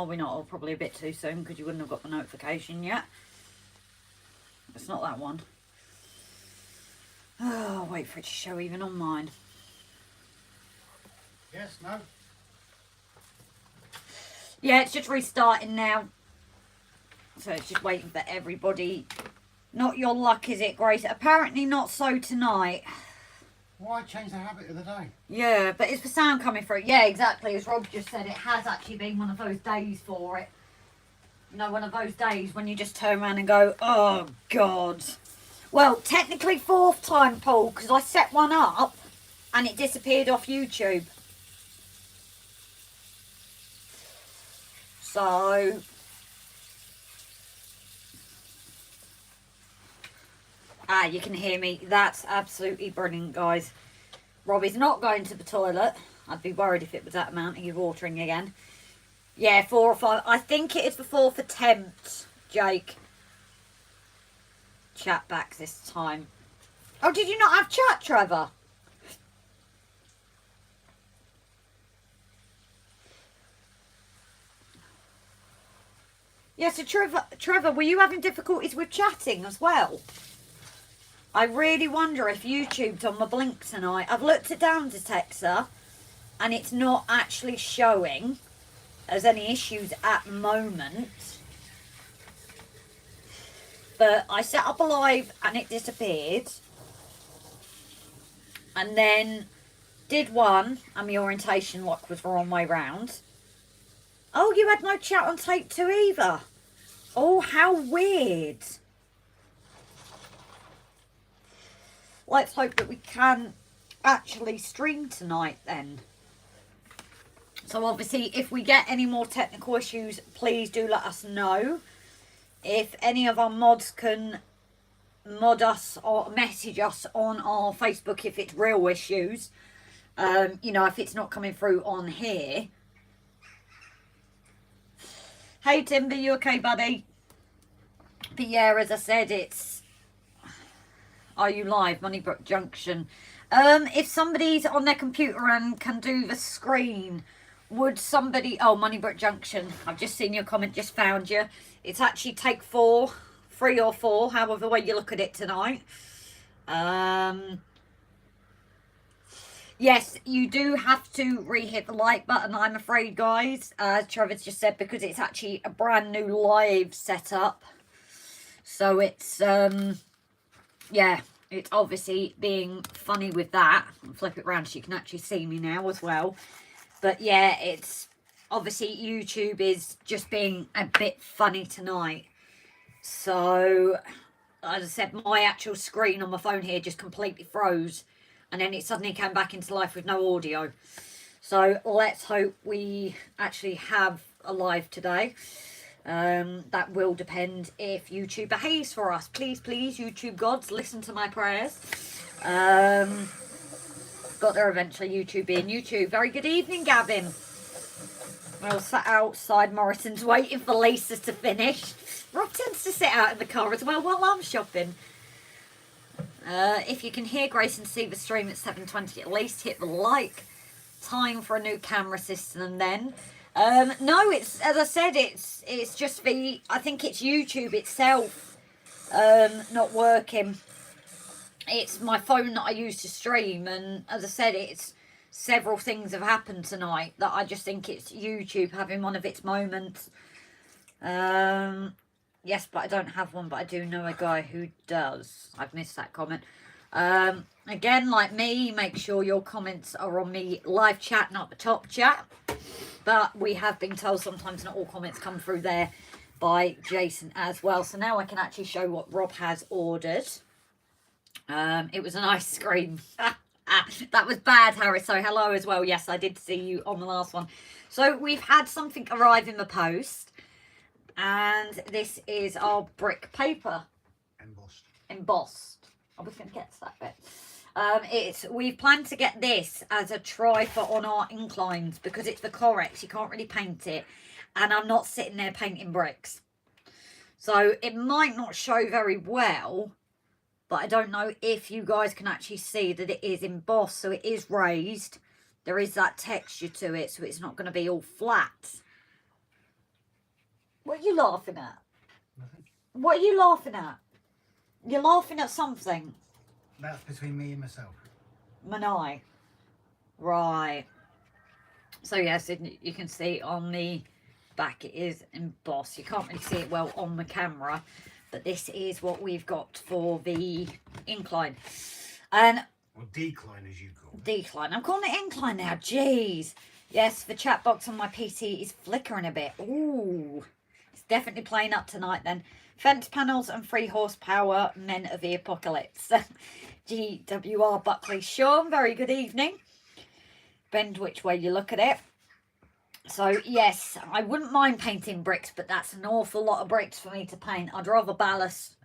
are we not? Oh, probably a bit too soon because you wouldn't have got the notification yet. It's not that one. Oh, wait for it to show even on mine. Yes, no? Yeah, it's just restarting now. So it's just waiting for everybody. Not your luck, is it, Grace? Apparently not so tonight. Why change the habit of the day? Yeah, but it's the sound coming through. Yeah, exactly. As Rob just said, it has actually been one of those days for it. You know, one of those days when you just turn around and go, oh, God. Well, technically 4th time, Paul, because I set one up and it disappeared off YouTube. So... Ah, you can hear me. That's absolutely brilliant, guys. Robbie's not going to the toilet. I'd be worried if it was that amount of you watering again. Yeah, 4 or 5. I think it is the 4th attempt, Jake. Chat back this time. Oh, did you not have chat, Trevor? Yeah, so Trevor, were you having difficulties with chatting as well? I really wonder if YouTube's on my blink tonight. I've looked at Down Detector and it's not actually showing as any issues at the moment. But I set up a live and it disappeared. And then did one and my orientation lock was the wrong way round. Oh, you had no chat on tape 2 either. Oh, how weird. Let's hope that we can actually stream tonight then. So obviously if we get any more technical issues, please do let us know. If any of our mods can mod us or message us on our Facebook if it's real issues. You know, if it's not coming through on here. Hey Timber, you okay, buddy? But yeah, as I said, it's... Are you live? Moneybrook Junction. If somebody's on their computer and can do the screen, would somebody... Oh, Moneybrook Junction. I've just seen your comment, just found you. It's actually take 4, 3 or 4, however way you look at it tonight. Yes, you do have to re-hit the like button, I'm afraid, guys. As Trevor's just said, because it's actually a brand new live setup. So it's... yeah, it's obviously being funny with that. I'll flip it around so you can actually see me now as well. But yeah, it's obviously YouTube is just being a bit funny tonight. So, as I said, my actual screen on my phone here just completely froze. And then it suddenly came back into life with no audio. So, let's hope we actually have a live today. That will depend if YouTube behaves for us. Please, please, YouTube gods, listen to my prayers. Got there eventually, YouTube being YouTube. Very good evening, Gavin. Well, sat outside Morrison's waiting for Lisa to finish. Rob tends to sit out in the car as well while I'm shopping. If you can hear Grace and see the stream at 7:20 at least, hit the like. Time for a new camera system then. No, it's, as I said, it's just the, I think it's YouTube itself not working. It's my phone that I use to stream, and as I said, it's several things have happened tonight that I just think it's YouTube having one of its moments. Yes, but I don't have one, but I do know a guy who does. I've missed that comment. Again, like me, make sure your comments are on me live chat, not the top chat. But we have been told sometimes not all comments come through there by Jason as well. So now I can actually show what Rob has ordered. It was an ice cream. That was bad, Harris. So hello as well. Yes, I did see you on the last one. So we've had something arrive in the post. And this is our brick paper. Embossed. Embossed. I was going to get to that bit. We've planned to get this as a try for on our inclines because it's the Corex. You can't really paint it. And I'm not sitting there painting bricks. So it might not show very well. But I don't know if you guys can actually see that it is embossed. So it is raised. There is that texture to it. So it's not going to be all flat. are you laughing at? Nothing. What are you laughing at? You're laughing at something. That's between me and myself. Manai. Right. So yes, you can see on the back it is embossed. You can't really see it well on the camera, but this is what we've got for the incline. And Or decline, as you call it. decline. I'm calling it incline now. Jeez. Yes, the chat box on my PC is flickering a bit. Ooh. It's definitely playing up tonight then. Fence panels and 3 horsepower, men of the apocalypse. GWR Buckley Sean, very good evening. Bend which way you look at it. So yes, I wouldn't mind painting bricks, but that's an awful lot of bricks for me to paint. I'd rather ballast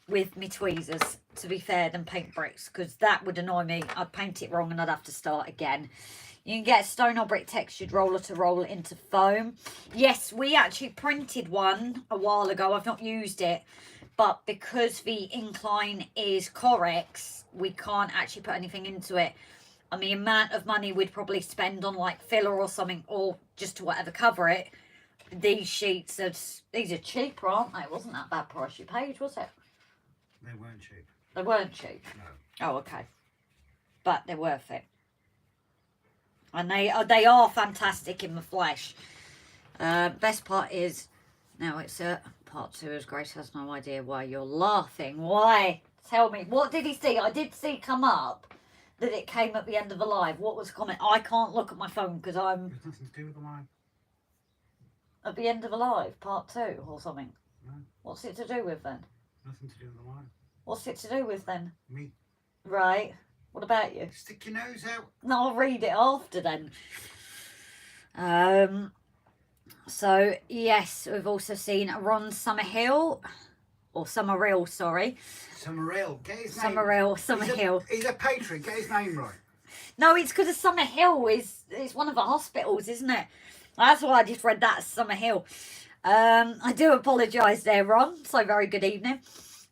with my tweezers, to be fair, than paint bricks, because that would annoy me. I'd paint it wrong and I'd have to start again. You can get a stone or brick textured roller to roll into foam. Yes, we actually printed one a while ago. I've not used it, but because the incline is Corex, we can't actually put anything into it. And the amount of money we'd probably spend on like filler or something, or just to whatever cover it, these sheets are, these are cheaper, aren't they? It wasn't that bad price you paid, was it? They weren't cheap. They weren't cheap. No. Oh, okay. But they're worth it. And they are fantastic in the flesh. Best part is, now it's part 2, as Grace has no idea why you're laughing. Why? Tell me. What did he see? I did see come up that it came at the end of the live. What was the comment? I can't look at my phone because I'm... There's nothing to do with the line. At the end of the live, part 2 or something. No. What's it to do with then? Nothing to do with the line. What's it to do with then? Me. Right. What about you? Stick your nose out. No, I'll read it after then. So, yes, we've also seen Ron Summerhill. Or Summerrill, sorry. Summerrill. Get his name. Summerrill, Summerhill. He's a patron. Get his name right. No, it's because of Summerhill is one of the hospitals, isn't it? That's why I just read that as Summerhill. I do apologise there, Ron. So, very good evening.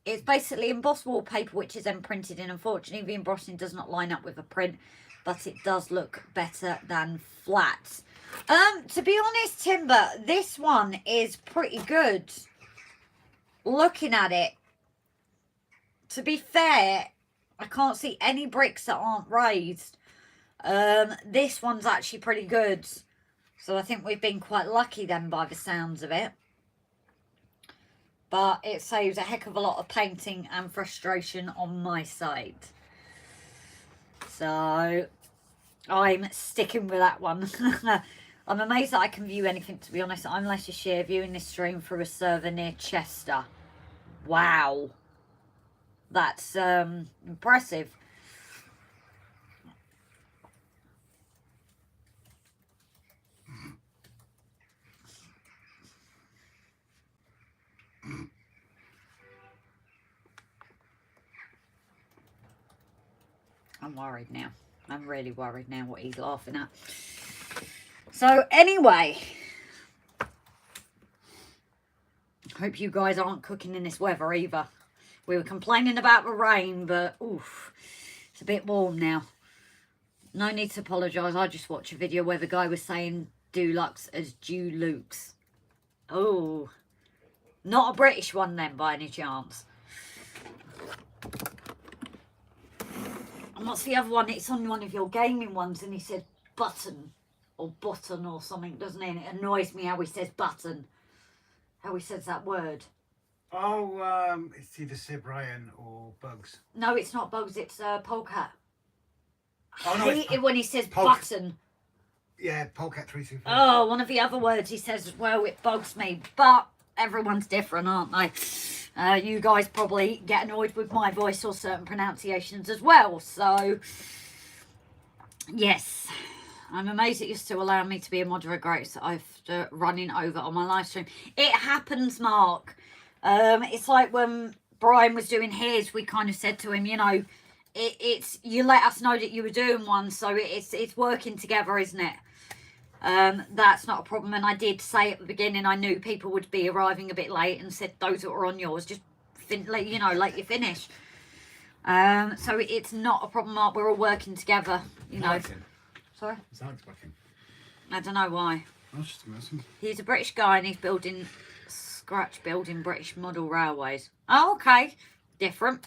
It's basically embossed wallpaper, which is then printed in. Unfortunately, the embossing does not line up with the print, but it does look better than flat. To be honest, Timber, this one is pretty good. Looking at it, to be fair, I can't see any bricks that aren't raised. This one's actually pretty good. So I think we've been quite lucky then by the sounds of it. But it saves a heck of a lot of painting and frustration on my side. So I'm sticking with that one. I'm amazed that I can view anything, to be honest. I'm Leicester Share viewing this stream through a server near Chester. Wow. That's impressive. I'm worried now. I'm really worried now what he's laughing at. So anyway, hope you guys aren't cooking in this weather either. We were complaining about the rain, but oof, it's a bit warm now. No need to apologise. I just watched a video where the guy was saying Dulux as Dulux. Oh, not a British one then by any chance. And what's the other one? It's on one of your gaming ones, and he said button or button or something, doesn't he? And it annoys me how he says button, how he says that word. Oh, it's either Sib Ryan or Bugs. No, it's not Bugs, it's Polecat. Oh, no, I hate it when he says Pole button. Yeah, Polecat 324. Oh, one of the other words he says as well, it bugs me. But everyone's different, aren't they? You guys probably get annoyed with my voice or certain pronunciations as well. So, yes. I'm amazed that you're still allowing me to be a moderator, Grace, after running over on my live stream. It happens, Mark. It's like when Brian was doing his, we kind of said to him, you know, it's you let us know that you were doing one, so it's working together, isn't it? That's not a problem. And I did say at the beginning, I knew people would be arriving a bit late, and said those that were on yours, just you know, let you finish. So it's not a problem, Mark. We're all working together, you know. Sorry? Is Alex back in? I don't know why. I was just messing. He's a British guy and he's building scratch building British model railways. Oh, okay. Different.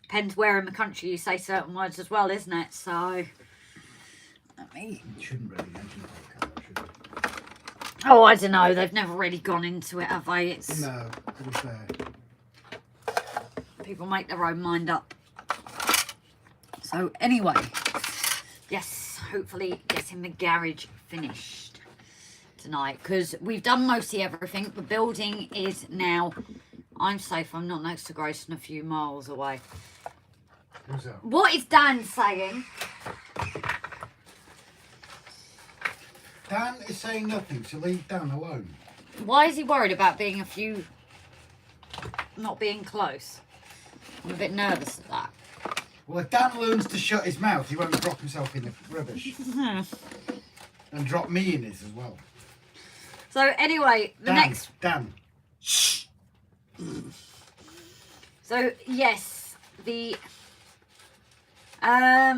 Depends where in the country you say certain words as well, isn't it? So, let me... It shouldn't really mention podcast, should it? Oh, I don't know. They've never really gone into it, have they? It's... No, to be fair. People make their own mind up. So, anyway. Yes, hopefully getting the garage finished tonight. Because we've done mostly everything. The building is now... I'm safe. I'm not next to Grayson, a few miles away. Who's that? What is Dan saying? Dan is saying nothing, so leave Dan alone. Why is he worried about being a few... not being close? I'm a bit nervous at that. Well, if Dan learns to shut his mouth, he won't drop himself in the rubbish. And drop me in his as well. So, anyway, the next... Dan. Shh. So, yes, the... yeah.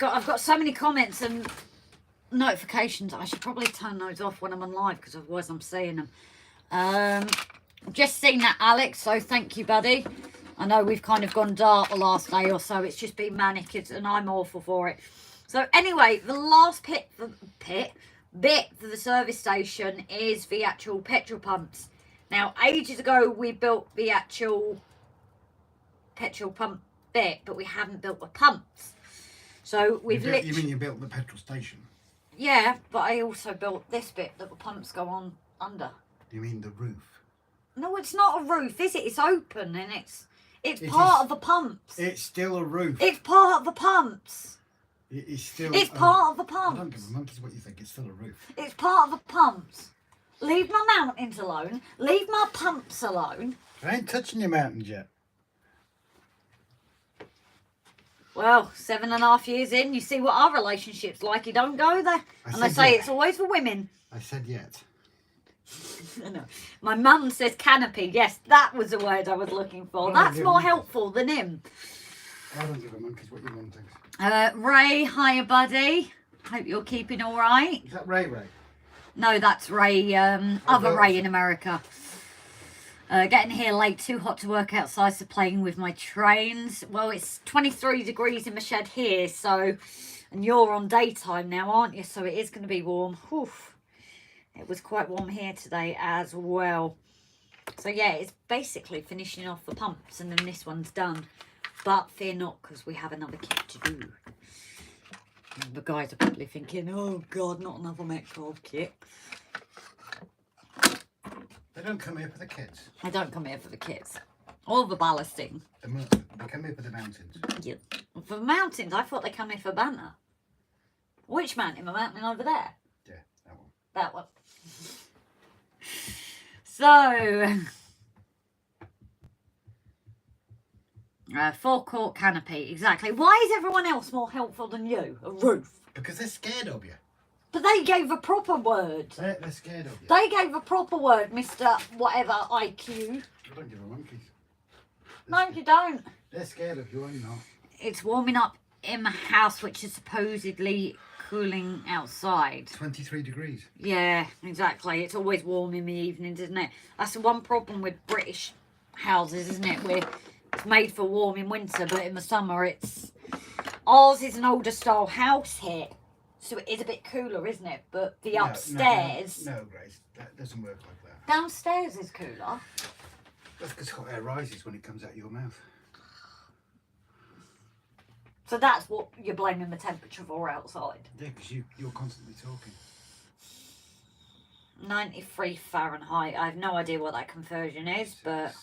I've got so many comments and notifications. I should probably turn those off when I'm on live because otherwise I'm seeing them. Just seen that, Alex, so thank you, buddy. I know we've kind of gone dark the last day or so. It's just been manic and I'm awful for it. So anyway, the last bit for the service station is the actual petrol pumps. Now, ages ago, we built the actual petrol pump bit, but we haven't built the pumps. So we've You mean you built the petrol station? Yeah, but I also built this bit that the pumps go on under. You mean the roof? No, it's not a roof, is it? It's open and it's part of the pumps. It's still a roof. It's part of the pumps. It's still... It's part of the I don't pumps. give a monkey's what you think. It's still a roof. It's part of the pumps. Leave my mountains alone. Leave my pumps alone. I ain't touching your mountains yet. Well, 7.5 years in, you see what our relationship's like. You don't go there. And I say it's always for women. I said yet. No. My mum says canopy. Yes, that was the word I was looking for. That's more helpful than him. I don't give a monkey's what your mum thinks. Ray, hiya, buddy. Hope you're keeping all right. Is that Ray? No, that's Ray, other Ray in America. Getting here late, too hot to work outside, so playing with my trains. Well, it's 23 degrees in the shed here, so... And you're on daytime now, aren't you? So it is going to be warm. Whew. It was quite warm here today as well. So yeah, it's basically finishing off the pumps and then this one's done. But fear not, because we have another kit to do. The guys are probably thinking, oh God, not another Metcalfe kit. They don't come here for the kids. I don't come here for the kits. Or the ballasting. They come here for the mountains. Yeah. For the mountains, I thought they come here for banter. Which mountain? The mountain over there? Yeah, that one. That one. So... forecourt canopy, exactly. Why is everyone else more helpful than you? A roof. Because they're scared of you. But they gave a proper word. They're scared of you. They gave a proper word, Mr. Whatever IQ. I don't give a monkey's. No, you don't. They're scared of you, I'm not. It's warming up in the house, which is supposedly cooling outside. 23 degrees. Yeah, exactly. It's always warm in the evenings, isn't it? That's the one problem with British houses, isn't it? It's made for warm in winter, but in the summer it's... Ours is an older style house here, so it is a bit cooler, isn't it? But the upstairs... No, Grace, that doesn't work like that. Downstairs is cooler. That's because hot air rises when it comes out of your mouth. So that's what you're blaming the temperature for outside? Yeah, because you're constantly talking. 93 Fahrenheit. I have no idea what that conversion is, but...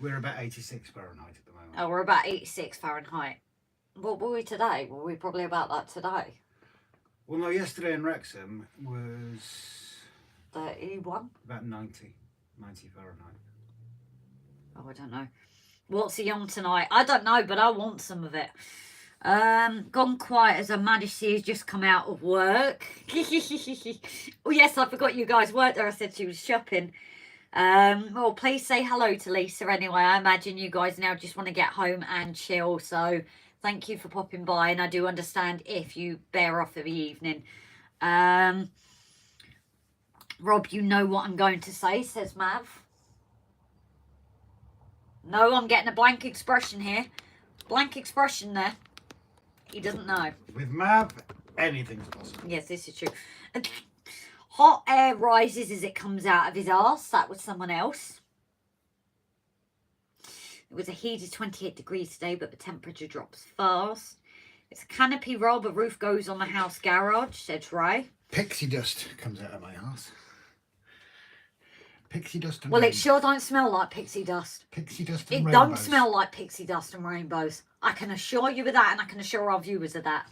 We're about 86 Fahrenheit at the moment. Oh, we're about 86 Fahrenheit. What were we today? Were we probably about that today? Well, no, yesterday in Wrexham was... 31? About 90 Fahrenheit. Oh, I don't know. What's he on tonight? I don't know, but I want some of it. Gone quiet as Her Majesty has just come out of work. Oh, yes, I forgot you guys worked there. I said she was shopping. Well, please say hello to Lisa anyway. I imagine you guys now just want to get home and chill. So thank you for popping by. And I do understand if you bear off for the evening. Rob, you know what I'm going to say, says Mav. No, I'm getting a blank expression here. Blank expression there. He doesn't know. With Mav, anything's possible. Yes, this is true. Hot air rises as it comes out of his arse. That was someone else. It was a heated 28 degrees today, but the temperature drops fast. It's a canopy roll. The roof goes on the house garage, said Ray. Pixie dust comes out of my arse. Pixie dust and Well, it rainbows. sure don't smell like pixie dust. Pixie dust and It rainbows. don't smell like pixie dust and rainbows. I can assure you of that, and I can assure our viewers of that.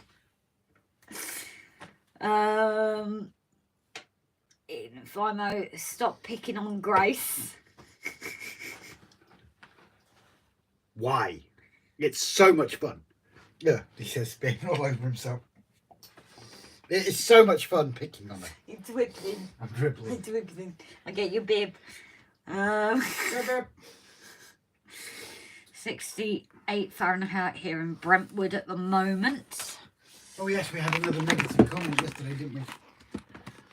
If I stop picking on Grace. Why? It's so much fun. Yeah, he says, being all over himself. It is so much fun picking on it. It's wiggling. I'm dribbling. It's wiggling. I get you, bib. 68 Fahrenheit here in Brentwood at the moment. Oh yes, we had another negative comment yesterday, didn't we?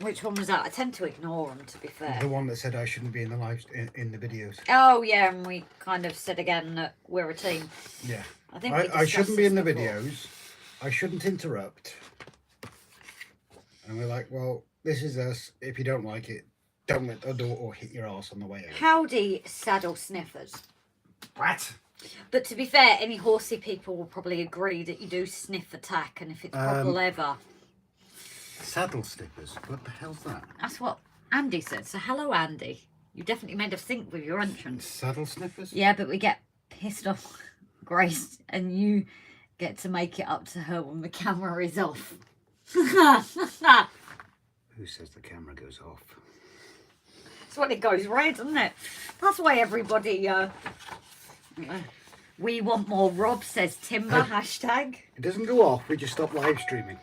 Which one was that? I tend to ignore them, to be fair. The one that said I shouldn't be in the live in the videos. Oh yeah, and we kind of said again that we're a team. Yeah. I think I shouldn't be in the before. videos. I shouldn't interrupt. And we're like, well, this is us. If you don't like it, don't let the door or hit your arse on the way out. Howdy, saddle sniffers. What? But to be fair, any horsey people will probably agree that you do sniff attack, and if it's proper leather. Saddle snippers? What the hell's that? That's what Andy said. So hello, Andy. You definitely made us think with your entrance. Saddle sniffers? Yeah, but we get pissed off, Grace, and you get to make it up to her when the camera is off. Who says the camera goes off? That's when it goes red, isn't it? That's why everybody, we want more Rob, says Timber, hashtag. It doesn't go off, we just stop live streaming.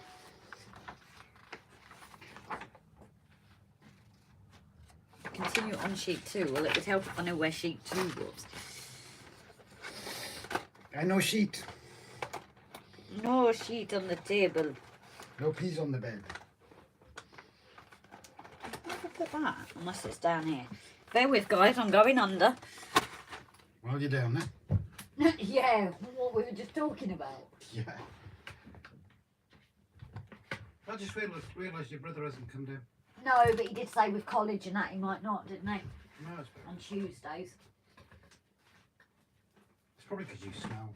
Continue on sheet 2. Well, it would help if I know where sheet 2 was. I know sheet. No sheet on the table. No peas on the bed. Where did I put that? Unless it's down here. Bear with, guys, I'm going under. While you're down there. Yeah, what we were just talking about. Yeah. I just realised your brother hasn't come down. No, but he did say with college and that he might not, didn't he? No, it's fine. On Tuesdays. It's probably because you smell.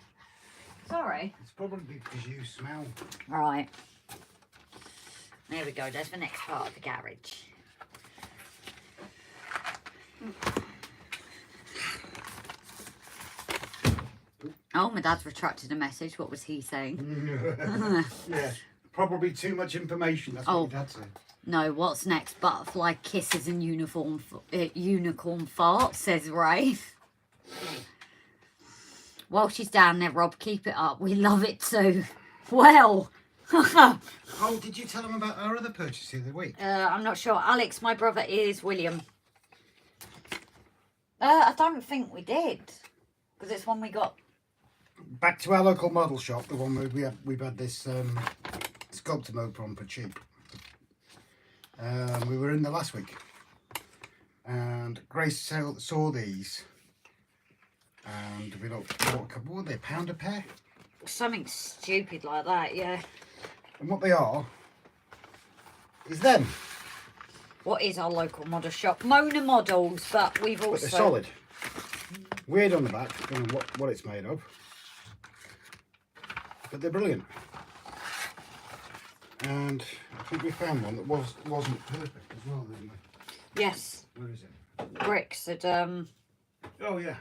Sorry. It's probably because you smell. Right. There we go. There's the next part of the garage. Oh, my dad's retracted a message. What was he saying? Yeah. Probably too much information. That's what your dad said. No, what's next? Butterfly kisses and unicorn fart, says Ray. While she's down there, Rob, keep it up. We love it too. Well. Oh, did you tell him about our other purchase the other week? I'm not sure. Alex, my brother is William. I don't think we did. Because it's one we got. Back to our local model shop, the one where we've had this sculptor mode from for cheap. We were in there last week. And Grace saw these. And we bought a couple, what were they, £1 a pair? Something stupid like that, yeah. And what they are is them. What is our local model shop? Mona models, but we've also... But they're solid. Weird on the back, I don't know what it's made of. But they're brilliant. And I think we found one that wasn't perfect as well, didn't we? Yes. Where is it? Bricks had, Oh yeah.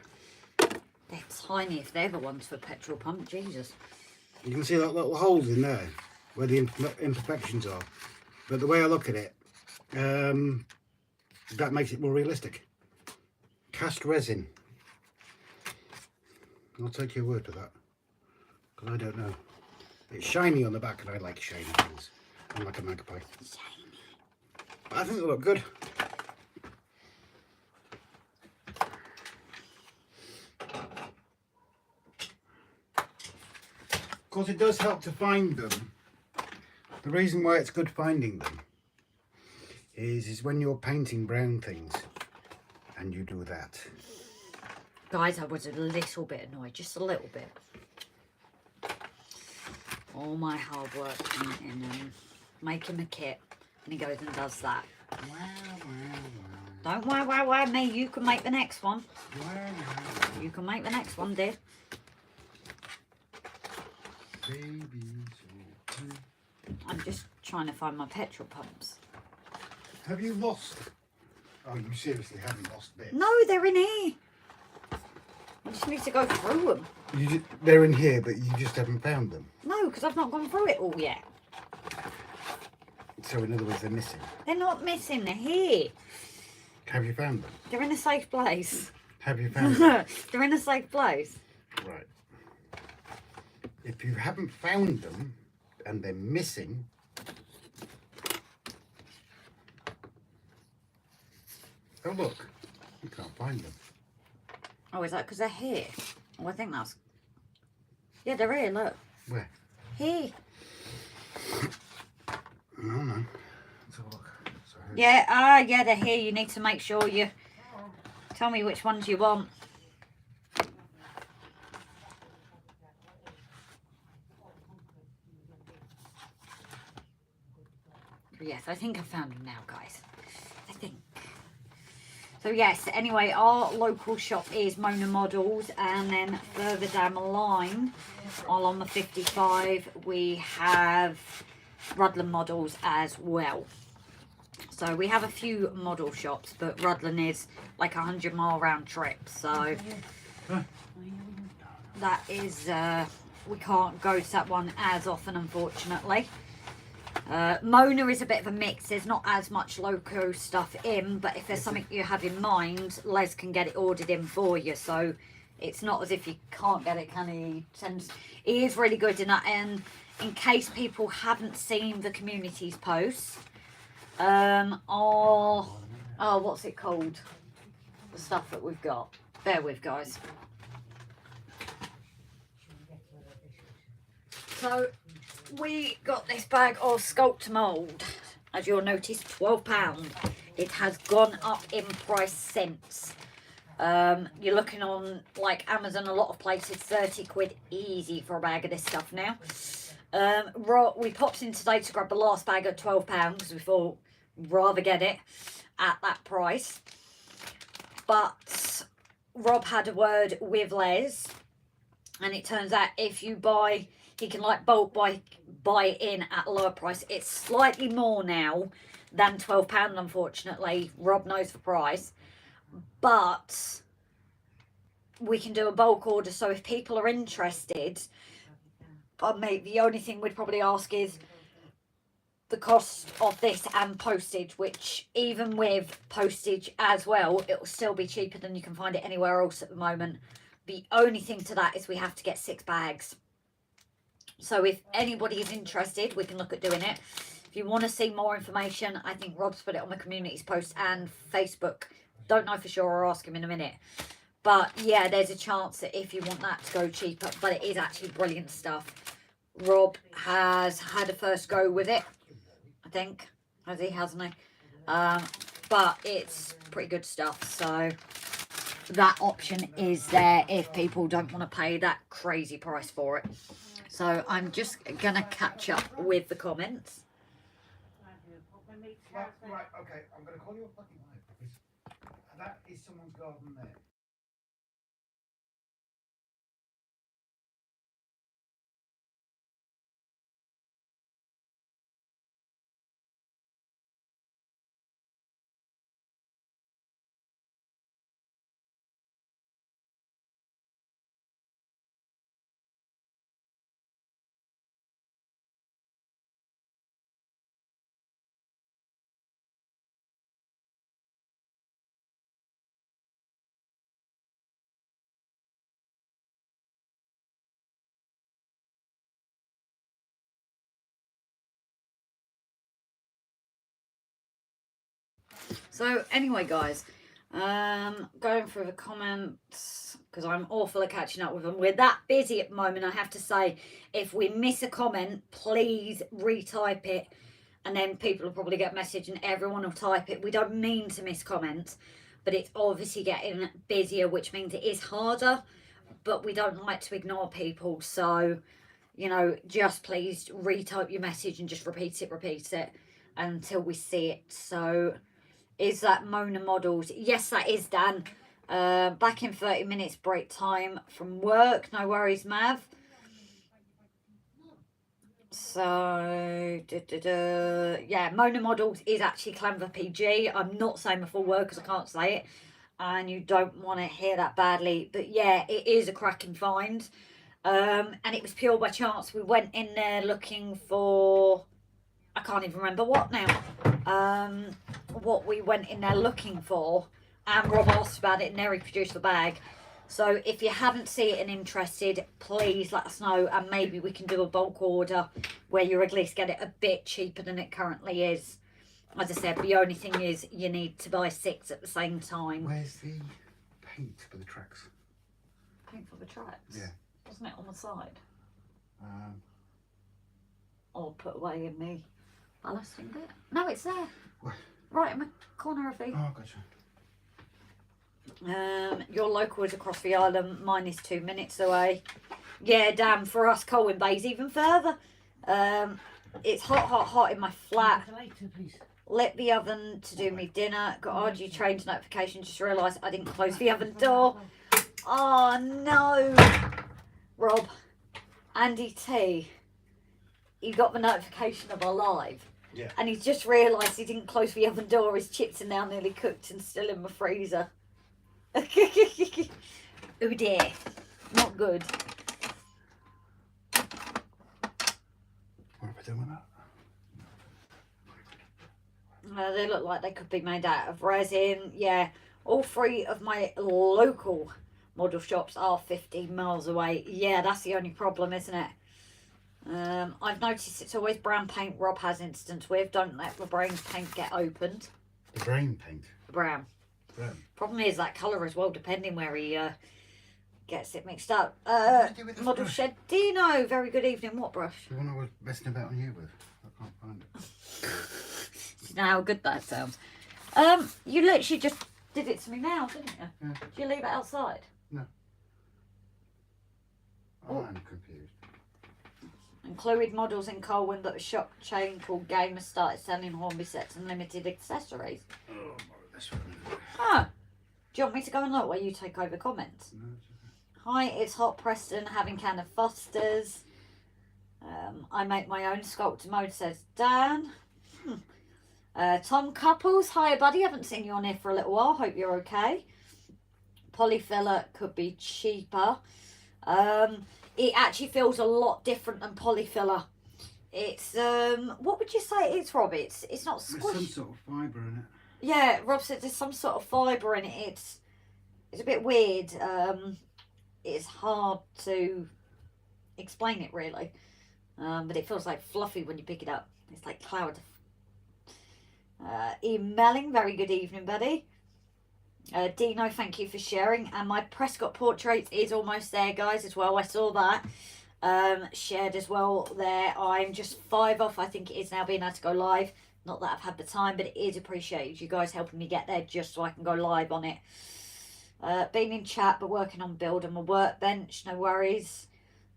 they're tiny if they're the ones for petrol pump, Jesus. You can see that little holes in there where the imperfections are. But the way I look at it, that makes it more realistic. Cast resin. I'll take your word for that. Because I don't know. It's shiny on the back and I like shiny things. I'm like a magpie. Shiny. But I think they look good. Of course, it does help to find them. The reason why it's good finding them is when you're painting brown things and you do that. Guys, I was a little bit annoyed, just a little bit. All my hard work in making a kit, and he goes and does that. Don't wow me, you can make the next one. You can make the next one, dear. I'm just trying to find my petrol pumps. Have you lost? Oh, you seriously haven't lost bits? No, they're in here. I just need to go through them. They're in here, but you just haven't found them? No, because I've not gone through it all yet. So in other words, they're missing? They're not missing, they're here. Have you found them? They're in a safe place. Have you found them? They're in a safe place. Right. If you haven't found them and they're missing, oh look, you can't find them. Oh, is that because they're here? Oh, I think that's... Yeah, they're here, look. Where? Here. No. Let's have a look. So Yeah, yeah, they're here. You need to make sure you tell me which ones you want. Yes, I think I found them now, guys. I think. So yes, anyway, our local shop is Mona Models, and then further down the line, on the 55, we have Rudland Models as well. So we have a few model shops, but Rudland is like a 100-mile round trip. So that is, we can't go to that one as often, unfortunately. Mona is a bit of a mix. There's not as much loco stuff in, but if there's something you have in mind, Les can get it ordered in for you. So it's not as if you can't get it, can he? He is really good in that. And in case people haven't seen the community's posts, oh, what's it called? The stuff that we've got. Bear with, guys. So we got this bag of Sculpt Mould. As you'll notice, £12. It has gone up in price since. You're looking on like Amazon, a lot of places, 30 quid easy for a bag of this stuff now. We popped in today to grab the last bag at £12 because we thought we'd rather get it at that price. But Rob had a word with Les, and it turns out if you buy, he can like bulk buy it in at a lower price. It's slightly more now than £12, unfortunately. Rob knows the price, but we can do a bulk order. So if people are interested, mate, the only thing we'd probably ask is the cost of this and postage, which even with postage as well, it will still be cheaper than you can find it anywhere else at the moment. The only thing to that is we have to get 6 bags. So if anybody is interested, we can look at doing it. If you want to see more information, I think Rob's put it on the community's post and Facebook. Don't know for sure, I'll ask him in a minute. But yeah, there's a chance that if you want that to go cheaper, but it is actually brilliant stuff. Rob has had a first go with it, I think. Has he, hasn't he? But it's pretty good stuff. So that option is there if people don't want to pay that crazy price for it. So I'm just going to catch up with the comments. Right, okay, I'm going to call you a fucking liar because that is someone's garden there. So anyway, guys, going through the comments because I'm awful at catching up with them. We're that busy at the moment, I have to say. If we miss a comment, please retype it and then people will probably get a message and everyone will type it. We don't mean to miss comments, but it's obviously getting busier, which means it is harder, but we don't like to ignore people. So, you know, just please retype your message and just repeat it until we see it. So, is that Mona Models? Yes, that is, Dan. Back in 30 minutes break time from work. No worries, Mav. So, yeah, Mona Models is actually Clanver PG. I'm not saying my full word because I can't say it, and you don't want to hear that badly. But yeah, it is a cracking find. And it was pure by chance. We went in there looking for, I can't even remember what now. What we went in there looking for, and Rob asked about it and there he produced the bag. So if you haven't seen it and interested, please let us know, and maybe we can do a bulk order where you at least get it a bit cheaper than it currently is. As I said, the only thing is you need to buy 6 at the same time. Where's the paint for the tracks? Paint for the tracks? Yeah. Wasn't it on the side? Or put away in the ballasting bit? No, it's there. Where? Right in the corner of the... Oh, gotcha. Your local is across the island. Mine is 2 minutes away. Yeah, damn, for us Colin Bay's even further. It's hot in my flat. Lit the oven to do me dinner. Got RG trained notification. Just realised I didn't close the oven door. Oh no, Rob, Andy T, he got the notification of our live. Yeah. And he's just realised he didn't close the oven door. His chips are now nearly cooked and still in my freezer. Oh dear, not good. What are we doing with that? They look like they could be made out of resin. Yeah, all 3 of my local model shops are 15 miles away. Yeah, that's the only problem, isn't it? I've noticed it's always brown paint Rob has instance with. Don't let the brain paint get opened. The brain paint? Brown. Problem is that colour as well, depending where he gets it mixed up. Model Shed Dino, very good evening. What brush? The one I was messing about on you with. I can't find it. You know how good that sounds. You literally just did it to me now, didn't you? Yeah. Did you leave it outside? No. Oh. I'm confused. Included models in Colin, but a shop chain called Gamer started selling Hornby sets and limited accessories. Oh, this one. Oh, do you want me to go and look while you take over comments? No, Hi, it's Hot Preston, having can of Foster's. I make my own sculptor mode, says Dan. Tom Couples, hi buddy, haven't seen you on here for a little while, hope you're okay. Polyfiller could be cheaper. It actually feels a lot different than polyfiller. It's, what would you say it is, Rob? It's not squish. there's some sort of fibre in it. Yeah, Rob said there's some sort of fibre in it. It's a bit weird. It's hard to explain it really. But it feels like fluffy when you pick it up. It's like cloud. Emailing, very good evening, buddy. Dino, thank you for sharing. And my Prescott portrait is almost there, guys, as well. I saw that. Shared as well there. I'm just 5 off. I think it is now being able to go live. Not that I've had the time, but it is appreciated. You guys helping me get there just so I can go live on it. Been in chat, but working on building my workbench. No worries.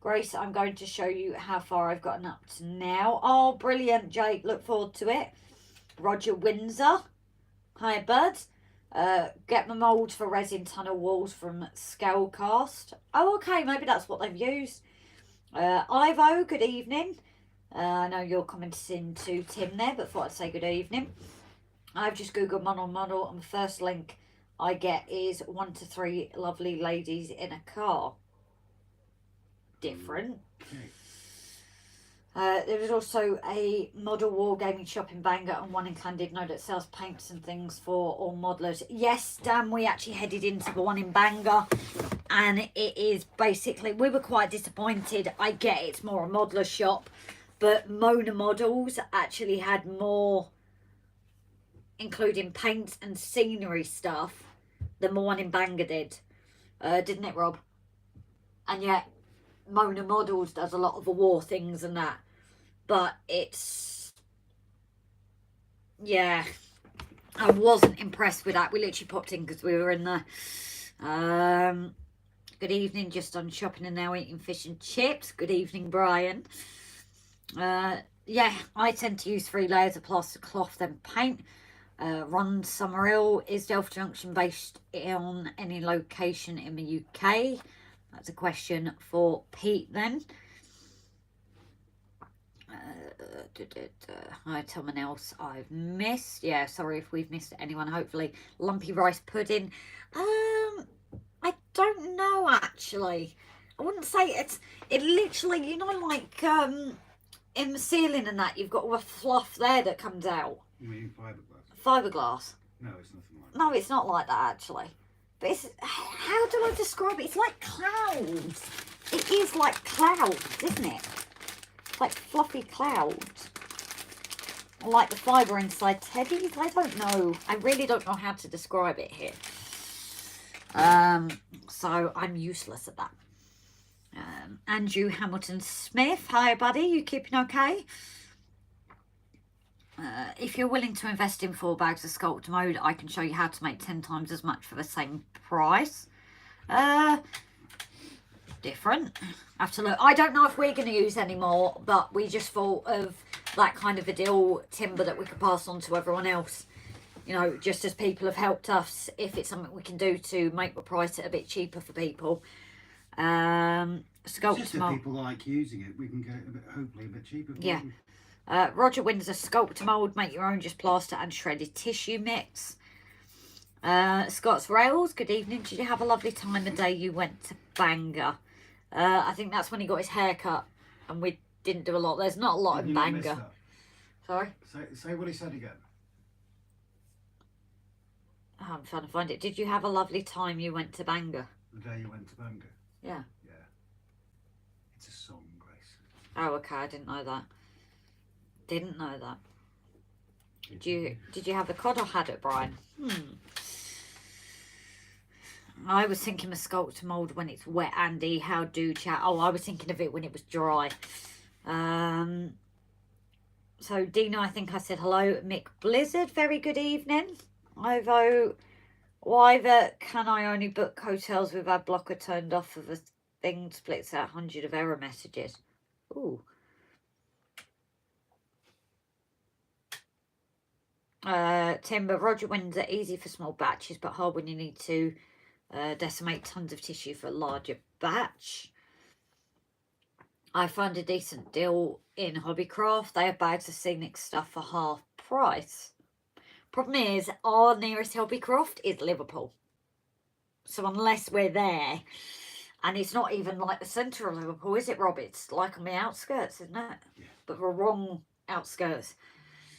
Grace, I'm going to show you how far I've gotten up to now. Oh, brilliant, Jake. Look forward to it. Roger Windsor. Hi, bud. Get my mould for resin tunnel walls from Scalecast. Oh, okay. Maybe that's what they've used. Ivo, good evening. I know you're commenting to Tim there, but thought I'd say good evening. I've just googled model, and the first link I get is 1 to 3 lovely ladies in a car. Different. There is also a model wargaming shop in Bangor and one in Llandudno that sells paints and things for all modelers. Yes, Dan, we actually headed into the one in Bangor, and it is basically, we were quite disappointed. I get it's more a modeler shop, but Mona Models actually had more, including paints and scenery stuff, than the one in Bangor did. Didn't it, Rob? And yet, Mona Models does a lot of the war things and that. But it's yeah, I wasn't impressed with that. We literally popped in because we were in the good evening, just on shopping and now eating fish and chips. Good evening, Brian. Yeah, I tend to use 3 layers of plaster cloth, then paint. Run SUMMERILL. Is DELPH Junction based on any location in the UK? That's a question for Pete then. Hi, someone else I've missed. Yeah, sorry if we've missed anyone. Hopefully, lumpy rice pudding. I don't know actually. I wouldn't say it literally, you know, like in the ceiling and that, you've got all the fluff there that comes out. You mean fiberglass? Fiberglass. No, it's nothing like that. No, it's not like that actually. But it's, how do I describe it? It's like clouds. It is like clouds, isn't it? Like fluffy clouds. Like the fibre inside teddies. I don't know. I really don't know how to describe it here. So I'm useless at that. Andrew Hamilton Smith. Hi buddy, you keeping okay? If you're willing to invest in 4 bags of sculpt mode, I can show you how to make 10 times as much for the same price. Different. I have to look. I don't know if we're going to use any more, but we just thought of that kind of a deal timber that we could pass on to everyone else. You know, just as people have helped us, if it's something we can do to make the price a bit cheaper for people. Sculpt just if people like using it, we can get it a bit, hopefully a bit cheaper. Yeah. Roger Windsor sculpt mould, make your own, just plaster and shredded tissue mix. Scott's Rails, good evening. Did you have a lovely time the day you went to Bangor? I think that's when he got his hair cut and we didn't do a lot. There's not a lot in Bangor. Sorry? Say what he said again. Oh, I'm trying to find it. Did you have a lovely time you went to Bangor? The day you went to Bangor? Yeah. Yeah. It's a song, Grace. Oh, okay. I didn't know that. Didn't know that. Did you have a cod or had it, Brian? I was thinking of sculpt mould when it's wet, Andy. How do chat? Oh, I was thinking of it when it was dry. So Dina, I think I said hello. Mick Blizzard, very good evening. Ivo, why can I only book hotels with ad blocker turned off of a thing splits out 100 of error messages? Ooh. Timber, Roger Windsor, easy for small batches, but hard when you need to decimate tons of tissue for a larger batch. I found a decent deal in Hobbycraft. They have bags of SCENICS stuff for half price. Problem is, our nearest Hobbycraft is Liverpool. So unless we're there, and it's not even like the centre of Liverpool, is it, Rob? It's like on the outskirts, isn't it? Yeah. But the wrong outskirts.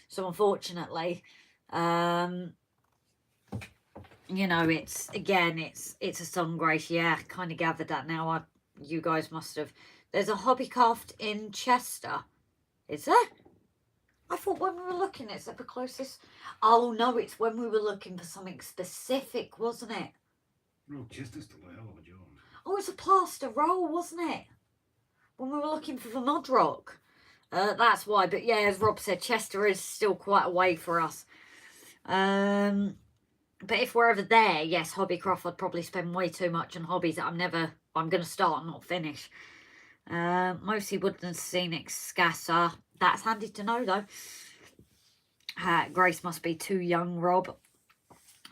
So unfortunately, you know, it's a song, Grace. Yeah, kind of gathered that now. You guys must have. There's a Hobbycraft in Chester. Is there? I thought when we were looking, it's at the closest. Oh no, it's when we were looking for something specific, wasn't it? No, Chester's still a hell of a job. Oh, it's a plaster roll, wasn't it? When we were looking for the MODROK. That's why. But yeah, as Rob said, Chester is still quite a way for us. But if we're ever there, yes, Hobbycraft, I'd probably spend way too much on hobbies that I'm going to start and not finish. Mostly Woodland Scenic Scasser. That's handy to know, though. Grace must be too young, Rob.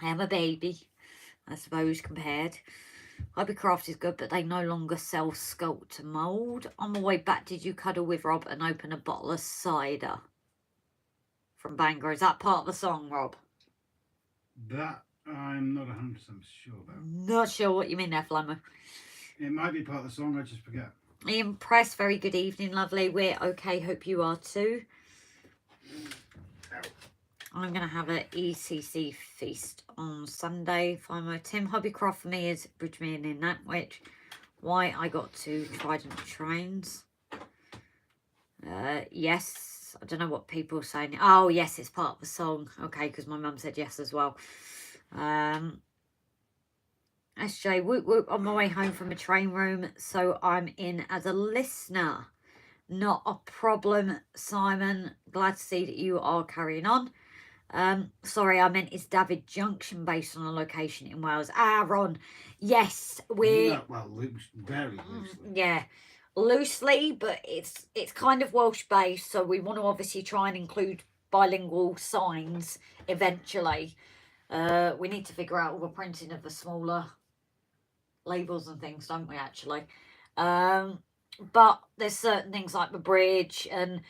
I'm a baby, I suppose, compared. Hobbycraft is good, but they no longer sell sculpt mould. On the way back, did you cuddle with Rob and open a bottle of cider from Bangor? Is that part of the song, Rob? That I'm not 100% sure about. Not sure what you mean there, Flammer. It might be part of the song, I just forget. Ian Press, very good evening, lovely. We're okay, hope you are too. I'm going to have an ECC feast on Sunday. Fimo Tim, Hobbycraft for me is Bridgeman in that, which why I got to Trident Trains. Yes, I don't know what people are saying. Oh, yes, it's part of the song. Okay, because my mum said yes as well. SJ, whoop whoop, on my way home from a train room, so I'm in as a listener. Not a problem, Simon. Glad to see that you are carrying on. Sorry, I meant is David Junction based on a location in Wales? Ah, Ron, yes, we're... No, well, very loosely. Yeah, loosely, but it's kind of Welsh based, so we want to obviously try and include bilingual signs eventually. We need to figure out all the printing of the smaller labels and things, don't we, actually? But there's certain things like the bridge, and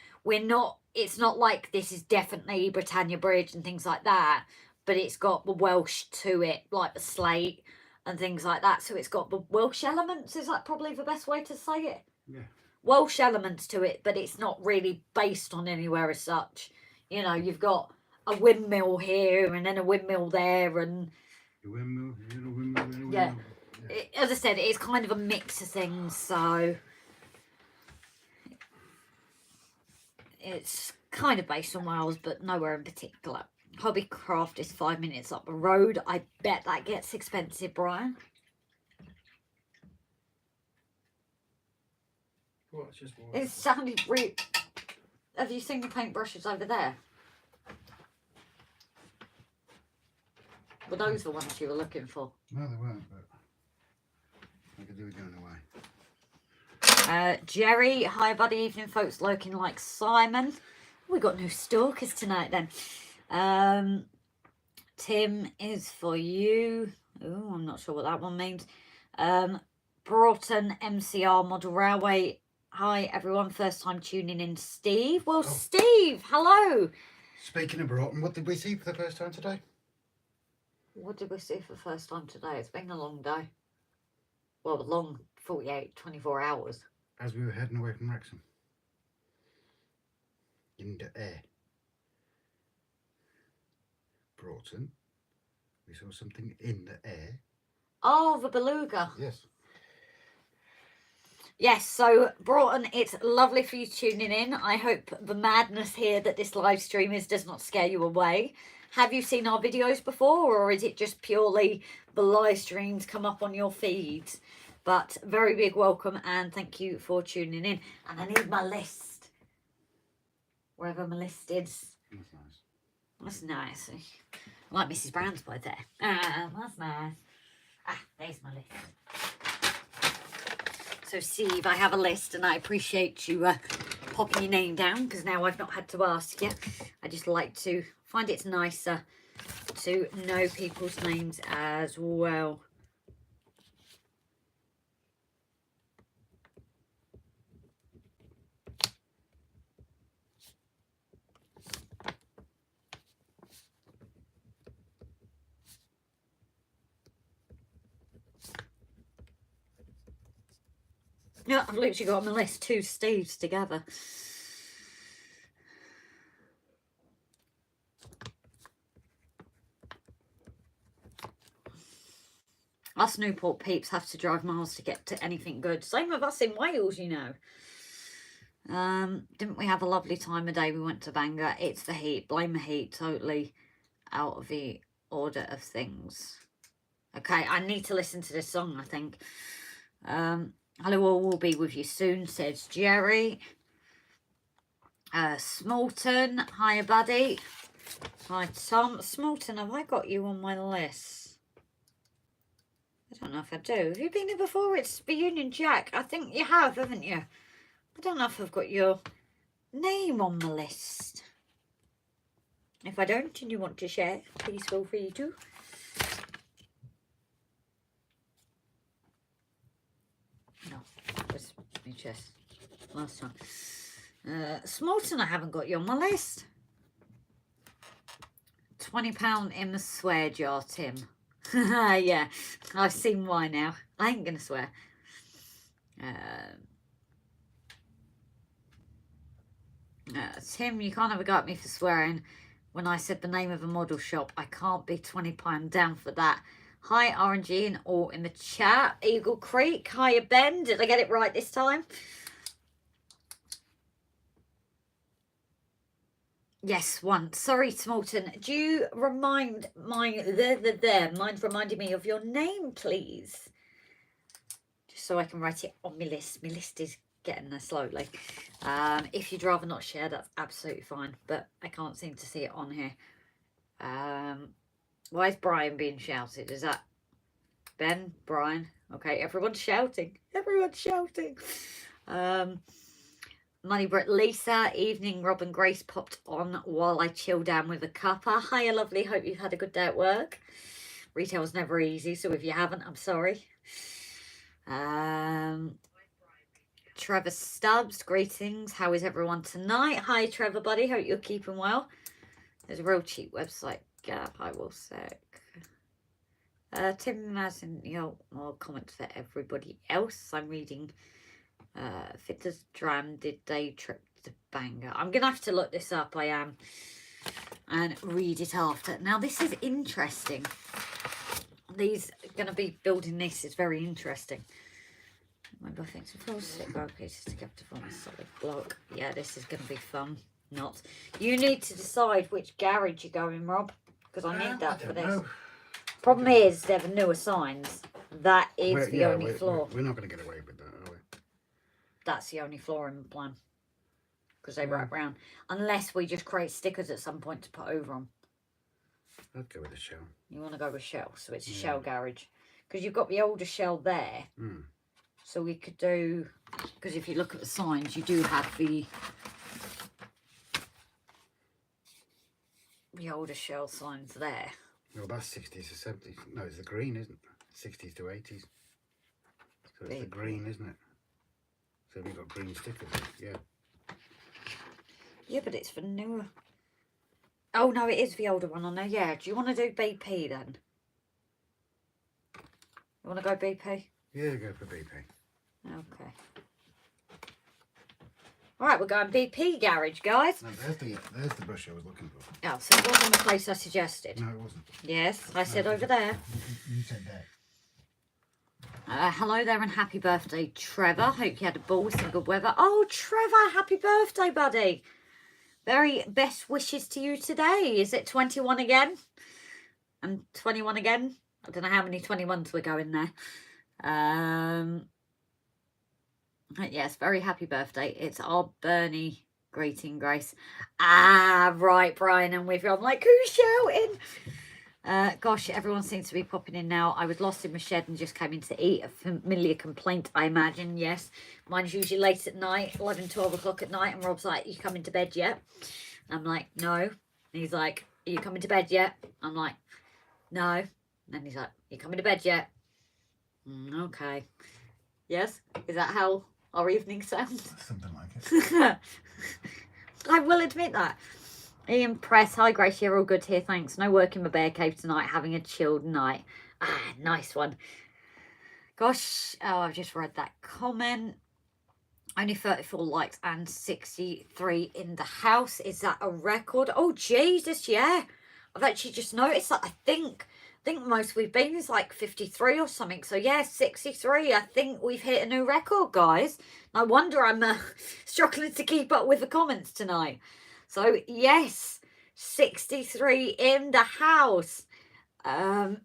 it's not like this is definitely Britannia Bridge and things like that, but it's got the Welsh to it, like the slate and things like that. So it's got the Welsh elements, is that probably the best way to say it? Yeah. Welsh elements to it, but it's not really based on anywhere as such. You know, you've got a windmill here and then a windmill there, and A windmill, here, a windmill, there, a windmill. yeah. As I said, it's kind of a mix of things, so it's kind of based on Wales, but nowhere in particular. Hobbycraft is 5 minutes up the road. I bet that gets expensive, Brian. What, just what? It sounded really... Have you seen the paintbrushes over there? Were those the ones you were looking for? No, they weren't, but I could do it going away. Jerry, hi buddy, evening folks, looking like Simon. We got new stalkers tonight then. Tim is for you. Oh, I'm not sure what that one means. Broughton MCR Model Railway. Hi everyone, first time tuning in. Steve. Well, Steve, hello. Speaking of Broughton, what did we see for the first time today? What did we see for the first time today? It's been a long day. Well, a long 48, 24 hours. As we were heading away from Wrexham. In the air. Broughton. We saw something in the air. Oh, the beluga. Yes. Yes, so Broughton, it's lovely for you tuning in. I hope the madness here that this live stream is does not scare you away. Have you seen our videos before, or is it just purely the live streams come up on your feeds? But very big welcome and thank you for tuning in. And I need my list. Wherever my list is. That's nice. That's nice. I like Mrs. Brown's by there. Ah, that's nice. Ah, there's my list. So, Steve, I have a list and I appreciate you popping your name down because now I've not had to ask you. I just like to find it's nicer to know people's names as well. Yeah, I've literally got on my list 2 Steves together. Us Newport peeps have to drive miles to get to anything good. Same with us in Wales, you know. Didn't we have a lovely time of day? We went to Bangor. It's the heat. Blame the heat. Totally out of the order of things. Okay, I need to listen to this song, I think. Hello all, will be with you soon, says Jerry. Smolton, hiya buddy. Hi Tom. Smolton, have I got you on my list? I don't know if I do. Have you been here before? It's the Union Jack. I think you have, haven't you? I don't know if I've got your name on the list. If I don't and you want to share, please feel free to. No, where's my chest? Last time. Smolton, I haven't got you on my list. £20 in the swear jar, Tim. Yeah, I've seen why now. I ain't gonna swear. Tim, you can't have a go at me for swearing when I said the name of a model shop. I can't be £20 down for that. Hi, RNG and all in the chat. Eagle Creek. Hiya, Ben. Did I get it right this time? Yes, once. Sorry, Smolton. Do you mind mind reminding me of your name, please? Just so I can write it on my list. My list is getting there slowly. If you'd rather not share, that's absolutely fine. But I can't seem to see it on here. Why is Brian being shouted? Is that Ben? Brian? Okay, everyone's shouting. Everyone's shouting. MONEYBROOK Lisa, evening. Rob and Grace popped on while I chill down with a cuppa. Hiya, lovely. Hope you've had a good day at work. Retail's never easy, so if you haven't, I'm sorry. Trevor Stubbs, greetings. How is everyone tonight? Hi, Trevor, buddy. Hope you're keeping well. There's a real cheap website. I will say. Tim Mazin, more comments for everybody else. I'm reading. Fitters Dram did day trip to Bangor. I'm gonna have to look this up. I am, and read it after. Now this is interesting. These are gonna be building. This is very interesting. Maybe I think some full sit bar pieces to get to form a solid block. Yeah, this is gonna be fun. Not. You need to decide which garage you're going, Rob, because I need that for this. Know. Problem is, they're the newer signs. That is the only flaw. We're not going to get away with that, are we? That's the only flaw in the plan. Because they wrap round. Unless we just create stickers at some point to put over them. I'd go with a shell. You want to go with shell, so it's a shell garage. Because you've got the older shell there. Mm. So we could do... Because if you look at the signs, you do have the older shell signs there. Well, that's 60s to 70s. No, it's the green, isn't it? 60s to 80s. So it's the green, isn't it? So we've got green stickers. Yeah. Yeah, but it's for newer. Oh, no, it is the older one on there. Yeah. Do you want to do BP then? You want to go BP? Yeah, go for BP. Okay. All right, we're going BP garage, guys. No, there's the brush I was looking for. Oh, so it wasn't the place I suggested. No, it wasn't. Yes, I said over there. You said that. Hello there and happy birthday, Trevor. Hope you had a ball with some good weather. Oh, Trevor, happy birthday, buddy. Very best wishes to you today. Is it 21 again? And 21 again? I don't know how many 21s we're going there. Yes, very happy birthday. It's our Bernie greeting, Grace. Ah, right, Brian, I'm with you. I'm like, who's shouting? Gosh, everyone seems to be popping in now. I was lost in my shed and just came in to eat. A familiar complaint, I imagine, yes. Mine's usually late at night, 11, 12 o'clock at night, and Rob's like, you coming to bed yet? I'm like, no. And he's like, are you coming to bed yet? I'm like, no. And then he's like, you coming to bed yet? Okay. Yes? Is that how our evening sounds? Something like it. I will admit that. Ian Press, hi Grace, you're all good here, thanks. No work in my bear cave tonight, having a chilled night. Ah, nice one. Gosh, oh, I've just read that comment. Only 34 likes and 63 in the house. Is that a record? Oh, Jesus, yeah. I've actually just noticed that. I think most we've been is like 53 or something. So, yeah, 63. I think we've hit a new record, guys. No wonder I'm struggling to keep up with the comments tonight. So, yes, 63 in the house. I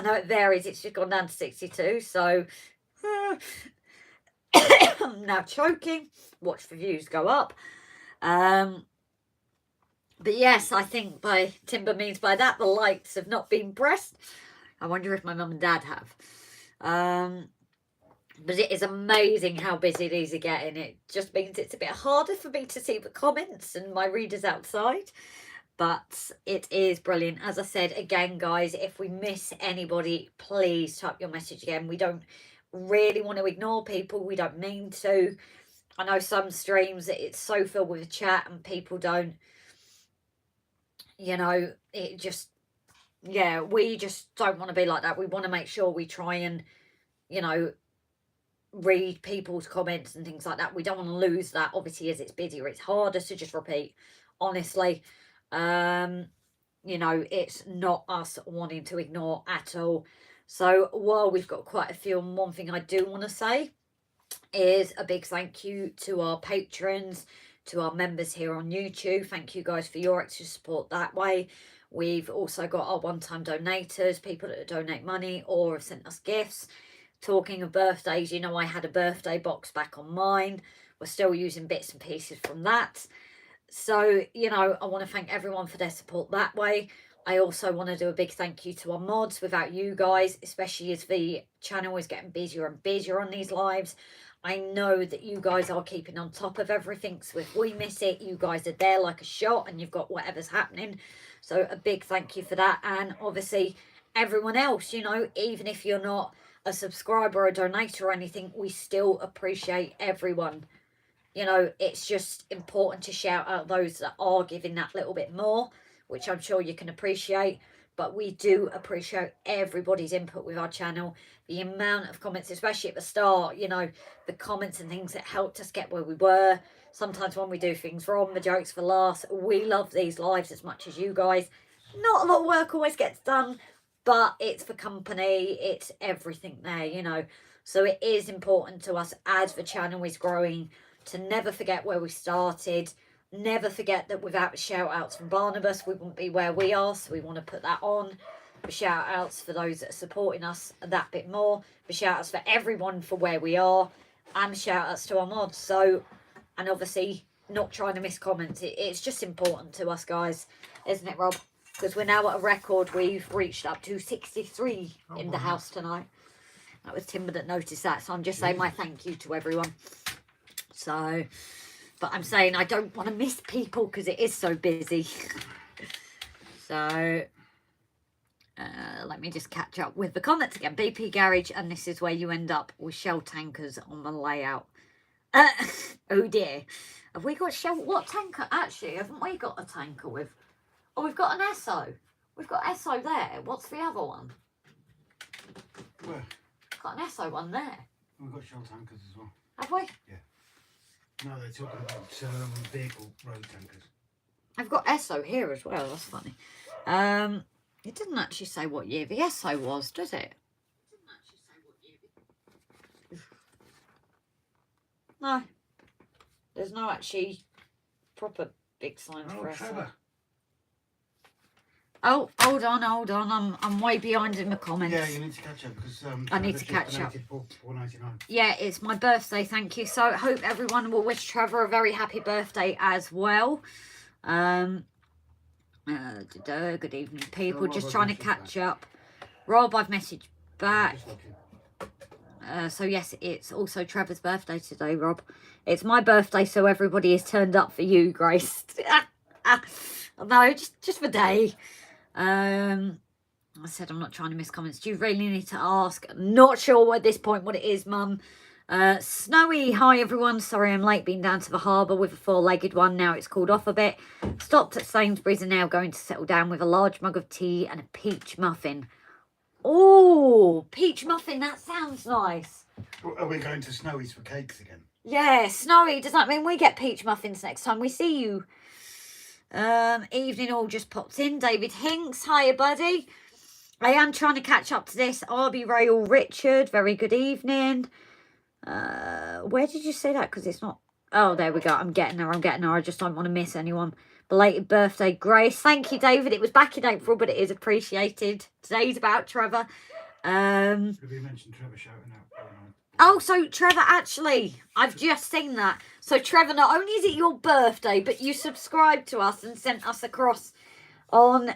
know it varies. It's just gone down to 62. So, I'm now choking. Watch the views go up. But yes, I think by Timber means by that the likes have not been pressed. I wonder if my mum and dad have. But it is amazing how busy these are getting. It just means it's a bit harder for me to see the comments and my readers outside. But it is brilliant. As I said, again, guys, if we miss anybody, please type your message again. We don't really want to ignore people. We don't mean to. I know some streams, it's so filled with a chat and people don't, you know, it just, yeah, we just don't want to be like that. We want to make sure we try and, you know, read people's comments and things like that. We don't want to lose that. Obviously, as it's busier, it's harder to just repeat. Honestly, you know, it's not us wanting to ignore at all. So while we've got quite a few, one thing I do want to say is a big thank you to our patrons, to our members here on YouTube. Thank you guys for your extra support that way. We've also got our one-time donators, people that donate money or have sent us gifts. Talking of birthdays, you know, I had a birthday box back on mine. We're still using bits and pieces from that. So, you know, I want to thank everyone for their support that way. I also want to do a big thank you to our mods. Without you guys, especially as the channel is getting busier and busier on these lives, I know that you guys are keeping on top of everything. So if we miss it, you guys are there like a shot and you've got whatever's happening. So a big thank you for that. And obviously everyone else, you know, even if you're not a subscriber or a donator or anything, we still appreciate everyone. You know, it's just important to shout out those that are giving that little bit more, which I'm sure you can appreciate. But we do appreciate everybody's input with our channel. The amount of comments, especially at the start, you know, the comments and things that helped us get where we were. Sometimes when we do things wrong, the jokes for laughs. We love these lives as much as you guys. Not a lot of work always gets done, but it's for company. It's everything there, you know. So it is important to us as the channel is growing to never forget where we started. Never forget that without the shout outs from Barnabas, we wouldn't be where we are. So we want to put that on. The shout outs for those that are supporting us that bit more. The shout outs for everyone for where we are. And shout outs to our mods. So, and obviously not trying to miss comments. It's just important to us, guys. Isn't it, Rob? Because we're now at a record. We've reached up to 63 in the house tonight. That was Timber that noticed that. So I'm just saying my thank you to everyone. So, but I'm saying I don't want to miss people because it is so busy. So, let me just catch up with the comments again. BP Garage, and this is where you end up with shell tankers on the layout. Oh dear. Have we got shell? What tanker? Actually, haven't we got a tanker with? Oh, we've got an Esso. We've got Esso there. What's the other one? Where? Got an Esso one there. We've got shell tankers as well. Have we? Yeah. No, they're talking about vehicle road tankers. I've got Esso here as well. That's funny. It didn't actually say what year the Esso was, does it? No. There's no actually proper big signs for Esso. Trevor. Oh, hold on. I'm way behind in the comments. Yeah, you need to catch up because I need to catch up. $4.99. Yeah, it's my birthday, thank you. So I hope everyone will wish Trevor a very happy birthday as well. Good evening, people. Just trying to catch up. Rob, I've messaged back. So yes, it's also Trevor's birthday today, Rob. It's my birthday, so everybody has turned up for you, Grace. No, just for day. I said I'm not trying to miss comments. Do you really need to ask? Not sure at this point what it is, Mum. Snowy, hi everyone. Sorry I'm late, been down to the harbour with a four-legged one. Now it's cooled off a bit. Stopped at Sainsbury's and now going to settle down with a large mug of tea and a peach muffin. Oh, peach muffin, that sounds nice. Are we going to Snowy's for cakes again? Yeah, Snowy, does that mean we get peach muffins next time we see you? Evening all just popped in. David Hinks, hiya buddy. I am trying to catch up to this. RB Rail Richard, very good evening. Where did you say that? Because it's not. Oh, there we go. I'm getting her. I just don't want to miss anyone. Belated birthday, Grace. Thank you, David. It was back in April, but it is appreciated. Today's about Trevor. Have you mentioned Trevor shouting out? Oh, so Trevor, actually, I've just seen that. So Trevor, not only is it your birthday, but you subscribed to us and sent us across on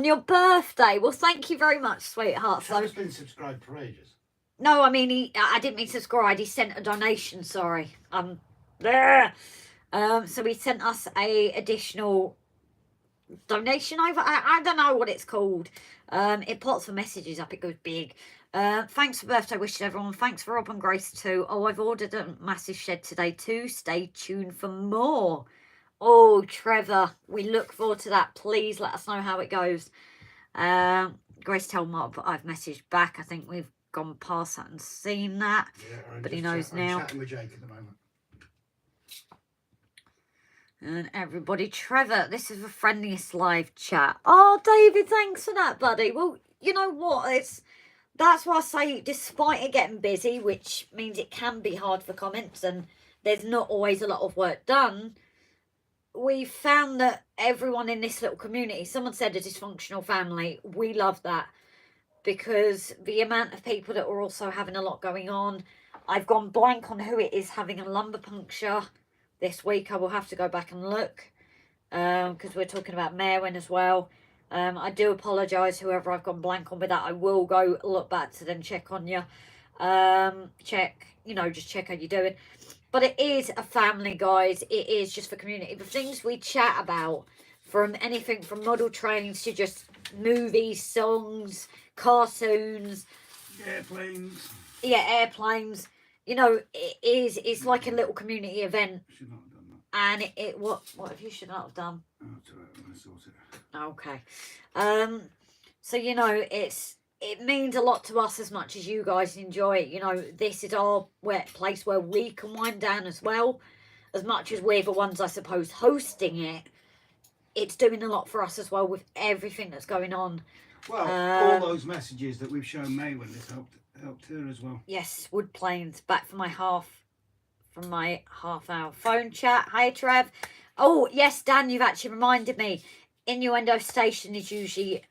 your birthday. Well, thank you very much, sweetheart. Trevor's been subscribed for ages. No, I mean, I didn't mean subscribe. He sent a donation, sorry. There. So he sent us a additional donation over. I don't know what it's called. It pops the messages up. It goes big. Thanks for birthday wishes, everyone. Thanks for Rob and Grace too. Oh, I've ordered a massive shed today too. Stay tuned for more. Oh, Trevor, we look forward to that. Please let us know how it goes. Grace TALMER, I've messaged back. I think we've gone past that and seen that. Yeah, but he knows now. I'm chatting with Jake at the moment. And everybody, Trevor, this is the friendliest live chat. Oh, David, thanks for that, buddy. Well, you know what? That's why I say, despite it getting busy, which means it can be hard for comments and there's not always a lot of work done, we found that everyone in this little community, someone said a dysfunctional family, we love that because the amount of people that are also having a lot going on. I've gone blank on who it is having a lumbar puncture this week. I will have to go back and look. because we're talking about Merwin as well. I do apologise, whoever I've gone blank on with that. I will go look back to them, check on you. Check, you know, just check how you're doing. But it is a family, guys. It is just for community. The things we chat about, from anything from model trains to just movies, songs, cartoons. Airplanes. Yeah, airplanes. You know, it's like a little community event. Should not have done that. And what have you should not have done? Oh, it's alright, I'm going to sort it. Okay. So, you know, it means a lot to us as much as you guys enjoy it. You know, this is our place where we can wind down as well. As much as we're the ones, I suppose, hosting it, it's doing a lot for us as well with everything that's going on. Well, all those messages that we've shown May when this helped her as well. Yes, Wood Plains, back for my half hour phone chat. Hi, Trev. Oh, yes, Dan, you've actually reminded me. Innuendo Station is usually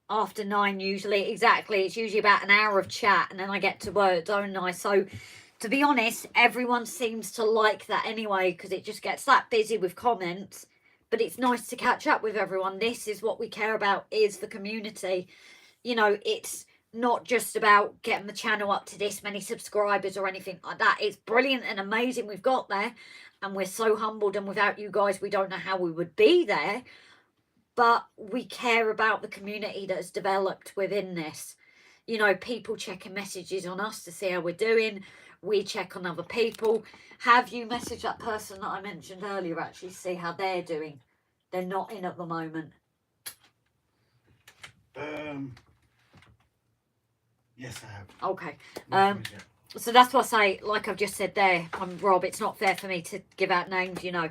after 9 usually. Exactly. It's usually about an hour of chat and then I get to work, don't I? So, to be honest, everyone seems to like that anyway because it just gets that busy with comments. But it's nice to catch up with everyone. This is what we care about, is the community. You know, it's not just about getting the channel up to this many subscribers or anything like that. It's brilliant and amazing we've got there. And we're so humbled. And without you guys, we don't know how we would be there. But we care about the community that has developed within this. You know, people checking messages on us to see how we're doing. We check on other people. Have you messaged that person that I mentioned earlier, actually, see how they're doing? They're not in at the moment. Yes, I have. Okay. So that's what I say, like I've just said there, I'm Rob. It's not fair for me to give out names, you know.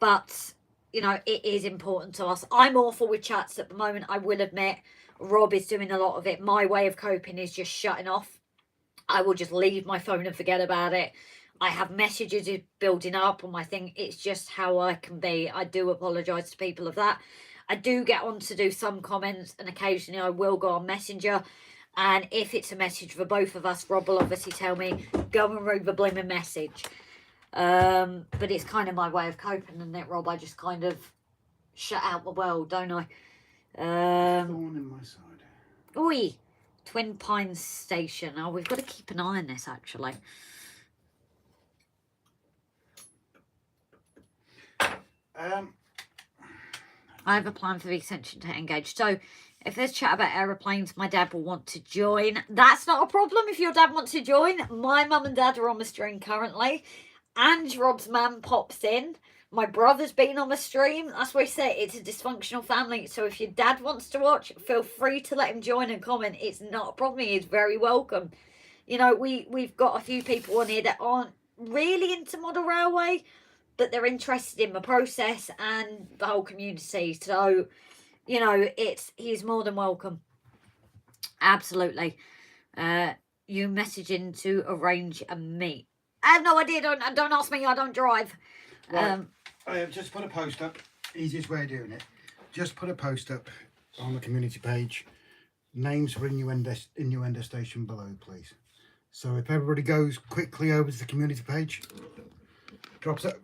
But, you know, it is important to us. I'm awful with chats at the moment, I will admit. Rob is doing a lot of it. My way of coping is just shutting off. I will just leave my phone and forget about it. I have messages building up on my thing. It's just how I can be. I do apologise to people of that. I do get on to do some comments and occasionally I will go on Messenger. And if it's a message for both of us, Rob will obviously tell me, go and read the blooming message. But it's kind of my way of coping, isn't it, Rob? I just kind of shut out the world, don't I? Thorn in my side. Oi! Twin Pines Station. Oh, we've got to keep an eye on this, actually. I have a plan for the extension to engage. So, if there's chat about aeroplanes, my dad will want to join. That's not a problem if your dad wants to join. My mum and dad are on the stream currently. And Rob's man pops in. My brother's been on the stream. That's why I say it's a dysfunctional family. So if your dad wants to watch, feel free to let him join and comment. It's not a problem. He is very welcome. You know, we've got a few people on here that aren't really into model railway, but they're interested in the process and the whole community. So, you know, he's more than welcome. Absolutely. You messaging to arrange a meet. I have no idea. Don't ask me. I don't drive. Right. I have just put a post up. Easiest way of doing it. Just put a post up on the community page. Names for innuendo station below, please. So if everybody goes quickly over to the community page,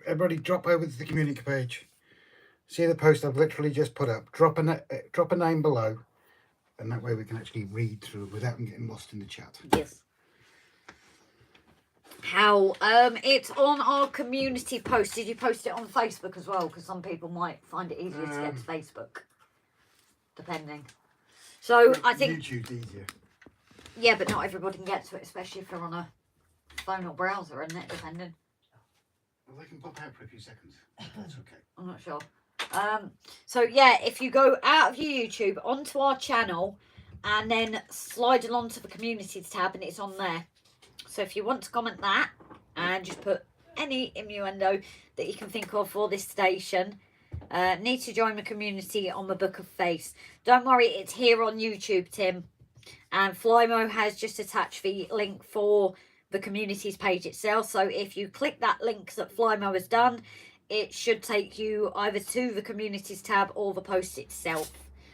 everybody drop over to the community page. See the post I've literally just put up. Drop a name below, and that way we can actually read through without them getting lost in the chat. Yes. How it's on our community post. Did you post it on Facebook as well? Because some people might find it easier to get to Facebook, depending. So I think YouTube's easier. Yeah, but not everybody can get to it, especially if they're on a phone or browser, isn't it? Depending. Well, they can pop out for a few seconds. That's okay. I'm not sure. So yeah, if you go out of your YouTube onto our channel and then slide along to the communities tab, and it's on there. So if you want to comment that and just put any innuendo that you can think of for this station, need to join the community on the Book of Face. Don't worry, it's here on YouTube, Tim. And Flymo has just attached the link for the communities page itself. So if you click that link that Flymo has done, it should take you either to the communities tab or the post itself.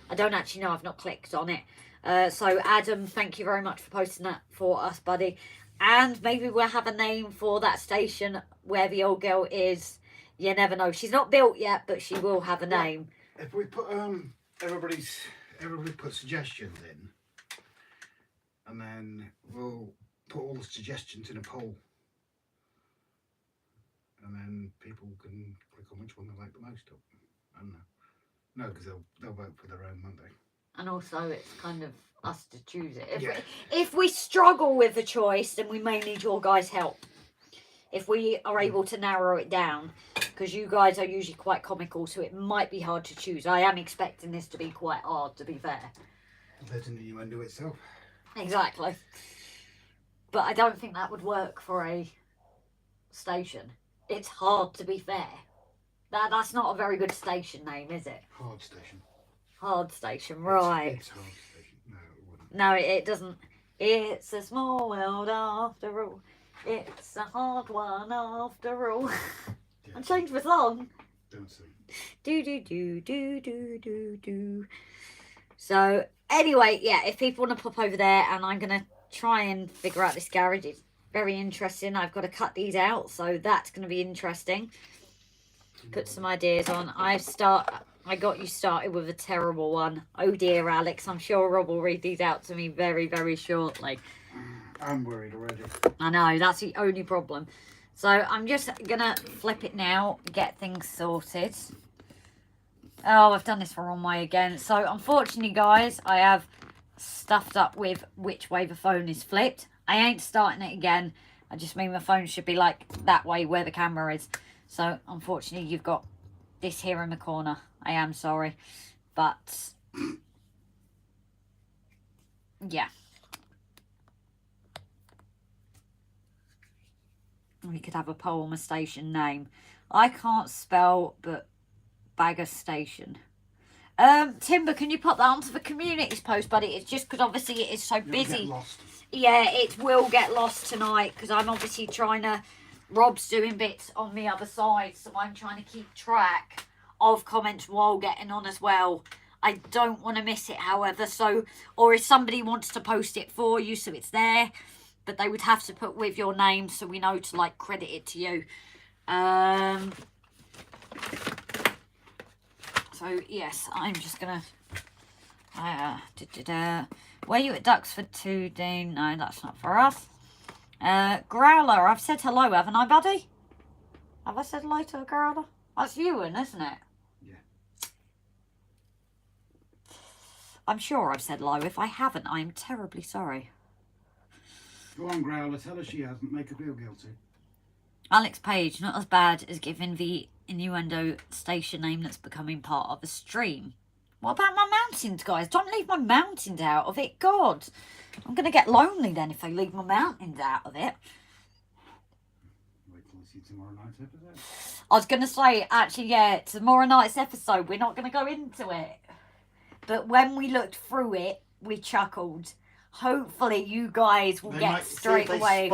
I don't actually know, I've not clicked on it. So Adam, thank you very much for posting that for us, buddy. And maybe we'll have a name for that station where the old girl is You never know. She's not built yet, but she will have a name. If we put everybody put suggestions in, and then we'll put all the suggestions in a poll, and then people can click on which one they like the most of. And no, because they'll vote for their own, won't they? And also, it's kind of us to choose it. If we struggle with a choice, then we may need your guys' help. If we are able to narrow it down, because you guys are usually quite comical, so it might be hard to choose. I am expecting this to be quite hard, to be fair. There's an innuendo itself. Exactly. But I don't think that would work for a station. It's hard, to be fair. That's not a very good station name, is it? Hard station. Hard station, right. It's hard station. No, it wouldn't. No, it doesn't. It's a small world after all. It's a hard one after all. Yeah. I changed my song. Don't sing. Do do do do do do do. So anyway, yeah, if people want to pop over there, and I'm gonna try and figure out this garage. It's very interesting. I've got to cut these out, so that's gonna be interesting. Put some ideas on. I got you started with a terrible one. Oh dear, Alex. I'm sure Rob will read these out to me very, very shortly. I'm worried already. I know, that's the only problem. So I'm just going to flip it now, get things sorted. Oh, I've done this the wrong way again. So unfortunately, guys, I have stuffed up with which way the phone is flipped. I ain't starting it again. I just mean my phone should be like that way where the camera is. So unfortunately, you've got this here in the corner. I am sorry. But yeah. We could have a poll on a station name. I can't spell, but Bagger Station. Timber, can you put that onto the communities post, buddy? It's just because obviously it is so busy. Get lost. Yeah, it will get lost tonight because I'm obviously trying to... Rob's doing bits on the other side, so I'm trying to keep track of comments while getting on as well. I don't want to miss it, however, so... Or if somebody wants to post it for you so it's there... But they would have to put with your name so we know to, like, credit it to you. So, yes, I'm just going to... Were you at Duxford 2D? No, that's not for us. Growler, I've said hello, haven't I, buddy? Have I said hello to a Growler? That's Ewan, isn't it? Yeah. I'm sure I've said hello. If I haven't, I'm terribly sorry. Go on, Growler, tell her she hasn't. Make her feel guilty. Alex Page, not as bad as giving the innuendo station name that's becoming part of a stream. What about my mountains, guys? Don't leave my mountains out of it. God, I'm going to get lonely then if I leave my mountains out of it. Wait till I see tomorrow night's episode. I was going to say, actually, yeah, tomorrow night's episode, we're not going to go into it. But when we looked through it, we chuckled. Hopefully you guys will get straight away.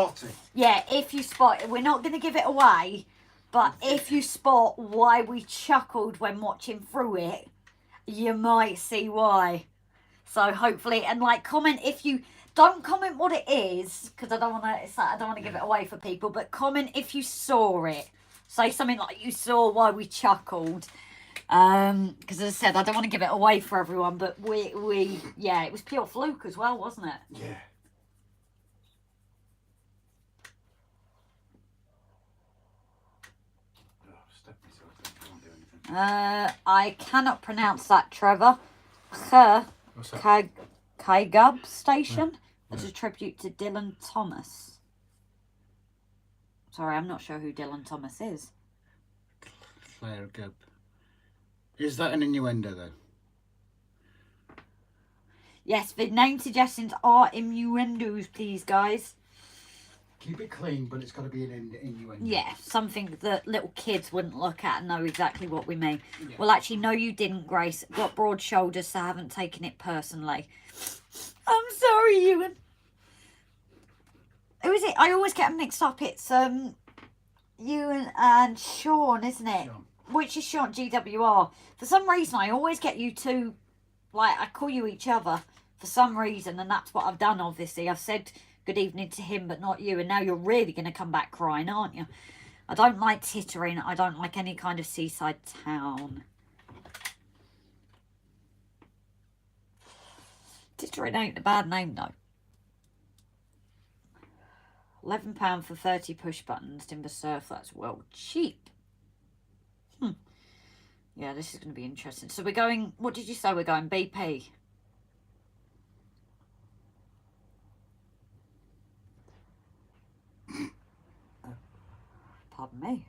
Yeah, if you spot it, we're not going to give it away, but if you spot why we chuckled when watching through it, you might see why. So hopefully, and like comment if you don't comment what it is, because I don't want to give it away for people, but comment if you saw it. Say something like you saw why we chuckled. Because as I said, I don't want to give it away for everyone, but yeah, it was pure fluke as well, wasn't it? Yeah. Oh, step myself in. I can't do anything. I cannot pronounce that, Trevor. What's that? Kaigub Station. It's a tribute to Dylan Thomas. Sorry, I'm not sure who Dylan Thomas is. Claire Gubb. Is that an innuendo, though? Yes, the name suggestions are innuendos, please, guys. Keep it clean, but it's got to be an innuendo. Yeah, something that little kids wouldn't look at and know exactly what we mean. Yeah. Well, actually, no, you didn't, Grace. Got broad shoulders, so I haven't taken it personally. I'm sorry, Ewan. Who is it? I always get them mixed up. It's Ewan and Sean, isn't it? Sean. Which is Sean, GWR. For some reason, I always get you two, like, I call you each other for some reason, and that's what I've done, obviously. I've said good evening to him, but not you, and now you're really going to come back crying, aren't you? I don't like Tittering. I don't like any kind of seaside town. Tittering ain't a bad name though. £11 for 30 push buttons. Timber Surf, that's well cheap. Yeah, this is going to be interesting. So we're going, what did you say we're going? BP? Pardon me.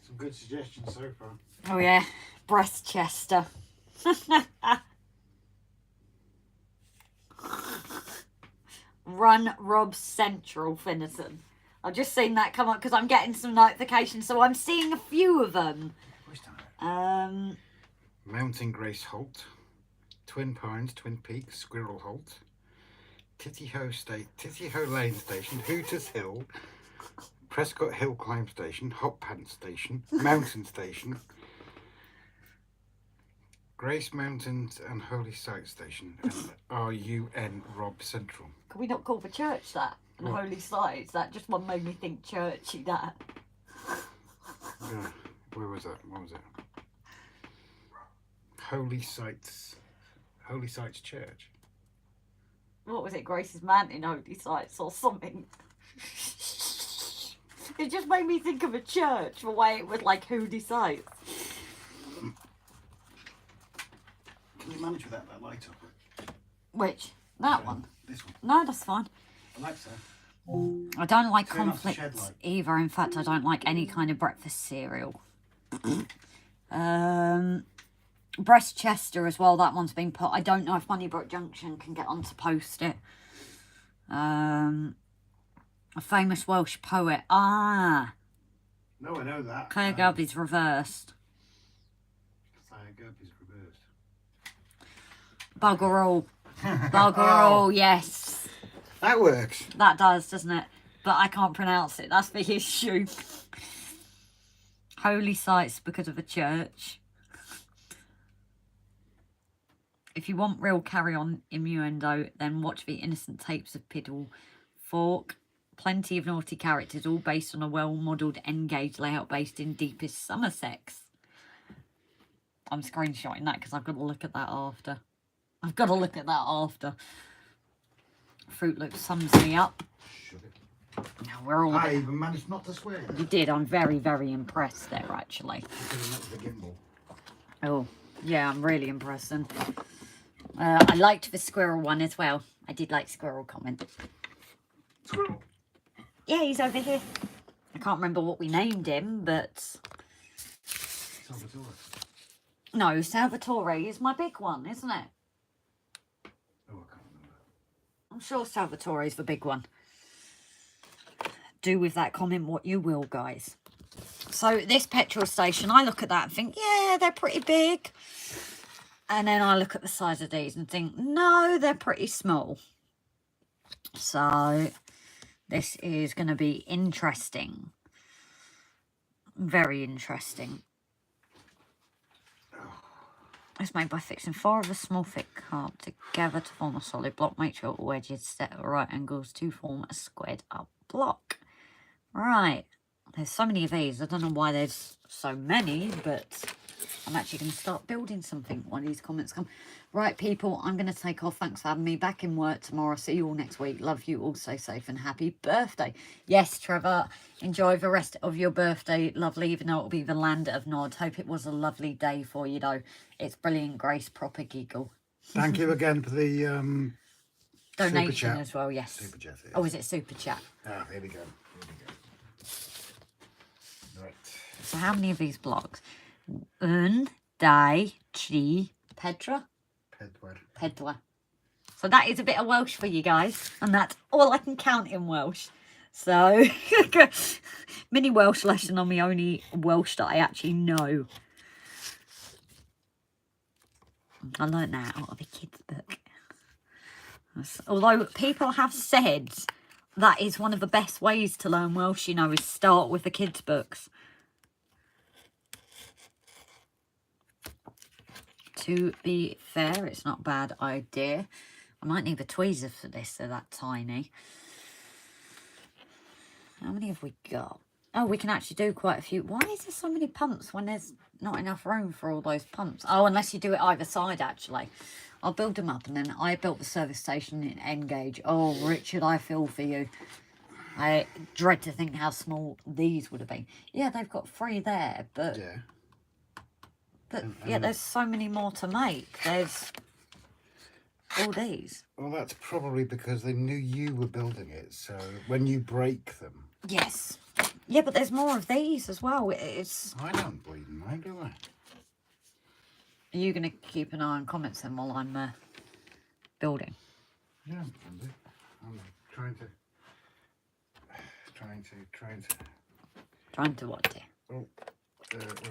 Some good suggestions so far. Oh yeah, Breastchester. Run Rob Central, Finnerton. I've just seen that come up because I'm getting some notifications, so I'm seeing a few of them. Mountain Grace Holt, Twin Pines, Twin Peaks, Squirrel Holt, Titty Ho Lane Station, Hooters Hill, Prescott Hill Climb Station, Hot Pants Station, Mountain Station, Grace Mountains and Holy Site Station, and RUN Rob Central. Can we not call the church that? And What? Holy Sites? That just one made me think churchy, that. Yeah, where was that? What was it? Holy Sites Church. What was it? Grace's Mountain Holy Sites or something? It just made me think of a church, the way it was like Holy Sites. Can you manage without that light up? Which? That one? This one. No, that's fine. Alexa. I don't like Turn off the shed conflicts light. either. In fact, I don't like any kind of breakfast cereal. Breastchester as well. That one's been put. I don't know if Moneybrook Junction can get on to post it. A famous Welsh poet. Ah, No, I know that. Claire Gubby's reversed. Claire Gubby's reversed. Bugger all. Bugger all, yes. That works. That does, doesn't it? But I can't pronounce it. That's the issue. Holy sites because of a church. If you want real carry-on innuendo, then watch the innocent tapes of Piddle Fork. Plenty of naughty characters, all based on a well-modelled N-gauge layout based in deepest Somerset. I'm screenshotting that because I've got to look at that after. Fruit Loop sums me up. Now we're all... I even managed not to swear. You did. I'm very, very impressed there, actually. Oh, yeah, I'm really impressed. And I liked the squirrel one as well. I did like squirrel comment. Squirrel. Yeah, he's over here. I can't remember what we named him, but... Salvatore. No, Salvatore is my big one, isn't it? Oh, I can't remember. I'm sure Salvatore is the big one. Do with that comment what you will, guys. So this petrol station, I look at that and think, yeah, they're pretty big. And then I look at the size of these and think, no, they're pretty small. So this is going to be interesting. Very interesting. It's made by fixing 4 of a small thick carb together to form a solid block. Make sure all edges set at right angles to form a squared up block. Right. There's so many of these. I don't know why there's so many, but I'm actually going to start building something when these comments come. Right, people, I'm going to take off. Thanks for having me. Back in work tomorrow. See you all next week. Love you all. Stay safe and happy birthday. Yes, Trevor, enjoy the rest of your birthday. Lovely, even though it'll be the land of Nod. Hope it was a lovely day for you, though. It's brilliant, Grace. Proper giggle. Thank you again for the donation as well, yes. Super chat. Yes. Oh, is it super chat? Ah, here we go. Right. So how many of these blocks? 1, 2, 3, Pedra? Pedwa. So that is a bit of Welsh for you guys. And that's all I can count in Welsh. So, mini Welsh lesson on the only Welsh that I actually know. I learned that out of a kid's book. Although people have said that is one of the best ways to learn Welsh, you know, is start with the kids' books. To be fair, it's not a bad idea. I might need the tweezers for this, they're that tiny. How many have we got? Oh, we can actually do quite a few. Why is there so many pumps when there's not enough room for all those pumps? Oh, unless you do it either side, actually. I'll build them up, and then I built the service station in N-gauge. Oh, Richard, I feel for you. I dread to think how small these would have been. Yeah, they've got 3 there, but... Yeah. But, yeah, there's so many more to make. There's all these. Well, that's probably because they knew you were building it, so when you break them... Yes. Yeah, but there's more of these as well. It's... I don't bleeding mind, do I? Are you going to keep an eye on comments then while I'm building? Yeah, I'm trying to... Trying to what, dear? Oh, where are we?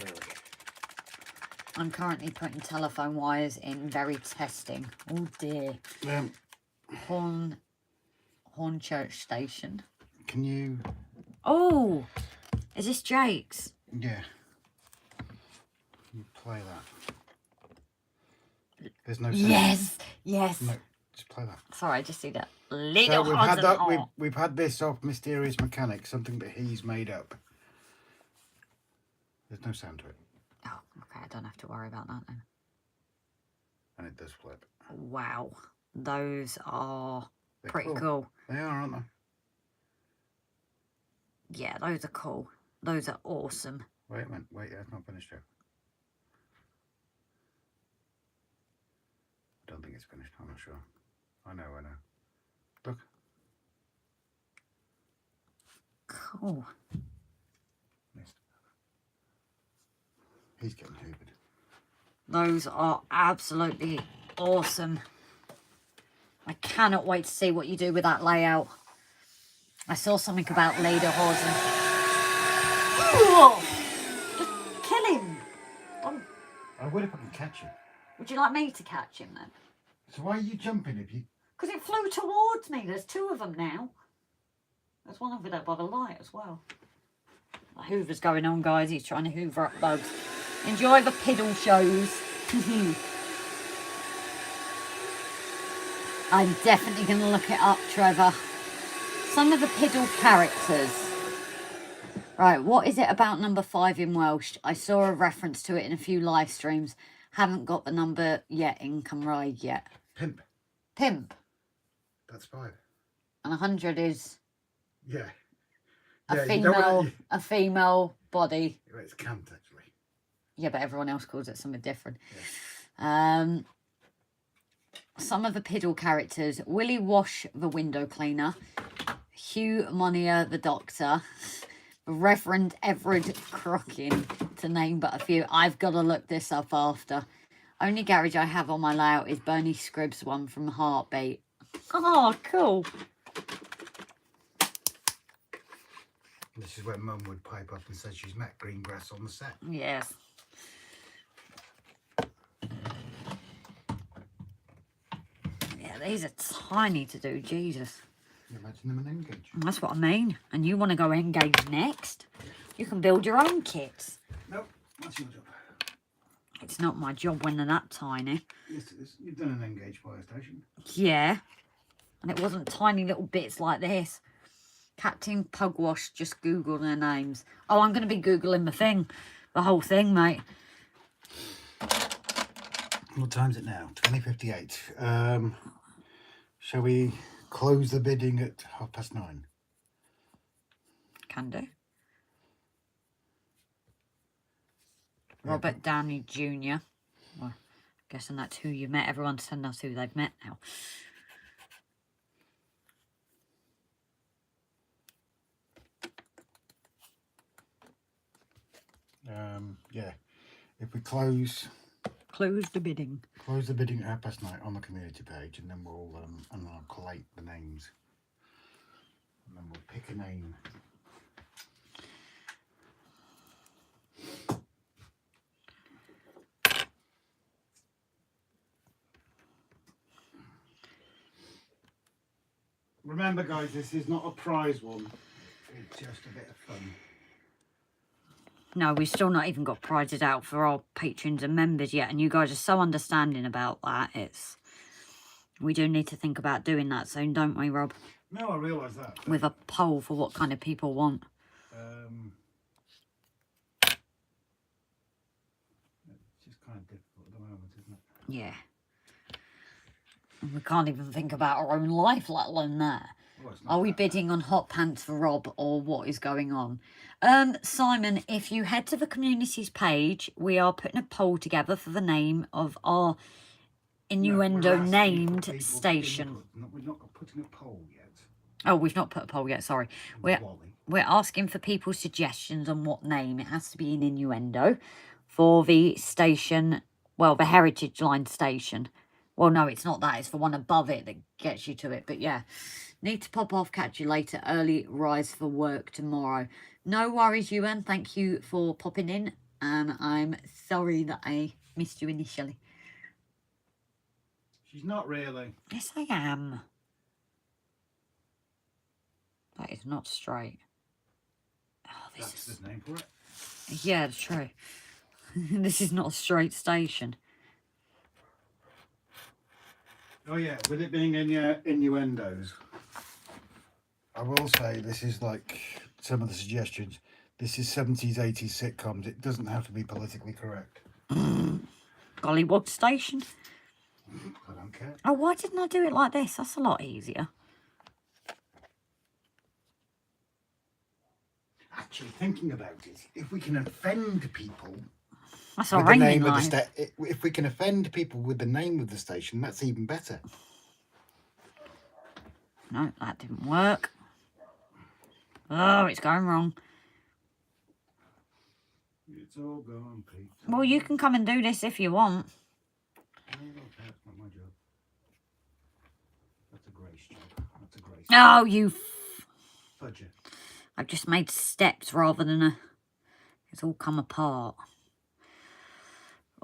I'm currently putting telephone wires in, very testing. Oh dear. Horn Church Station. Can you... Oh! Is this Jake's? Yeah. You play that. There's no sound. Yes! Yes! No, just play that. Sorry, I just see that. Little So we've odds had and that. all. We've had this off Mysterious Mechanic, something that he's made up. There's no sound to it, Oh, okay, I don't have to worry about that then. and it does flip. Wow. Those are They're pretty cool. They are, aren't they? Yeah, those are cool. Those are awesome. Wait a minute. Wait, yeah, it's not finished yet. I don't think it's finished. I'm not sure. I know. Look. Cool. Missed. He's getting hoovered. Those are absolutely awesome. I cannot wait to see what you do with that layout. I saw something about Lederhosen. Just kill him. I would if I could catch him. Would you like me to catch him then? So why are you jumping if you... Because it flew towards me. There's 2 of them now. There's one over there by the light as well. The hoover's going on, guys. He's trying to hoover up bugs. Enjoy the piddle shows. I'm definitely going to look it up, Trevor. Some of the piddle characters. Right, what is it about number 5 in Welsh? I saw a reference to it in a few live streams. Haven't got the number yet in Cymraeg yet. Pimp. Pimp. That's 5. And 100 is Yeah. a Yeah, you don't female, wanna- a female body. Well, it's cant, actually. Yeah, but everyone else calls it something different. Yeah. Some of the piddle characters: Willie Wash, the window cleaner; Hugh Monier, the doctor; Reverend Everett Crockin, to name but a few. I've got to look this up after. Only garage I have on my layout is Bernie Scribbs' one from Heartbeat. Oh, cool. This is where Mum would pipe up and say she's met Greengrass on the set. Yes. Yeah, these are tiny to do, Jesus. Can you imagine them in N-gauge? That's what I mean. And you want to go N-gauge next? You can build your own kits. Nope, that's your job. It's not my job when they're that tiny. Yes, it is. You've done an N-gauge fire station. Yeah. And it wasn't tiny little bits like this. Captain Pugwash, just Google their names. Oh, I'm going to be Googling the whole thing, mate. What time's it now? 20:58. Shall we close the bidding at 9:30? Can do. Robert Downey Jr. Well, guessing that's who you met. Everyone send us who they've met now. Yeah. If we close the bidding. the bidding at 9:30 on the community page, and then we'll and I'll collate the names, and then we'll pick a name. Remember, guys, this is not a prize one. It's just a bit of fun. No, we've still not even got prizes out for our patrons and members yet, and you guys are so understanding about that. We do need to think about doing that soon, don't we, Rob? No, I realise that. With a poll for what kind of people want. It's just kind of difficult at the moment, isn't it? Yeah. We can't even think about our own life, let alone that. Well, it's not Are we that bidding on hot pants for Rob, or what is going on? Simon, if you head to the communities page, we are putting a poll together for the name of our innuendo named station. We're not putting a poll yet. Oh, we've not put a poll yet, sorry. We're asking for people's suggestions on what name. It has to be an innuendo for the station, well, the Heritage Line station. Well, no, it's not that. It's the one above it that gets you to it. But yeah, need to pop off. Catch you later. Early rise for work tomorrow. No worries, Ewan. Thank you for popping in. And I'm sorry that I missed you initially. She's not really. Yes, I am. That is not straight. Oh, That's the name for it. Yeah, that's true. This is not a straight station. Oh yeah, with it being innuendos, I will say this is like some of the suggestions. This is 70s, 80s sitcoms. It doesn't have to be politically correct. Gollywog station. I don't care. Oh, why didn't I do it like this? That's a lot easier. Actually, thinking about it, if we can offend people That's our with the ringing name of line. the if we can offend people with the name of the station, that's even better. No, that didn't work. Oh, it's going wrong. It's all gone, Pete. Well, you can come and do this if you want. Oh, that's not my job. That's a Grace job. That's a Grace. Oh, you... Fudger. I've just made steps rather than a... It's all come apart.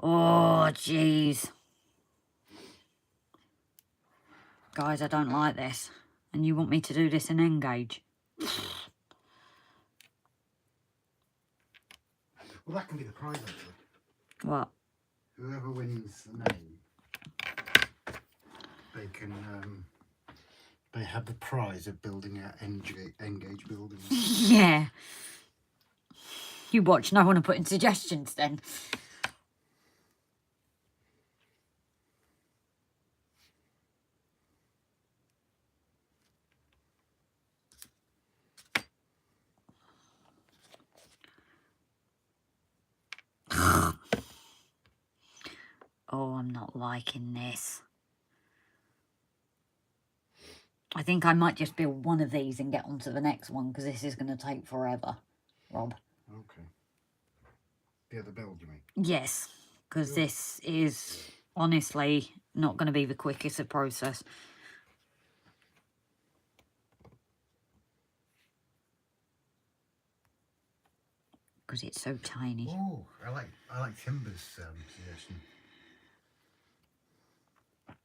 Oh, jeez. Guys, I don't like this. And you want me to do this in Engage? Well, that can be the prize, actually. What? Whoever wins the name, they can, they have the prize of building our Engage buildings. Yeah. You watch, no one will put in suggestions then. Oh, I'm not liking this. I think I might just build one of these and get on to the next one, because this is going to take forever, Rob. Okay. The other build, you mean? Yes, because this is honestly not going to be the quickest of process. Because it's so tiny. Oh, I like Timber's suggestion.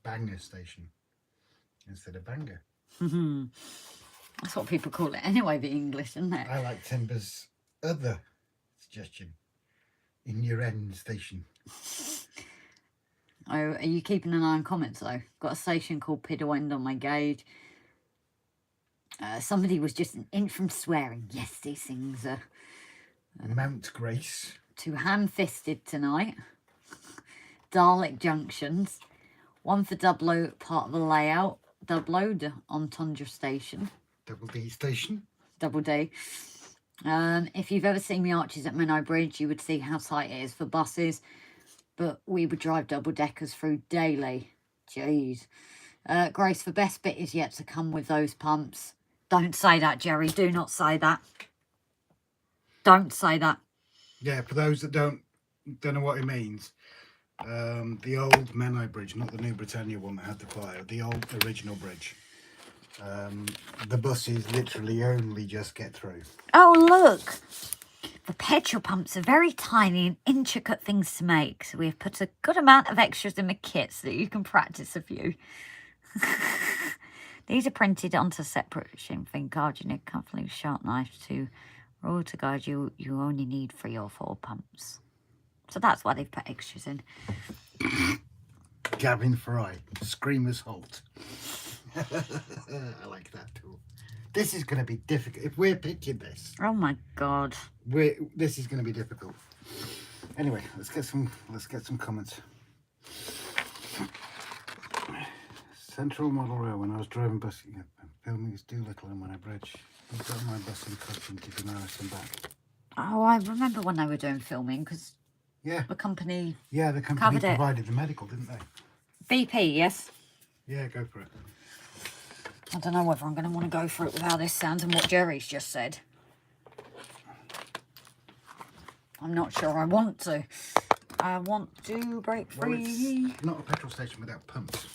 Banger station instead of banger. That's what people call it anyway, the English, isn't it? I like Timber's other suggestion. In your end station. Oh, are you keeping an eye on comments though? Got a station called Piddle End on my gauge. Somebody was just an inch from swearing. Yes, these things are... Mount Grace. Too ham-fisted tonight. Dalek junctions. One for Dublo, part of the layout. Dublo on Tundra Station. Double D Station. Double D. If you've ever seen the arches at Menai Bridge, you would see how tight it is for buses. But we would drive double-deckers through daily. Jeez. Grace, the best bit is yet to come with those pumps. Don't say that, Jerry. Do not say that. Don't say that. Yeah, for those that don't know what it means, the old Menai Bridge, not the New Britannia one that had the fire, the old original bridge. The buses literally only just get through. Oh, look. The petrol pumps are very tiny and intricate things to make. So we've put a good amount of extras in the kit so that you can practice a few. These are printed onto separate shin fin cards. You need comfortably sharp knife to roll to guide you. You only need 3 or 4 pumps. So that's why they've put extras in. Gavin Fry, Screamers Halt. I like that too. This is going to be difficult. If we're picking this, Oh my god. this is going to be difficult. Anyway, let's get some comments. Central Model Rail. When I was driving bus, filming is Doolittle and Moneybridge. I got my bus in Cotton to Benares and back. Oh, I remember when they were doing filming because Yeah. the company. Yeah, the company Covered it. provided the medical, didn't they? VP, yes. Yeah, go for it. I don't know whether I'm going to want to go for it with how this sounds and what Jerry's just said. I'm not sure I want to. I want to break Well, free. it's not a petrol station without pumps.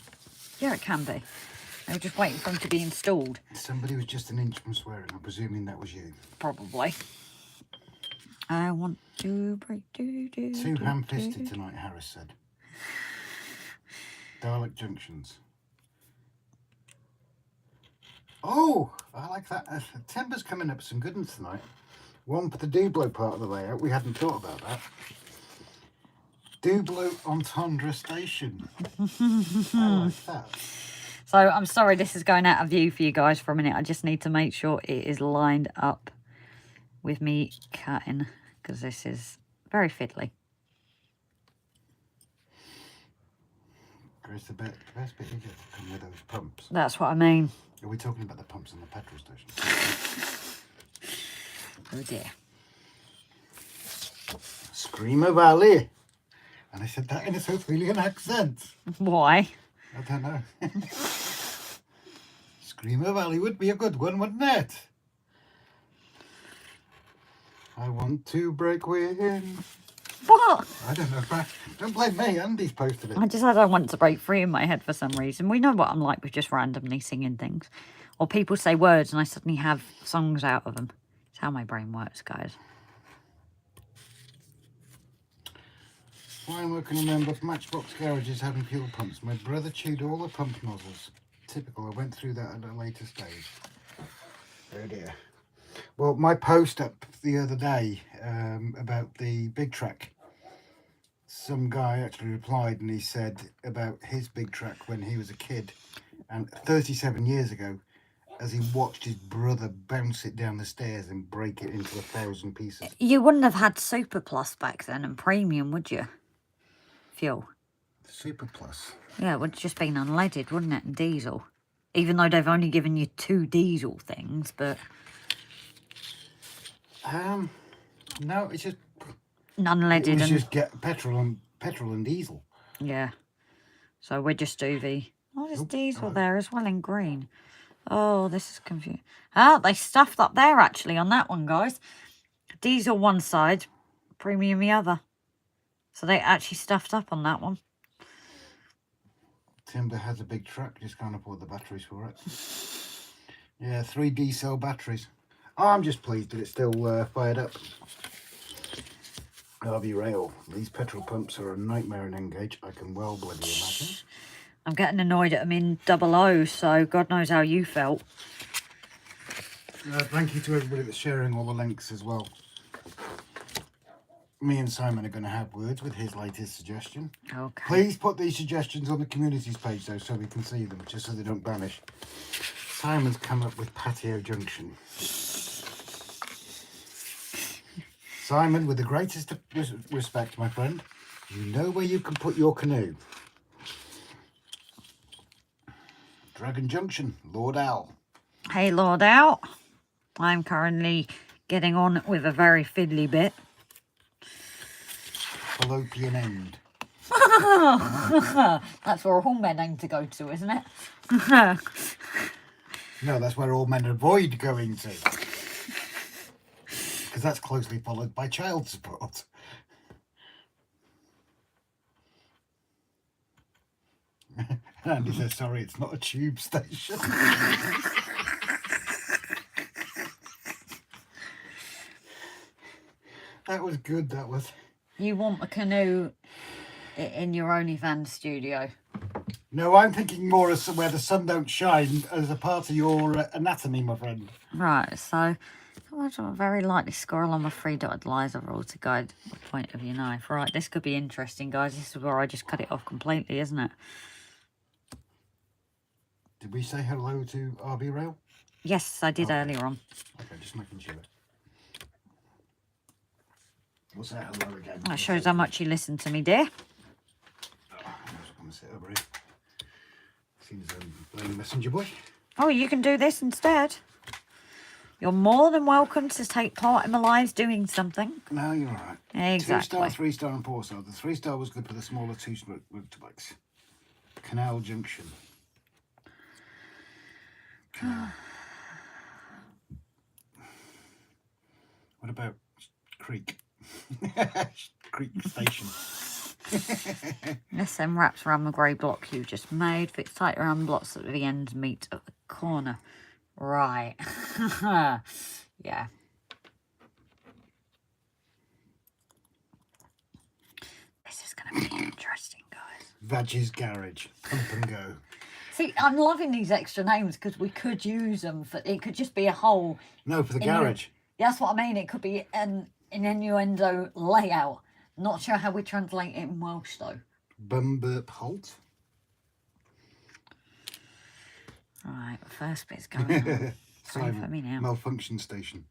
Yeah, it can be. They were just waiting for them to be installed. Somebody was just an inch from swearing. I'm presuming that was you. Probably. I want to break. Too ham-fisted tonight, Harris said. Dalek junctions. Oh, I like that. Timber's coming up with some good ones tonight. One for the Dublo part of the layout. We hadn't thought about that. Dublo Entendre Station. I like that. So I'm sorry this is going out of view for you guys for a minute. I just need to make sure it is lined up with me cutting because this is very fiddly. Grace, the best bit you get to come with those pumps. That's what I mean. Are we talking about the pumps on the petrol station? Oh dear. Screamer Valley. And I said that in a South Walian accent. Why? I don't know. Screamer Valley would be a good one, wouldn't it? I want to break wind. What? I don't know. Don't blame me. Andy's posted it. I just had I want to break free in my head for some reason. We know what I'm like with just randomly singing things. Or people say words and I suddenly have songs out of them. It's how my brain works, guys. Why am I working on them Matchbox garages having fuel pumps? My brother chewed all the pump nozzles. Typical. I went through that at a later stage. Oh dear. Well, my post up the other day about the big track. Some guy actually replied and he said about his big track when he was a kid and 37 years ago as he watched his brother bounce it down the stairs and break it into 1,000 pieces. You wouldn't have had Super Plus back then and Premium, would you? Fuel. Super Plus. Yeah, it would have just been unleaded, wouldn't it? And diesel. Even though they've only given you 2 diesel things, but... No, it's just... unleaded It was and... just get petrol and diesel. Yeah. So we're just do the... Oh, there's Oop, diesel hello. there as well in green. Oh, this is confusing. Ah, they stuffed up there actually on that one, guys. Diesel one side, Premium the other. So they actually stuffed up on that one. Timber has a big truck, just can't afford the batteries for it. Yeah, 3 D-cell batteries. Oh, I'm just pleased that it's still fired up. RV Rail. These petrol pumps are a nightmare in Engage. I can well bloody imagine. I'm getting annoyed at them in 00, so God knows how you felt. Thank you to everybody that's sharing all the links as well. Me and Simon are going to have words with his latest suggestion. Okay. Please put these suggestions on the communities page though so we can see them, just so they don't vanish. Simon's come up with Patio Junction. Simon, with the greatest respect, my friend, you know where you can put your canoe. Dragon Junction, Lord Al. Hey, Lord Al. I'm currently getting on with a very fiddly bit. Fallopian End. That's where all men aim to go to, isn't it? No, that's where all men avoid going to. Because that's closely followed by child support. Andy says, sorry, it's not a tube station. That was good, that was. You want a canoe in your OnlyFans studio? No, I'm thinking more as where the sun don't shine as a part of your anatomy, my friend. Right, so I don't very likely squirrel on my three-dotted lines overall to guide the point of your knife. Right, this could be interesting, guys. This is where I just cut it off completely, isn't it? Did we say hello to RB Rail? Yes, I did earlier on. Okay, just making sure. What's that hello again? That shows how much you listen to me, dear. I'm just going to sit over here. Seems playing messenger boy. Oh, you can do this instead. You're more than welcome to take part in my lives doing something. No, you're all right. Exactly. 2-star, 3-star and 4-star. The 3-star was good for the smaller two-stroke motorbikes. Canal Junction. Canal. What about Creek? Creek Station. This then wraps around the grey block you just made. Fix tight around the blocks at the ends meet at the corner. Right. Yeah. This is going to be interesting, guys. Vag's Garage. Pump and Go. See, I'm loving these extra names because we could use them for... It could just be a whole... No, for the garage. That's what I mean. It could be an innuendo layout. Not sure how we translate it in Welsh, though. Bumburp Halt. Right, first bit's going on. Sorry for me now. Malfunction Station.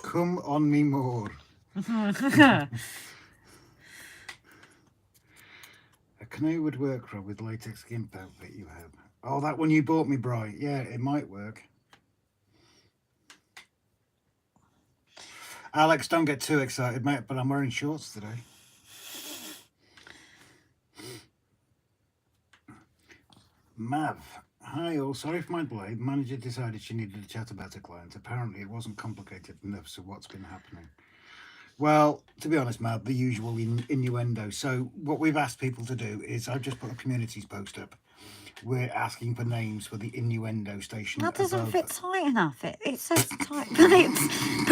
Come on me more. A canoe would work, Rob, with latex gimp outfit you have. Oh, that one you bought me, Bri. Yeah, it might work. Alex, don't get too excited, mate, but I'm wearing shorts today. Mav. Hi all, sorry for my delay. Manager decided she needed to chat about a client. Apparently it wasn't complicated enough, so what's been happening? Well, to be honest, Mav, the usual innuendo. So what we've asked people to do is, I've just put a communities post up. We're asking for names for the innuendo station. That doesn't fit tight enough. It says tight, but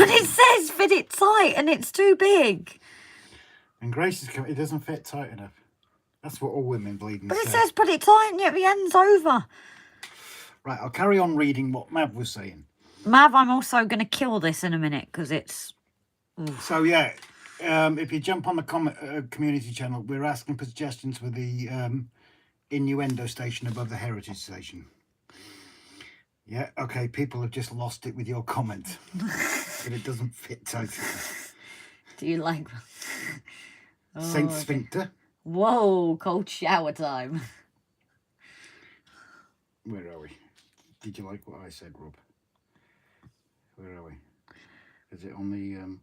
it says fit it tight, and it's too big. And Grace is coming. It doesn't fit tight enough. That's what all women bleeding But say. it says put it tight, and yet the end's over. Right, I'll carry on reading what Mav was saying. Mav, I'm also going to kill this in a minute because it's... Oof. So yeah, if you jump on the community channel, we're asking for suggestions for the innuendo station above the heritage station. Yeah, okay, people have just lost it with your comment. But it doesn't fit tight enough. Do you like... Saint okay. Sphincter. Whoa, cold shower time. Where are we? Did you like what I said, Rob? Where are we? Is it on the...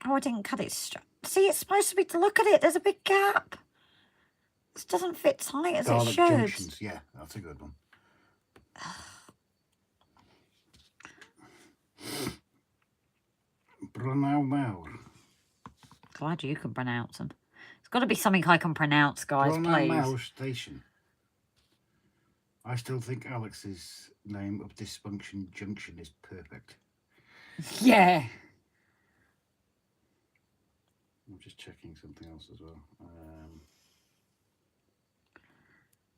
Oh, I didn't cut it straight. See, it's supposed to be to look at it. There's a big gap. This doesn't fit tight as it should. Junctions. Yeah, that's a good one. Brunau. Glad you can pronounce them. It's got to be something I can pronounce, guys, please. Station. I still think Alex's name of Dysfunction Junction is perfect. Yeah. I'm just checking something else as well.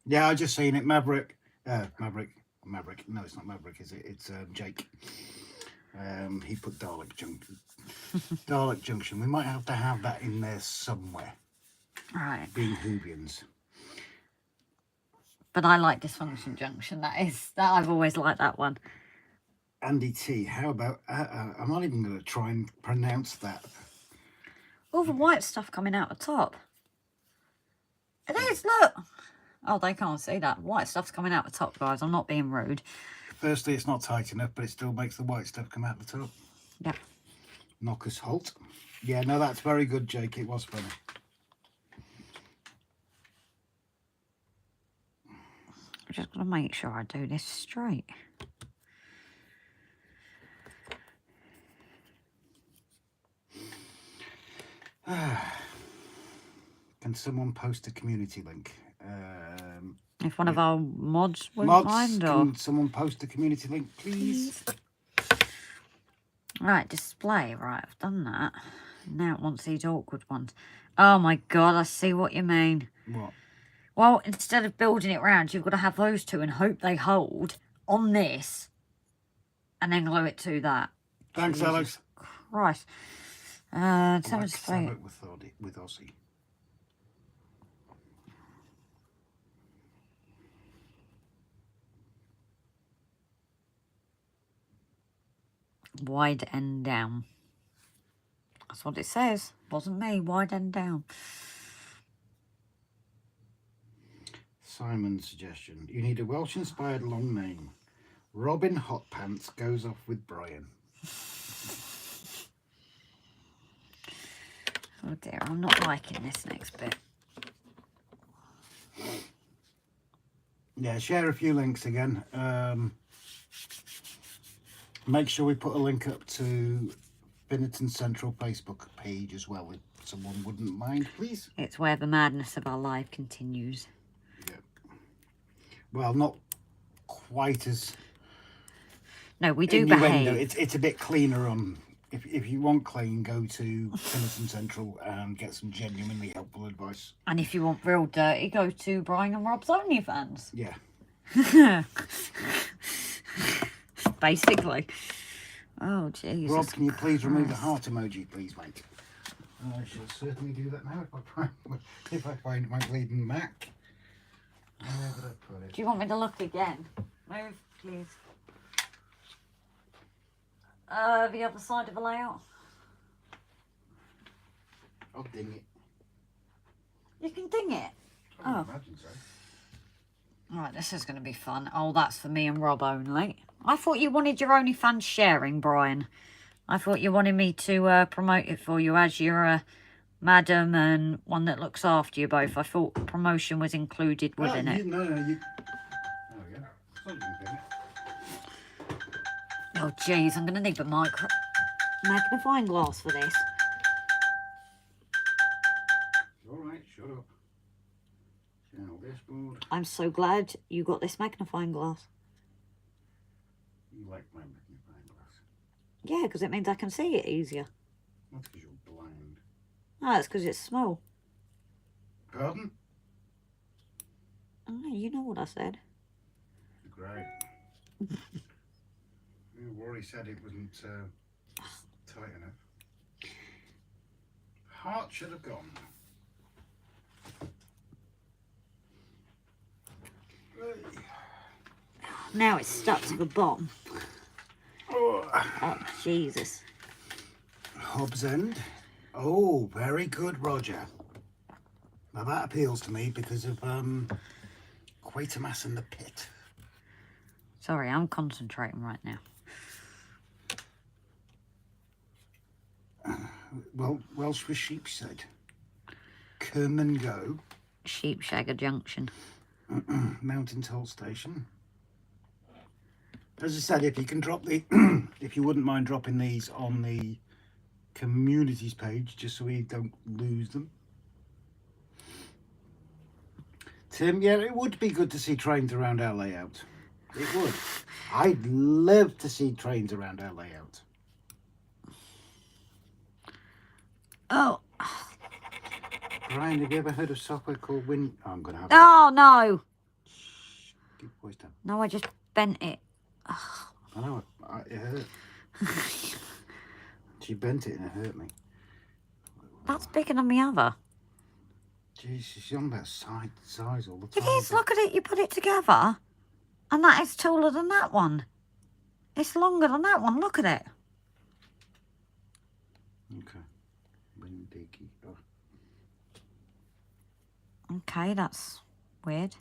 Yeah, I just seen it. Maverick. Maverick. No, it's not Maverick, is it? It's Jake. He put Dalek Junction. Dalek Junction. We might have to have that in there somewhere. Right. Being Hoovians. But I like Dysfunction Junction. That I've always liked that one. Andy T. How about... I'm not even going to try and pronounce that. All the white stuff coming out the top. It is, look. Oh, they can't see that. White stuff's coming out the top, guys. I'm not being rude. Firstly, it's not tight enough, but it still makes the white stuff come out the top. Yeah. Knockers Halt. Yeah, no, that's very good, Jake. It was funny. I'm just going to make sure I do this straight. Can someone post a community link? If one of our mods wouldn't mind, or... Can someone post a community link, please? Right, display. Right, I've done that. Now it wants these awkward ones. Oh my god, I see what you mean. What? Well, instead of building it round, you've got to have those two and hope they hold on this. And then glue it to that. Thanks, Jesus Alex. Christ. Like Demonstrate. Sabbath with Aussie. Wide end down. That's what it says. Wasn't me. Wide end down. Simon's suggestion. You need a Welsh-inspired long name. Robin Hot Pants goes off with Brian. Oh dear, I'm not liking this next bit. Yeah, share a few links again. Make sure we put a link up to Finnerton Central Facebook page as well, if someone wouldn't mind, please. It's where the madness of our life continues. Yeah. Well, not quite as... No, we do innuendo. behave. It's a bit cleaner on... If you want clean, go to Finnerton Central and get some genuinely helpful advice. And if you want real dirty, go to Brian and Rob's OnlyFans. Yeah. Basically. Oh, Jesus. Rob, can you please remove the heart emoji, please, mate? I shall certainly do that now if I find my bleeding Mac. Where did I put it? Do you want me to look again? Move, please. The other side of the layout. I'll ding it. You can ding it. I would imagine so. Right, this is going to be fun. Oh, that's for me and Rob only. I thought you wanted your OnlyFans sharing, Brian. I thought you wanted me to promote it for you as your madam and one that looks after you both. I thought promotion was included within it. No, you... Oh, yeah. So you can ding it. Oh, jeez, I'm going to need a magnifying glass for this. All right, shut up. Channel dashboard. I'm so glad you got this magnifying glass. You like my magnifying glass? Yeah, because it means I can see it easier. That's because you're blind. Oh, that's because it's small. Pardon? Oh, you know what I said. Great. Rory said it wasn't tight enough. Heart should have gone. Now it's stuck to the bottom. Oh, Jesus. Hob's End. Oh, very good, Roger. Now that appeals to me because of Quatermass and the Pit. Sorry, I'm concentrating right now. Well, Welsh for Sheepshead. Come and Go. Sheepshagger Junction. Mountain Toll Station. As I said, if you can drop the, if you wouldn't mind dropping these on the communities page, just so we don't lose them. Tim, yeah, it would be good to see trains around our layout. It would. I'd love to see trains around our layout. Oh. Brian, have you ever heard of software called Win? Oh, I'm going to have Oh, no. Shh, keep your voice down. No, I just bent it. I know, it hurt. She bent it and it hurt me. That's bigger than the other. Jeez, she's on about size all the It time. is. Look at it. You put it together. And that is taller than that one. It's longer than that one. Look at it. Okay. Windiggy. Oh. Okay, that's weird.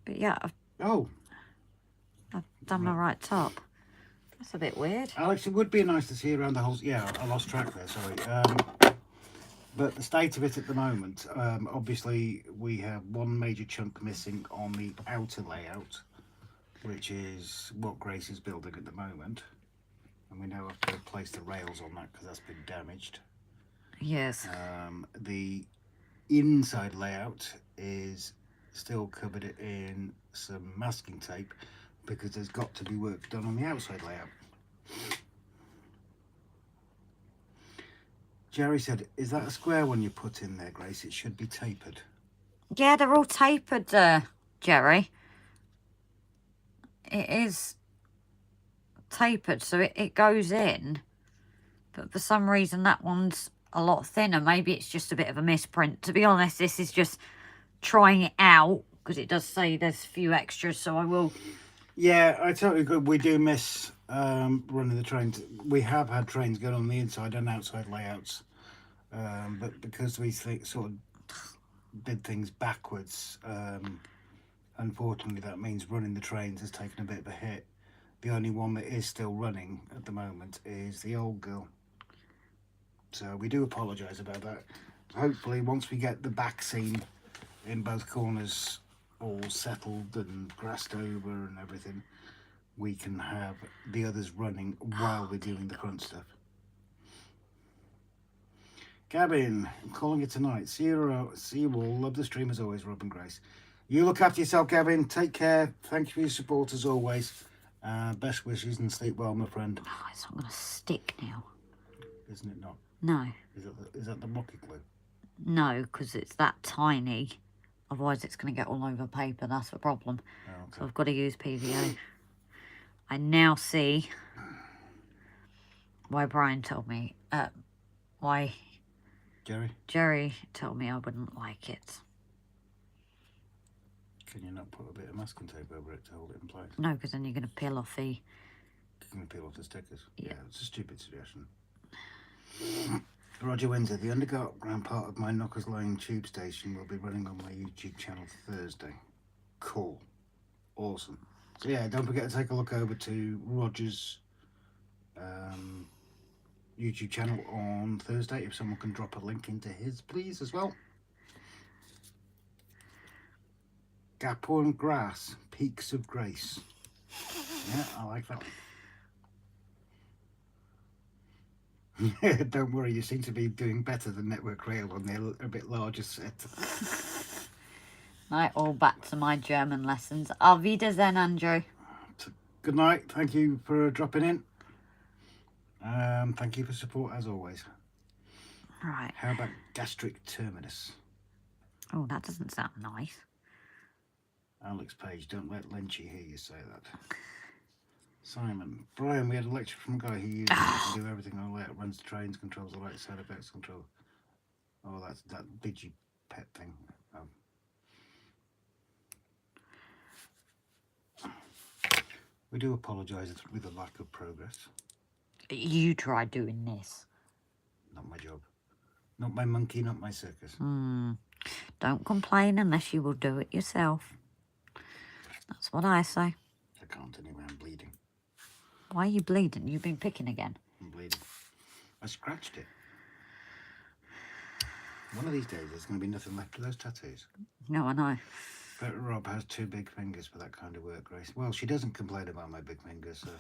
But yeah, I've done my right top. That's a bit weird. Alex, it would be nice to see around the whole... Yeah, I lost track there, sorry. But the state of it at the moment, obviously we have one major chunk missing on the outer layout, which is what Grace is building at the moment. And we now have to replace the rails on that because that's been damaged. Yes. The inside layout is still covered in some masking tape because there's got to be work done on the outside layout. Jerry said, is that a square one you put in there, Grace? It should be tapered. Yeah, they're all tapered, Jerry. It is tapered, so it goes in. But for some reason, that one's a lot thinner. Maybe it's just a bit of a misprint. To be honest, this is just trying it out, because it does say there's a few extras, so I will... Yeah, I totally agree. We do miss running the trains. We have had trains going on the inside and outside layouts. But because we sort of did things backwards, unfortunately that means running the trains has taken a bit of a hit. The only one that is still running at the moment is the old girl. So we do apologise about that. Hopefully once we get the back seam in both corners all settled and grassed over and everything, we can have the others running while we're doing the front stuff. Gavin, I'm calling it tonight. See you all. Love the stream as always, Rob and Grace. You look after yourself, Gavin. Take care. Thank you for your support as always. Best wishes and sleep well, my friend. Oh, it's not going to stick now. Isn't it not? No. Is that the rocket glue? No, because it's that tiny. Otherwise, it's going to get all over paper. That's the problem. Oh, okay. So I've got to use PVA. I now see why Brian told me, why Jerry told me I wouldn't like it. Can you not put a bit of masking tape over it to hold it in place? No, because then you're going to peel off the... You're going to peel off the stickers? Yeah. It's a stupid suggestion. Roger Windsor, the underground part of my Knockers Lane tube station will be running on my YouTube channel Thursday. Cool. Awesome. So yeah, don't forget to take a look over to Roger's YouTube channel on Thursday. If someone can drop a link into his, please, as well. Gapor and Grass, Peaks of Grace. Yeah, I like that one. Don't worry, you seem to be doing better than Network Rail on their a bit larger set. Right, all back to my German lessons. Auf Wiedersehen, Andrew. Good night. Thank you for dropping in. Thank you for support as always. Right. How about gastric terminus? Oh, that doesn't sound nice. Alex Page, don't let Lynchy hear you say that. Simon, Brian, we had a lecture from a guy who uses it to do everything on a layout, runs the trains, controls the light, side effects, control. Oh, that's that Digi pet thing. We do apologise with the lack of progress. You try doing this. Not my job. Not my monkey, not my circus. Don't complain unless you will do it yourself. That's what I say. I can't anyway, I'm bleeding. Why are you bleeding? You've been picking again. I'm bleeding. I scratched it. One of these days there's going to be nothing left of those tattoos. No, I know. But Rob has 2 big fingers for that kind of work, Grace. Well, she doesn't complain about my big fingers, so...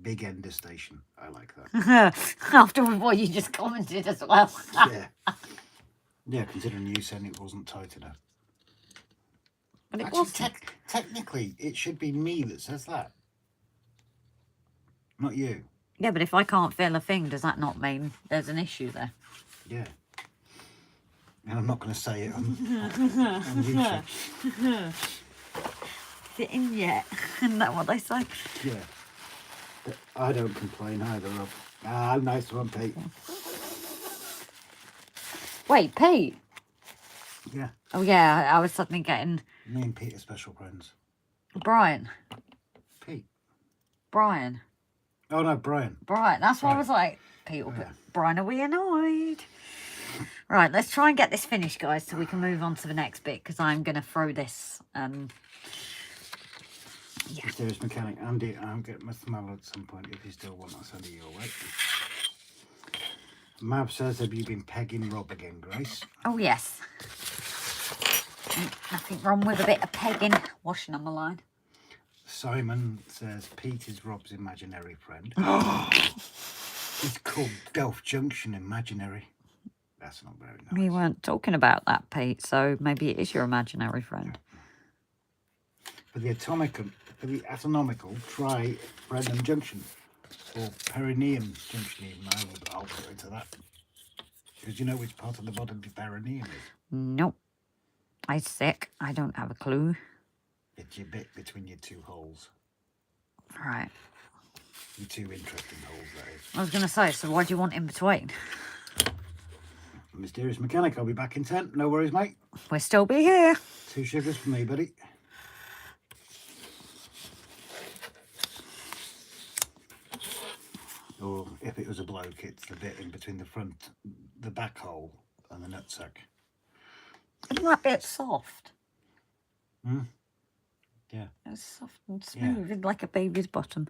Big ender station. I like that. After what you just commented as well. Yeah. Yeah, considering you said it wasn't tight enough. But it actually, was. Technically, it should be me that says that. Not you. Yeah, but if I can't feel a thing, does that not mean there's an issue there? Yeah. And I'm not going to say it on YouTube. Fit in yet? Isn't that what they say? Yeah. But I don't complain either, Rob. Ah, nice one, Pete. Wait, Pete? Yeah. Oh, yeah, I was suddenly getting... Me and Pete are special friends. Brian. Pete. Brian. Oh, no, Brian. Brian. That's why I Brian. was like, Pete will Oh, put... yeah. Brian, are we annoyed? Right, let's try and get this finished, guys, so we can move on to the next bit, because I'm going to throw this... Yeah. Mysterious Mechanic. Andy, I'll get my smell at some point if you still want. I'll send it your way. Mav says, have you been pegging Rob again, Grace? Oh, yes. Nothing wrong with a bit of pegging. Washing on the line. Simon says, Pete is Rob's imaginary friend. It's called DELPH Junction Imaginary. That's not very nice. We weren't talking about that, Pete, so maybe it is your imaginary friend. For the anatomical, try Brenham Junction. or perineum junction even. I'll go into that. Because you know which part of the bottom the perineum is? Nope. I'm sick. I don't have a clue. It's your bit between your two holes. Right. Your two interesting holes, that is. I was going to say, so what do you want in between? Mysterious Mechanic, I'll be back in 10. No worries, mate. We'll still be here. 2 sugars for me, buddy. Or if it was a bloke, it's the bit in between the back hole and the nutsack. Isn't that bit soft? Hmm? Yeah. It's soft and smooth, like a baby's bottom.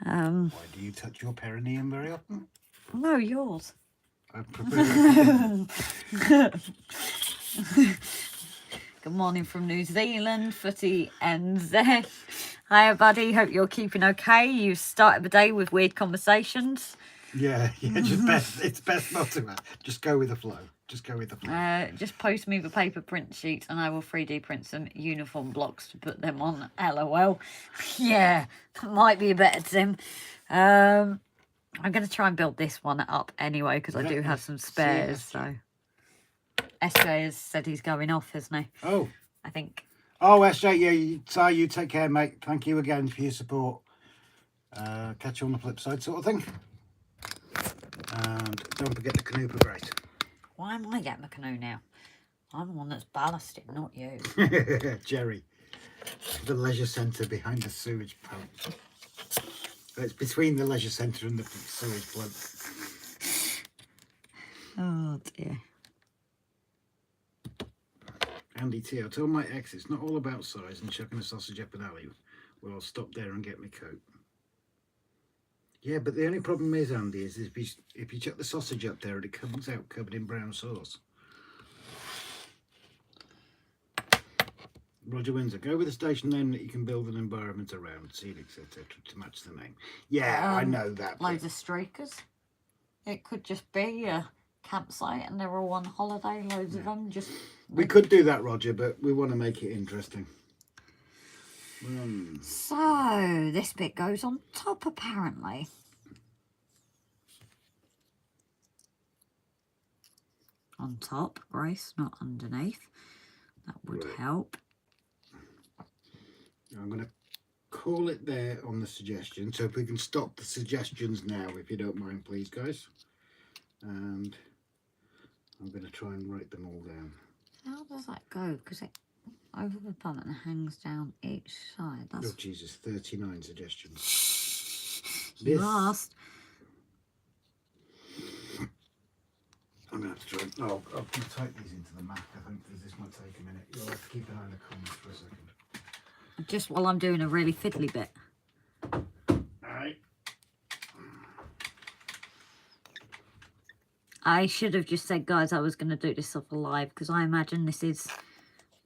Why do you touch your perineum very often? No, yours. I prefer Good morning from New Zealand, Footy NZ. Hiya, buddy. Hope you're keeping okay. You started the day with weird conversations. Yeah, it's best not to. Just go with the flow. Just go with the flow. Just post me the paper print sheets and I will 3D print some uniform blocks to put them on. LOL. Yeah, that might be a better Tim. I'm going to try and build this one up anyway because I do have some spares. So SJ has said he's going off, hasn't he? Oh. I think. Oh, SJ, yeah, you take care, mate. Thank you again for your support. Catch you on the flip side sort of thing. And don't forget the canoe parade. Why am I getting the canoe now? I'm the one that's ballasting, not you. Jerry. The leisure centre behind the sewage pump. It's between the leisure centre and the sewage plug. Oh dear. Andy T, I told my ex it's not all about size and chucking a sausage up an alley. Well, I'll stop there and get my coat. Yeah, but the only problem is, Andy, is if you chuck the sausage up there and it comes out covered in brown sauce. Roger Windsor, go with a station name that you can build an environment around, SCENICS, etc. to match the name. Yeah, I know that. Loads of streakers. It could just be a campsite and they're all on holiday, loads of them. Just we could do that, Roger, but we want to make it interesting. So this bit goes on top apparently. On top, Grace, not underneath. That would help. I'm going to call it there on the suggestion. So if we can stop the suggestions now, if you don't mind, please, guys. And I'm going to try and write them all down. How does that go? Because it over the bum and hangs down each side. That's... Oh, Jesus, 39 suggestions. You asked. I'm going to have to try. Oh, I'm going to type these into the Mac, I think, because this might take a minute. You'll have to keep an eye on the comments for a second. Just while I'm doing a really fiddly bit. Alright. I should have just said, guys, I was going to do this off live because I imagine this is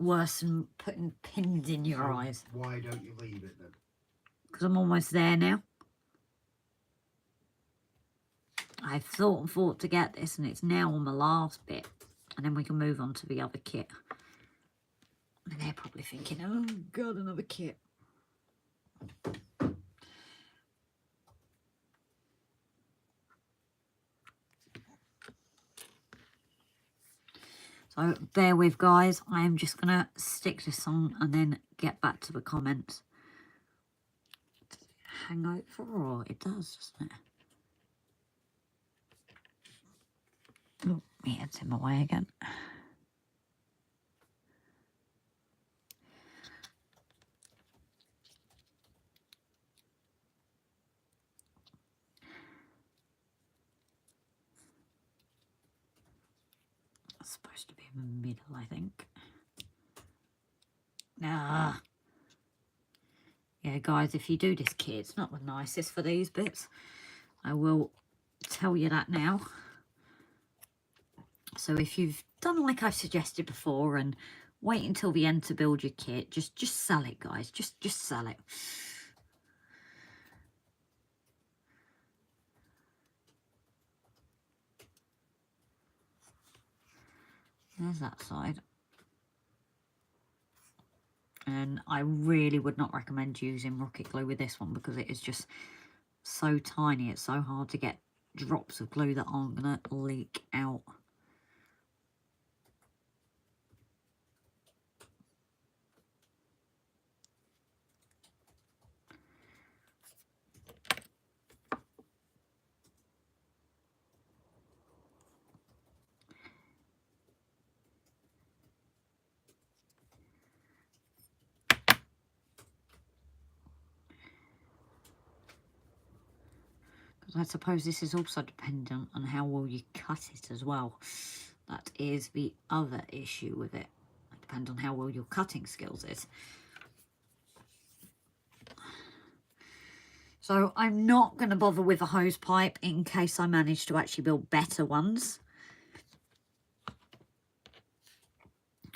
worse than putting pins in your eyes. Why don't you leave it then? Because I'm almost there now. I've thought and thought to get this and it's now on the last bit. And then we can move on to the other kit. And they're probably thinking, oh God, another kit. So bear with, guys. I am just going to stick this on and then get back to the comments. Does it hang over? Or it does, doesn't it? Oh, my head's in my way again. It's supposed to be in the middle, I think. Ah. Yeah, guys, if you do this kit, it's not the nicest for these bits. I will tell you that now. So if you've done like I've suggested before and wait until the end to build your kit, just sell it, guys. Just sell it. There's that side. And I really would not recommend using rocket glue with this one because it is just so tiny, it's so hard to get drops of glue that aren't going to leak out. I suppose this is also dependent on how well you cut it as well. That is the other issue with it. It depends on how well your cutting skills is. So I'm not going to bother with a hose pipe in case I manage to actually build better ones.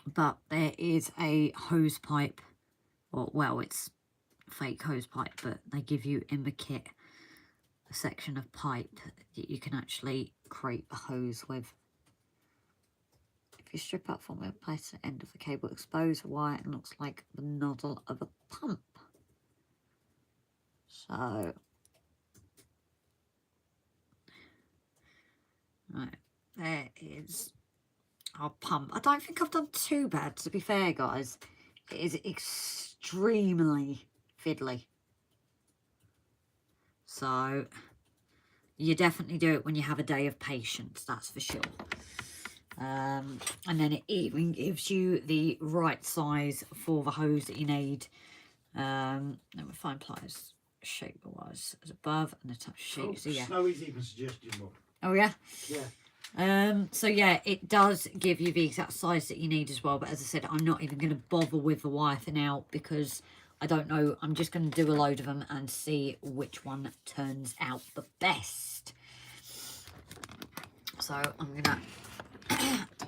But there is a hose pipe, or well, it's fake hose pipe, but they give you in the kit a section of pipe that you can actually create a hose with. If you strip out from the place at the end of the cable, expose the wire, it looks like the nozzle of a pump. So, right, there is our pump. I don't think I've done too bad, to be fair, guys. It is extremely fiddly. So, you definitely do it when you have a day of patience, that's for sure. And then it even gives you the right size for the hose that you need. Then we find pliers shape-wise as above and attach sheet. So yeah. Snowy's even suggested more. Oh yeah? Yeah. So yeah, it does give you the exact size that you need as well. But as I said, I'm not even going to bother with the wire for now because I don't know. I'm just going to do a load of them and see which one turns out the best. So I'm going to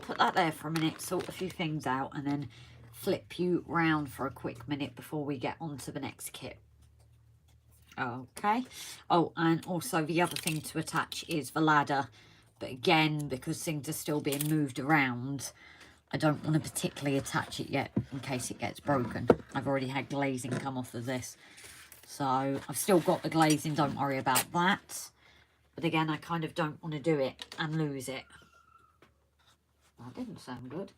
put that there for a minute, sort a few things out, and then flip you round for a quick minute before we get on to the next kit. Okay. Oh, and also the other thing to attach is the ladder. But again, because things are still being moved around, I don't want to particularly attach it yet in case it gets broken. I've already had glazing come off of this. So I've still got the glazing, don't worry about that. But again, I kind of don't want to do it and lose it. That didn't sound good.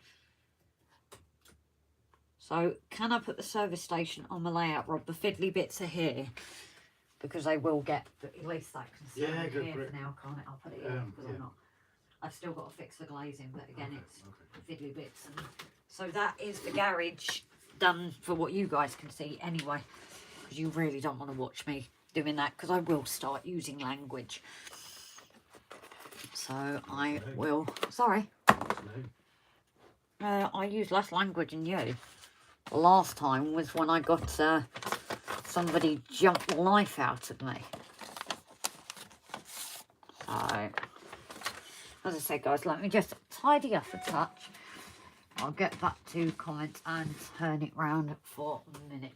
So can I put the service station on the layout, Rob? The fiddly bits are here because they will get, but at least that can stay here for now, can't it? I'll put it here because I'm not. I've still got to fix the glazing, but again, it's fiddly bits. And so that is the garage done for what you guys can see anyway, because you really don't want to watch me doing that because I will start using language. So I will, sorry. I use less language than you. The last time was when I got somebody jumped the life out of me. So, as I said, guys, let me just tidy up a touch. I'll get back to comments and turn it round for minutes.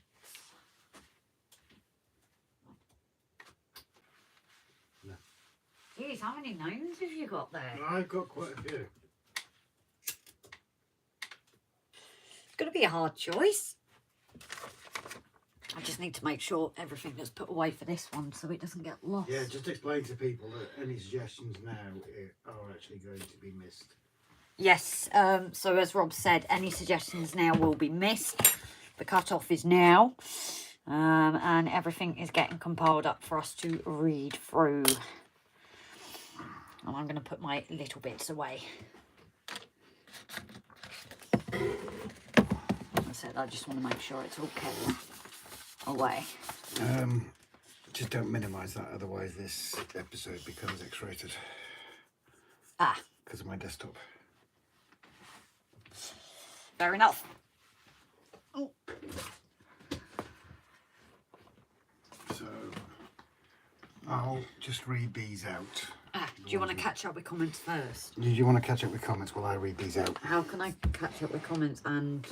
No. Geez, how many names have you got there? I've got quite a few. It's going to be a hard choice. I just need to make sure everything is put away for this one so it doesn't get lost. Yeah, just explain to people that any suggestions now are actually going to be missed. Yes, so as Rob said, any suggestions now will be missed. The cut-off is now, and everything is getting compiled up for us to read through. And I'm going to put my little bits away. As I said, I just want to make sure it's all kept away. Just don't minimise that, otherwise this episode becomes X-rated. Ah. Because of my desktop. Fair enough. Oh. So, I'll just read these out. Ah, do you want to catch up with comments first? Do you want to catch up with comments while I read these out? How can I catch up with comments and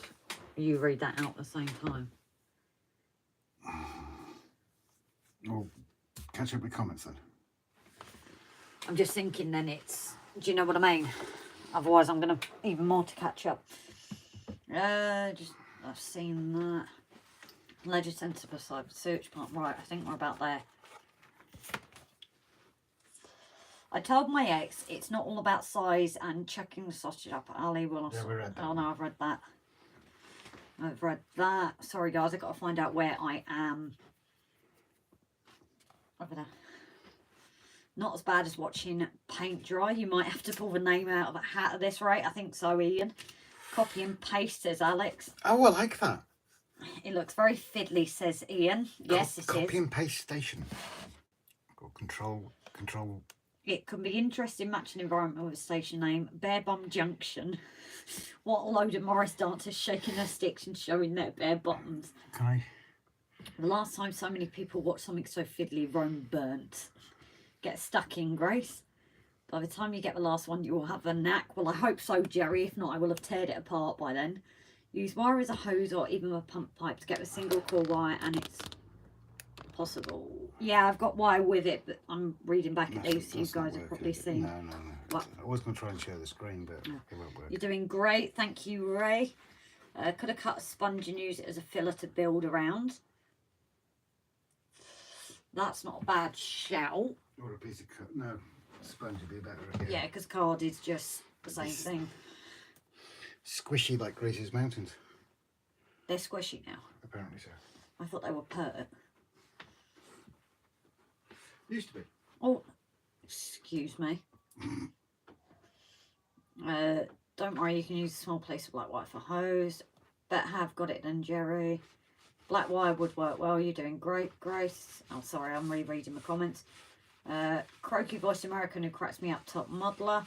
you read that out at the same time? Well, catch up with comments then. I'm just thinking then it's, do you know what I mean? Otherwise I'm going to even more to catch up. Just, I've seen that. Ledger centre beside the search part. Right, I think we're about there. I told my ex it's not all about size and chucking the sausage up at Ali. Well, Yeah, we read that. oh no, I've read that. I've read that. Sorry guys, I've got to find out where I am. Over there. Not as bad as watching paint dry. You might have to pull the name out of a hat at this rate. I think so, Ian. Copy and paste, says Alex. Oh, I like that. It looks very fiddly, says Ian. Yes, it is. Copy and paste station. Or control. It can be interesting matching environment with a station name. Bare Bum Junction. What a load of Morris dancers shaking their sticks and showing their bare bottoms. Can I? The last time so many people watched something so fiddly, Rome burnt. Get stuck in, Grace. By the time you get the last one, you will have a knack. Well, I hope so, Jerry. If not, I will have teared it apart by then. Use wire as a hose or even a pump pipe to get a single core wire, and it's possible. Yeah, I've got wire with it, but I'm reading back at these, so you guys have probably seen. No. What? I was going to try and share the screen, but it won't work. You're doing great. Thank you, Ray. Could have cut a sponge and use it as a filler to build around. That's not a bad shout. Or a piece of cut. No, sponge would be better again. Yeah, because card is just the same thing. Squishy like Grace's Mountains. They're squishy now. Apparently so. I thought they were pert. Used to be. Oh, excuse me. Don't worry, you can use a small piece of black wire for hose. Bet have got it then, Jerry. Black wire would work well. You're doing great, Grace. Oh, sorry, I'm rereading the comments. Croaky voiced American who cracks me up, top modeler.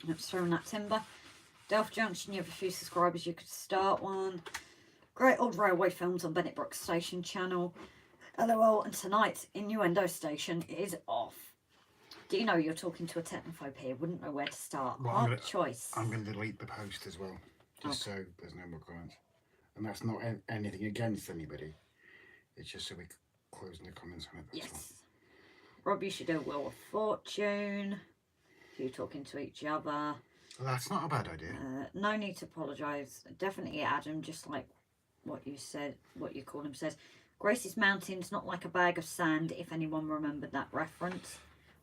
Let's throw in that timber. DELPH Junction, you have a few subscribers, you could start one. Great old railway films on MONEYBROOK Station channel. LOL, and tonight's innuendo station is off. Do you know you're talking to a technophobe here? Wouldn't know where to start. Well, Hard choice. I'm going to delete the post as well, just so there's no more comments. And that's not anything against anybody. It's just so we close the comments on it. Yes. Rob, you should do a Wheel of Fortune. You're talking to each other. Well, that's not a bad idea. No need to apologise. Definitely Adam, just like what you said, what you call him says. Grace's Mountains, not like a bag of sand, if anyone remembered that reference.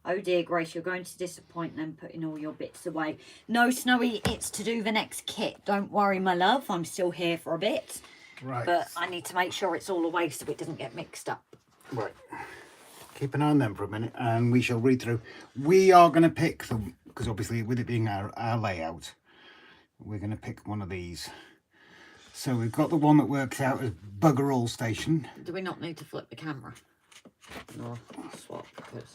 Oh dear, Grace, you're going to disappoint them putting all your bits away. No, Snowy, it's to do the next kit. Don't worry, my love. I'm still here for a bit. Right. But I need to make sure it's all away so it doesn't get mixed up. Right. Keep an eye on them for a minute and we shall read through. We are going to pick them, because obviously with it being our layout, we're going to pick one of these. So we've got the one that works out as Bugger All Station. Do we not need to flip the camera? No, I'll swap because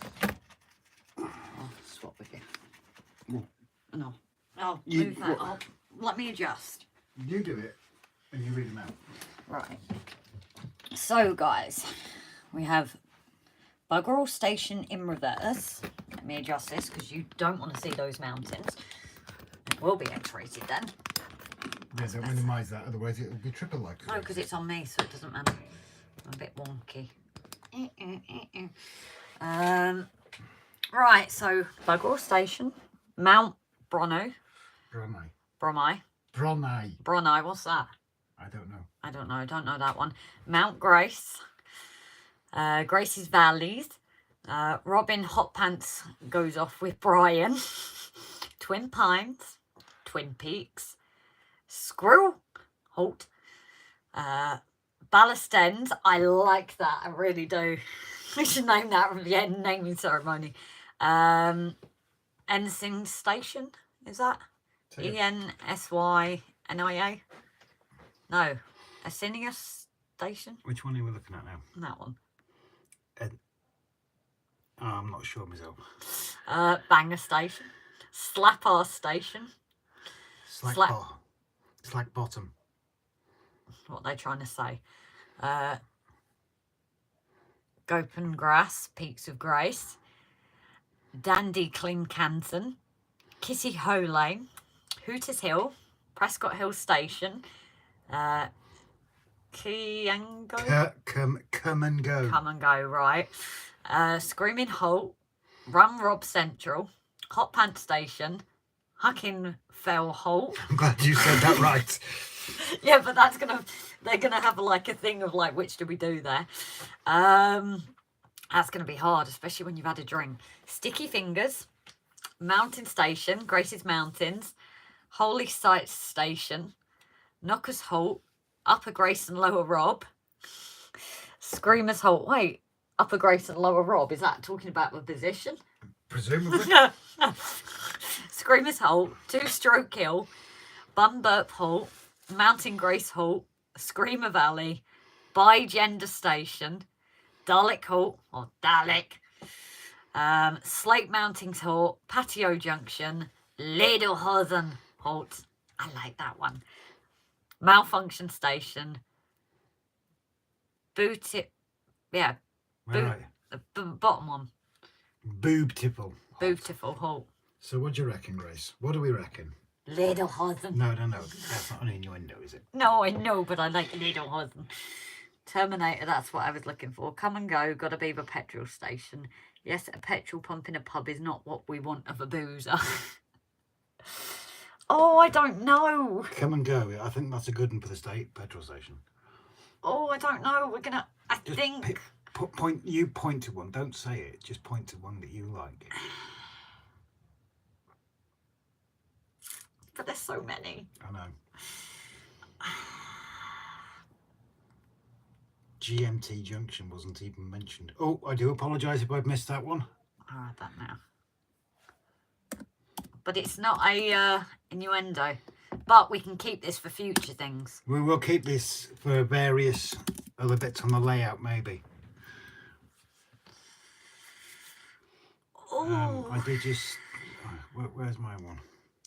I'll swap with you. No. Oh, move that. Oh, let me adjust. You do it and you read them out. Right. So, guys, we have Bugger All Station in reverse. Let me adjust this because you don't want to see those mountains. It will be X-rated then. Yeah, so minimise that, otherwise it will be triple like. No, because it's on me, so it doesn't matter. I'm a bit wonky. Right, so Bugger All Station, Mount Brono. Bromai, what's that? I don't know. I don't know that one. Mount Grace. Grace's Valleys. Robin Hot Pants goes off with Brian. Twin Pines. Twin Peaks. Squirrel Halt. Ballast End. I like that. I really do. We should name that from the end naming ceremony. Ensign Station. Is that? ENSYNIA? No. SCENICS Station? Which one are we looking at now? That one. I'm not sure myself. Banger Station. Slapper Station. Slack Bottom. What are they trying to say? Gopen Grass, Peaks of Grace. Dandy Clean Canton. Kissy Ho Lane. Hooters Hill. Prescott Hill Station. Kiango? Come and go. Come and go, right. Screaming Halt. Run Rob Central. Hot Pants Station. Hucking Fell Halt. I'm glad you said that right. Yeah, but they're gonna have like a thing of like, which do we do there? That's gonna be hard, especially when you've had a drink. Sticky Fingers, Mountain Station, Grace's Mountains, Holy Sight Station, Knockers Halt, Upper Grace and Lower Rob, Screamers Halt. Wait, Upper Grace and Lower Rob, is that talking about the position? Presumably. Screamers Halt, Two Stroke Hill, Bum Burp Halt, Mountain Grace Halt, Screamer Valley, Bi-Gender Station, Dalek Halt, or Dalek, Slate Mountains Halt, Patio Junction, Lederhosen Halt. I like that one. Malfunction Station, yeah, Right. the bottom one. Boob tipple. Beautiful Halt. So what do you reckon, Grace? What do we reckon? Lederhosen. No. That's not an innuendo, is it? No, I know, but I like Lederhosen. Terminator, that's what I was looking for. Come and go, gotta be the petrol station. Yes, a petrol pump in a pub is not what we want of a boozer. Oh, I don't know. Come and go. I think that's a good one for the state petrol station. Oh, I don't know. We're gonna, I Just think. point to one. Don't say it. Just point to one that you like. But there's so many. I know. GMT Junction wasn't even mentioned. Oh, I do apologise if I've missed that one. I'll add that now. But it's not a innuendo. But we can keep this for future things. We will keep this for various other bits on the layout, maybe. Oh, I did just... Where's my one?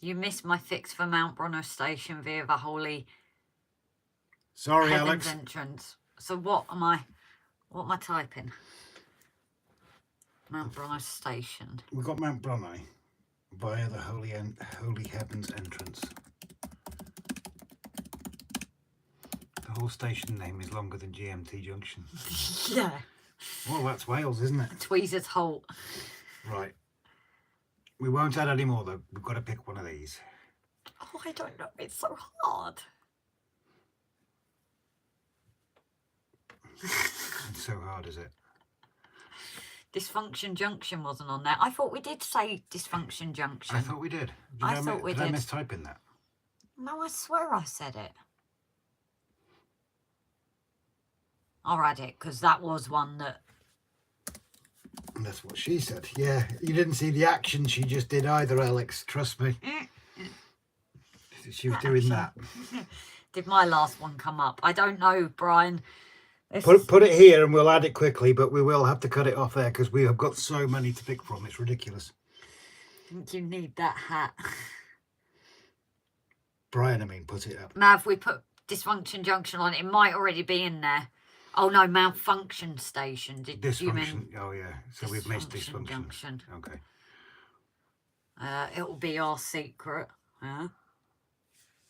you missed my fix for Mount Bruno Station via the Holy Sorry, Heavens Alex. entrance. So what am I typing? Mount Bruno Station. We've got Mount Brunei via the Holy Heavens entrance. The whole station name is longer than GMT Junction. Yeah. Well, that's Wales, isn't it? Tweezers Halt. Right. We won't add any more, though. We've got to pick one of these. Oh, I don't know. It's so hard. It's so hard, is it? Dysfunction Junction wasn't on there. I thought we did say Dysfunction Junction. I thought we did. I thought we did. I did. mistype in that? No, I swear I said it. I'll add it, because that was one that... And that's what she said. Yeah, you didn't see the action she just did either, Alex. Trust me. She was doing that. Did my last one come up? I don't know, Brian. Put it here and we'll add it quickly, but we will have to cut it off there because we have got so many to pick from. It's ridiculous. I think you need that hat. Brian, I mean, put it up. Now, if we put Dysfunction Junction on, it might already be in there. Oh, no, Malfunction Station. Did you mean? Oh, yeah. So we've missed Dysfunction. Junction. Okay. It will be our secret. Yeah.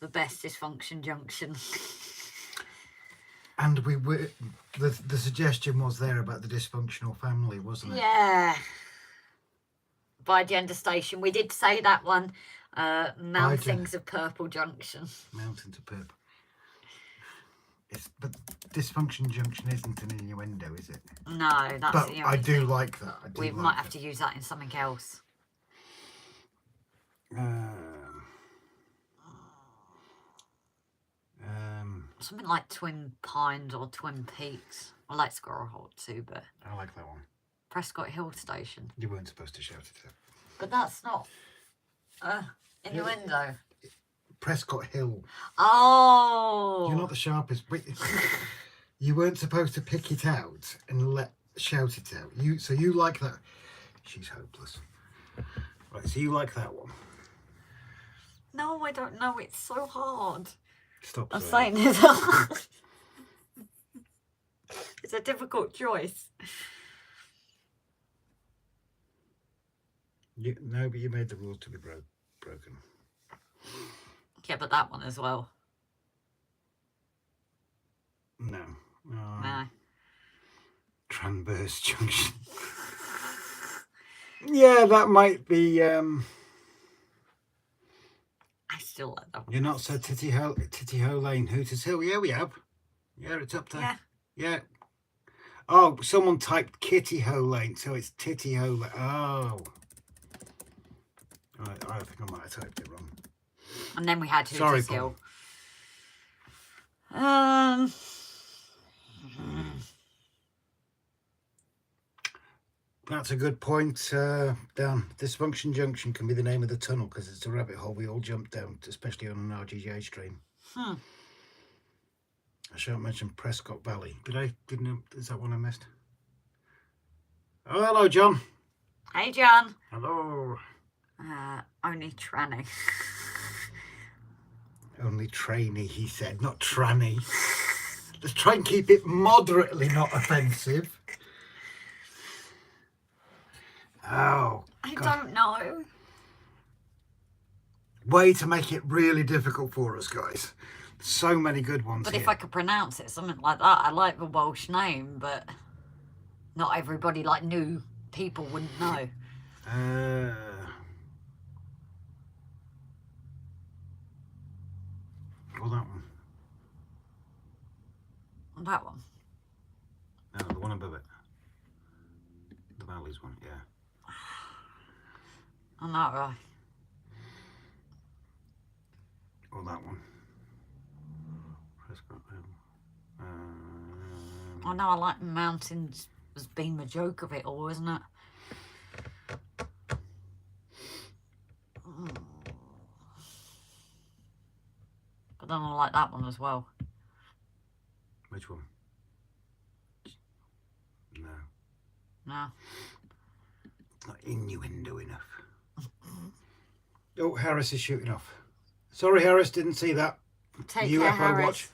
The best Dysfunction Junction. And we were the suggestion was there about the dysfunctional family, wasn't it? Yeah. By the end of station, we did say that one. Mountains of Purple Junction. Mountains of Purple. But Dysfunction Junction isn't an innuendo, is it? No, that's. But I do like that. We might have to use that in something else. Something like Twin Pines or Twin Peaks. I like Squirrel Hole too, but I like that one. Prescott Hill Station. You weren't supposed to shout it out. But that's not innuendo. Prescott Hill. Oh. You're not the sharpest. You weren't supposed to pick it out and shout it out. So you like that. She's hopeless. Right, so you like that one. No, I don't know. It's so hard. Stop I'm saying saying it's hard. It's a difficult choice. No, but you made the rules to be broken. Yeah, but that one as well. No. No. Tranverse Junction. Yeah, that might be... I still like that one. You're not said Titty Ho Lane, Hooters Hill. Yeah, we have. Yeah, it's up there. Yeah. Yeah. Oh, someone typed Kitty Ho Lane, so it's Titty Ho Lane. Oh. I think I might have typed it wrong. And then we had Sorry, Hooter's Hill. That's a good point. Down Dysfunction Junction can be the name of the tunnel because it's a rabbit hole we all jump down, especially on an RGJ stream. I shan't mention Prescott Valley. Is that one I missed? Oh, hello, John. Hey, John. Hello. Only tranny. Only trainee, he said, not tranny. Let's try and keep it moderately not offensive. Oh, I God. don't know. Way to make it really difficult for us, guys. So many good ones But here. if I could pronounce it, something like that. I like the Welsh name, but not everybody, like new people, wouldn't know. Well, that one. That one. No, the one above it. The valleys one, yeah. I'm not right. Or that one. Prescott Hill. I know I like mountains as being the joke of it all, isn't it? But then I like that one as well. Which one? No. No. It's not innuendo enough. Oh, Harris is shooting off. Sorry, Harris, didn't see that. Take UFO care, Harris. watch.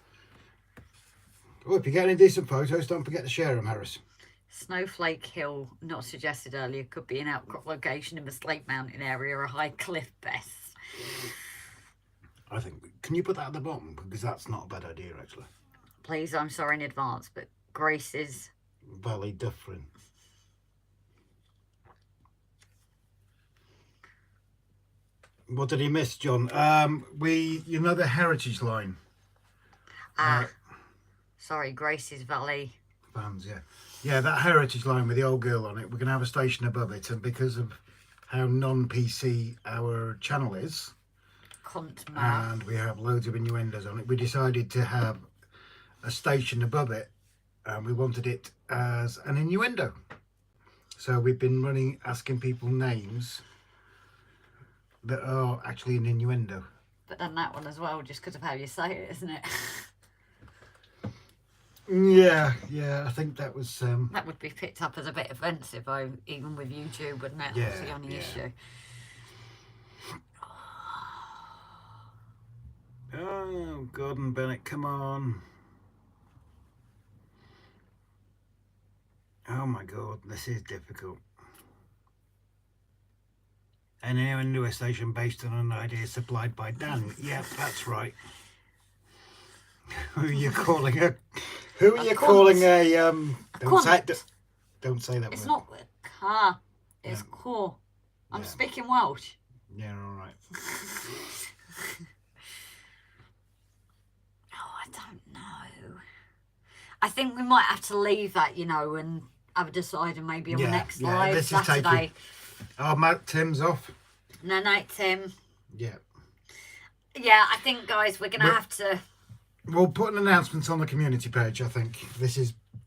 Oh, if you get any decent photos, don't forget to share them, Harris. Snowflake Hill, not suggested earlier, could be an outcrop location in the Slate Mountain area or a high cliff base. I think. Can you put that at the bottom? Because that's not a bad idea, actually. Please, I'm sorry in advance, but Grace's Valley Dufferin. What did he miss, John? You know the heritage line. Sorry, Grace's Valley. Fans, yeah. Yeah, that heritage line with the old girl on it, we're going to have a station above it, and because of how non-PC our channel is, COMPTON. and we have loads of innuendos on it, we decided to have a station above it, and we wanted it as an innuendo. So we've been asking people names that are actually an innuendo. But then that one as well, just because of how you say it, isn't it? Yeah, I think that was... That would be picked up as a bit offensive, though, even with YouTube, wouldn't it? Yeah, That's the only issue. Oh, Gordon Bennett, come on. Oh my God, this is difficult. An innuendo station based on an idea supplied by Dan. Yep, that's right. Who are you calling a... Who are you calling a... Don't say that It's word. not car, it's core. I'm Yeah. speaking Welsh. Yeah, all right. Oh, I don't know. I think we might have to leave that, you know, and have a decider maybe on the next live this is Saturday. taking... Oh, Matt, Tim's off. No, night, Tim. Yeah. Yeah, I think, guys, we're going to have to... We'll put an announcement on the community page, I think.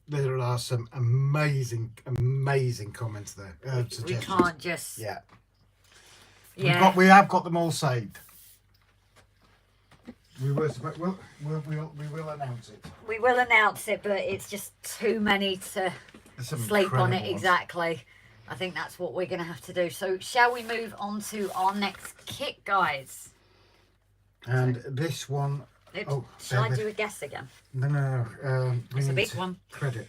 There are some amazing comments there. We Suggestions. can't just... Yeah. Yeah. We have got them all saved. We will announce it. We will announce it, but it's just too many to There's some sleep on it. incredible ones. Exactly. I think that's what we're going to have to do. So shall we move on to our next kit, guys? And this one... Shall I do a guess again? No. It's a big one. Credit.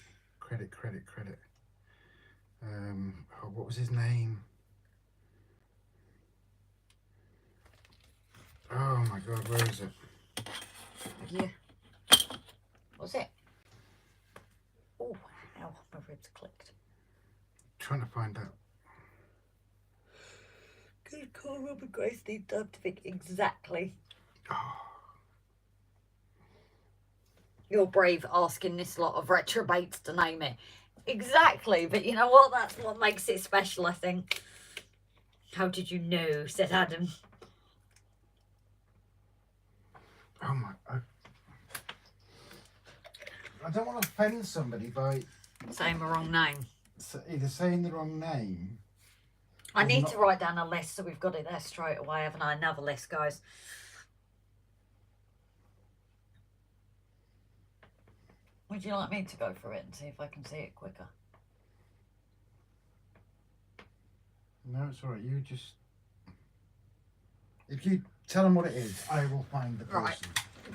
What was his name? Oh my God, where is it? Yeah. What's it? Oh, ow, my ribs clicked. Trying to find out. Good call, Robert Grace. Need time to think exactly. You're brave asking this lot of retrobates to name it. Exactly, but you know what? That's what makes it special, I think. How did you know? Said Adam. Oh my! I don't want to offend somebody by saying the wrong name. Either saying the wrong name. I need to write down a list so we've got it there straight away, haven't I? Another list, guys. Would you like me to go through it and see if I can see it quicker? No, it's all right. You just... If you tell them what it is, I will find the person. Right.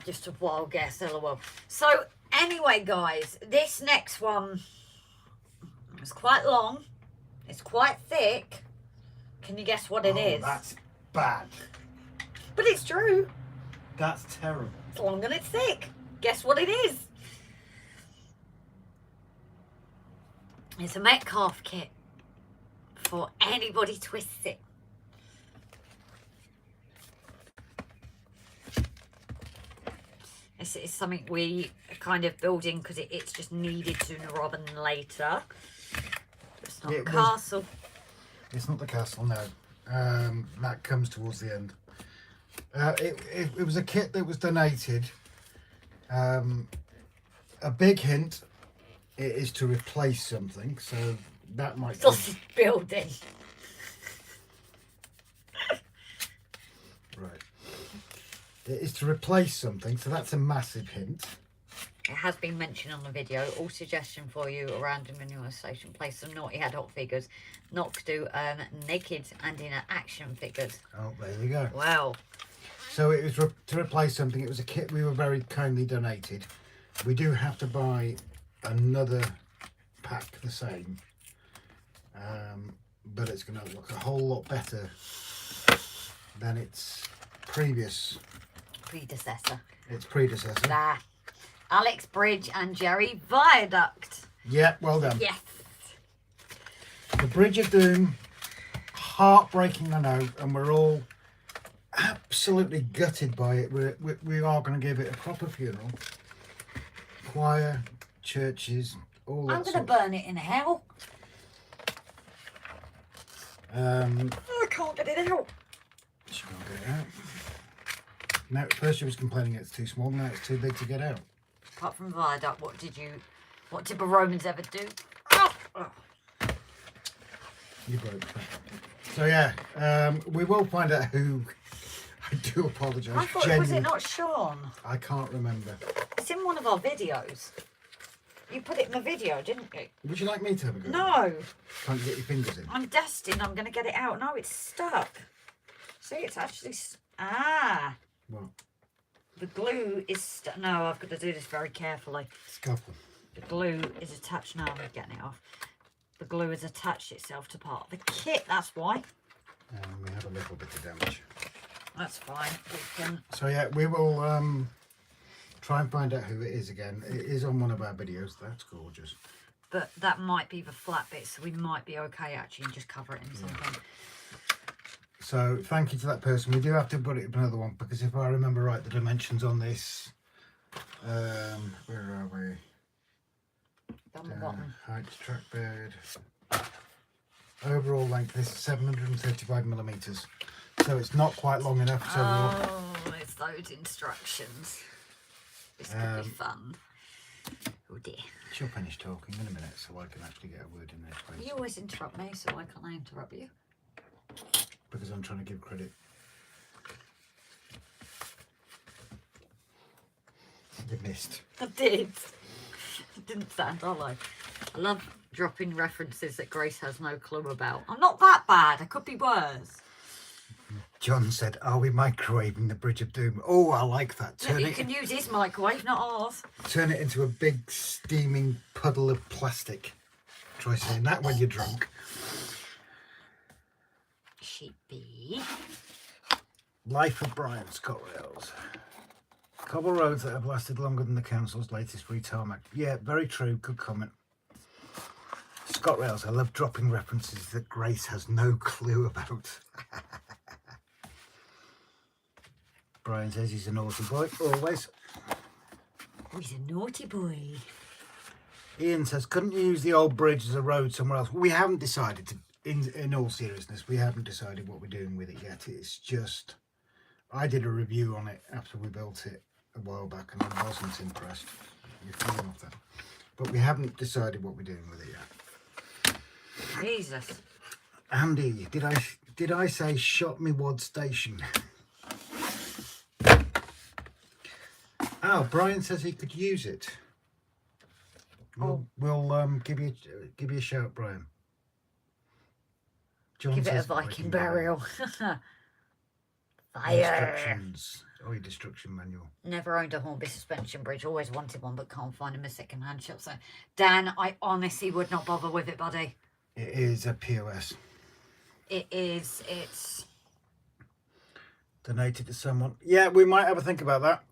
Just a wild guess, lol. So, anyway, guys, this next one is quite long. It's quite thick. Can you guess what it is? That's bad. But it's true. That's terrible. It's long and it's thick. Guess what it is? It's a Metcalfe kit for anybody twists it. This is something we are kind of building because it's just needed sooner rather than later. It's not a castle. It's not the castle, no. That comes towards the end. It was a kit that was donated. A big hint, it is to replace something, so that might be... Sausage building. Right. It is to replace something, so that's a massive hint. It has been mentioned on the video. All suggestion for you around the manure station. Place some naughty ad hoc figures. Not to do naked and in action figures. Oh, there you go. Wow. So it was to replace something. It was a kit we were very kindly donated. We do have to buy another pack the same. But it's going to look a whole lot better than its predecessor. Its predecessor. Nah. Alex Bridge and Jerry Viaduct. Yeah, well done. Yes. The Bridge of Doom, heartbreaking, I know, and we're all absolutely gutted by it. We are going to give it a proper funeral. Choir, churches, all that. I'm going to burn it in hell. I can't get it out. She can't get it out. Now, at first she was complaining it's too small, now it's too big to get out. Apart from Viaduct, what did the Romans ever do? Oh. Oh. You broke that. So yeah, we will find out who. I do apologise. I thought, was it not Sean? I can't remember. It's in one of our videos. You put it in the video, didn't you? Would you like me to have a go? No. Can't you get your fingers in? I'm destined. I'm going to get it out. No, it's stuck. See, it's actually... Ah. What? The glue is stuck. No, I've got to do this very carefully. Scuffle. The glue is attached. No, I'm getting it off. The glue has attached itself to part of the kit. That's why. We have a little bit of damage. That's fine. We can... So yeah, we will try and find out who it is again. It is on one of our videos. That's gorgeous. But that might be the flat bit, so we might be okay actually and just cover it in something. So thank you to that person. We do have to put it in another one because if I remember right, the dimensions on this. Where are we? Down the bottom. Height, trackbed. Overall length. This is 735 millimeters. So it's not quite long enough. So oh, it's those instructions. This could be fun. Oh dear. She'll finish talking in a minute so I can actually get a word in there. You always interrupt me, so why can't I interrupt you? Because I'm trying to give credit. You missed. I did. It didn't stand, I like. I love dropping references that Grace has no clue about. I'm not that bad. I could be worse. John said, are we microwaving the Bridge of Doom? Oh, I like that. Yeah, you can use his microwave, not ours. Turn it into a big steaming puddle of plastic. Try saying that when you're drunk. Sheepy. Life of Brian, Scott Rails. Cobble roads that have lasted longer than the council's latest re-tarmac. Yeah, very true. Good comment. Scott Rails, I love dropping references that Grace has no clue about. Brian says he's a naughty boy, always. Oh, he's a naughty boy. Ian says, couldn't you use the old bridge as a road somewhere else? We haven't decided in all seriousness, we haven't decided what we're doing with it yet. It's just, I did a review on it after we built it a while back, and I wasn't impressed with feeling of that. But we haven't decided what we're doing with it yet. Jesus. Andy, did I say shot me wad station? Oh, Brian says he could use it. We'll give you a shout, Brian. John Give it a says Viking burial. Fire. Instructions. Oh, your destruction manual. Never owned a Hornby suspension bridge. Always wanted one, but can't find them in a second-hand shop. So, Dan, I honestly would not bother with it, buddy. It is a POS. It is. It's Donated to someone. Yeah, we might have a think about that.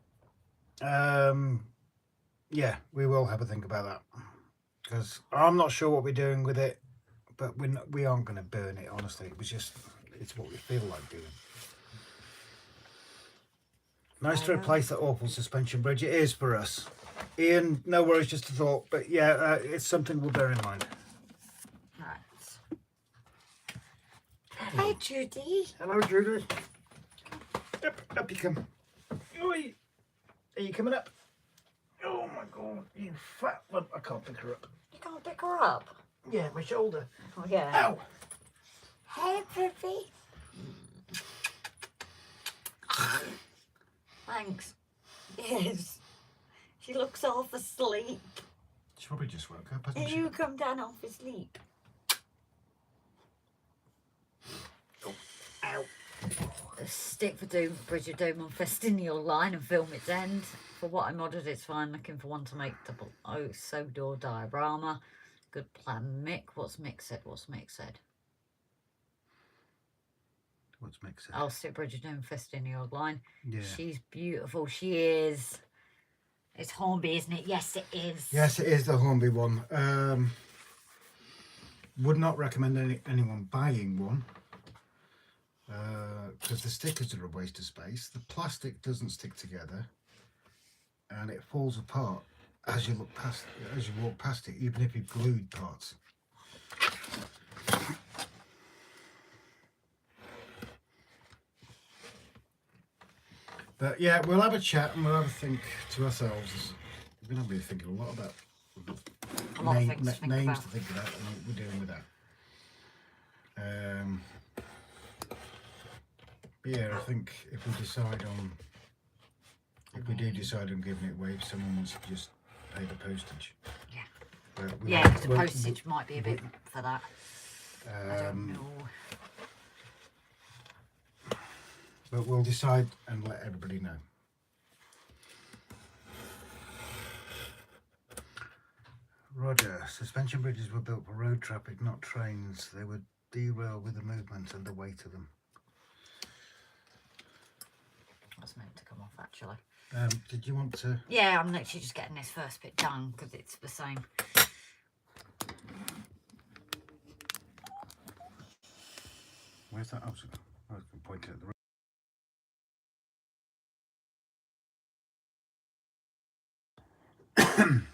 Yeah, we will have a think about that, because I'm not sure what we're doing with it, but we aren't going to burn it. Honestly, it's what we feel like doing. Nice to replace that awful suspension bridge. It is for us. Ian, no worries, just a thought, but yeah, it's something we'll bear in mind. right. Hey, Judy. Hello, Judy. Up you come. Oi. Are you coming up? Oh my god, you fat lump. I can't pick her up. You can't pick her up. Yeah, my shoulder. Oh yeah. Ow. Hey, Pippi. Thanks. Yes. She looks half asleep. She probably just woke up, hasn't Did she? you come down half asleep? Oh. Ow. The stick for Doom, Bridge of Doom on Festinial line and film its end. For what I modded, it's fine. Looking for one to make 00 Sodor diorama. Good plan, Mick. What's Mick said? What's Mick said? What's Mick said? I'll stick Bridge of Doom Festinial line. Yeah. She's beautiful. She is. It's Hornby, isn't it? Yes, it is. Yes, it is the Hornby one. Would not recommend anyone buying one, because the stickers are a waste of space. The plastic doesn't stick together, and it falls apart as you walk past it, even if you've glued parts. But yeah, we'll have a chat and we'll have a think to ourselves. We're going to be thinking a lot about names to think about and what we're doing with that. But yeah, I think if we do decide on giving it away, if someone wants to just pay the postage. Yeah. Yeah, because the postage might be a bit for that. I don't know. But we'll decide and let everybody know. Roger. Suspension bridges were built for road traffic, not trains. They would derail with the movement and the weight of them. That's meant to come off, actually. Did you want to? Yeah, I'm literally just getting this first bit done because it's the same. Where's that? I was going to point it at the road.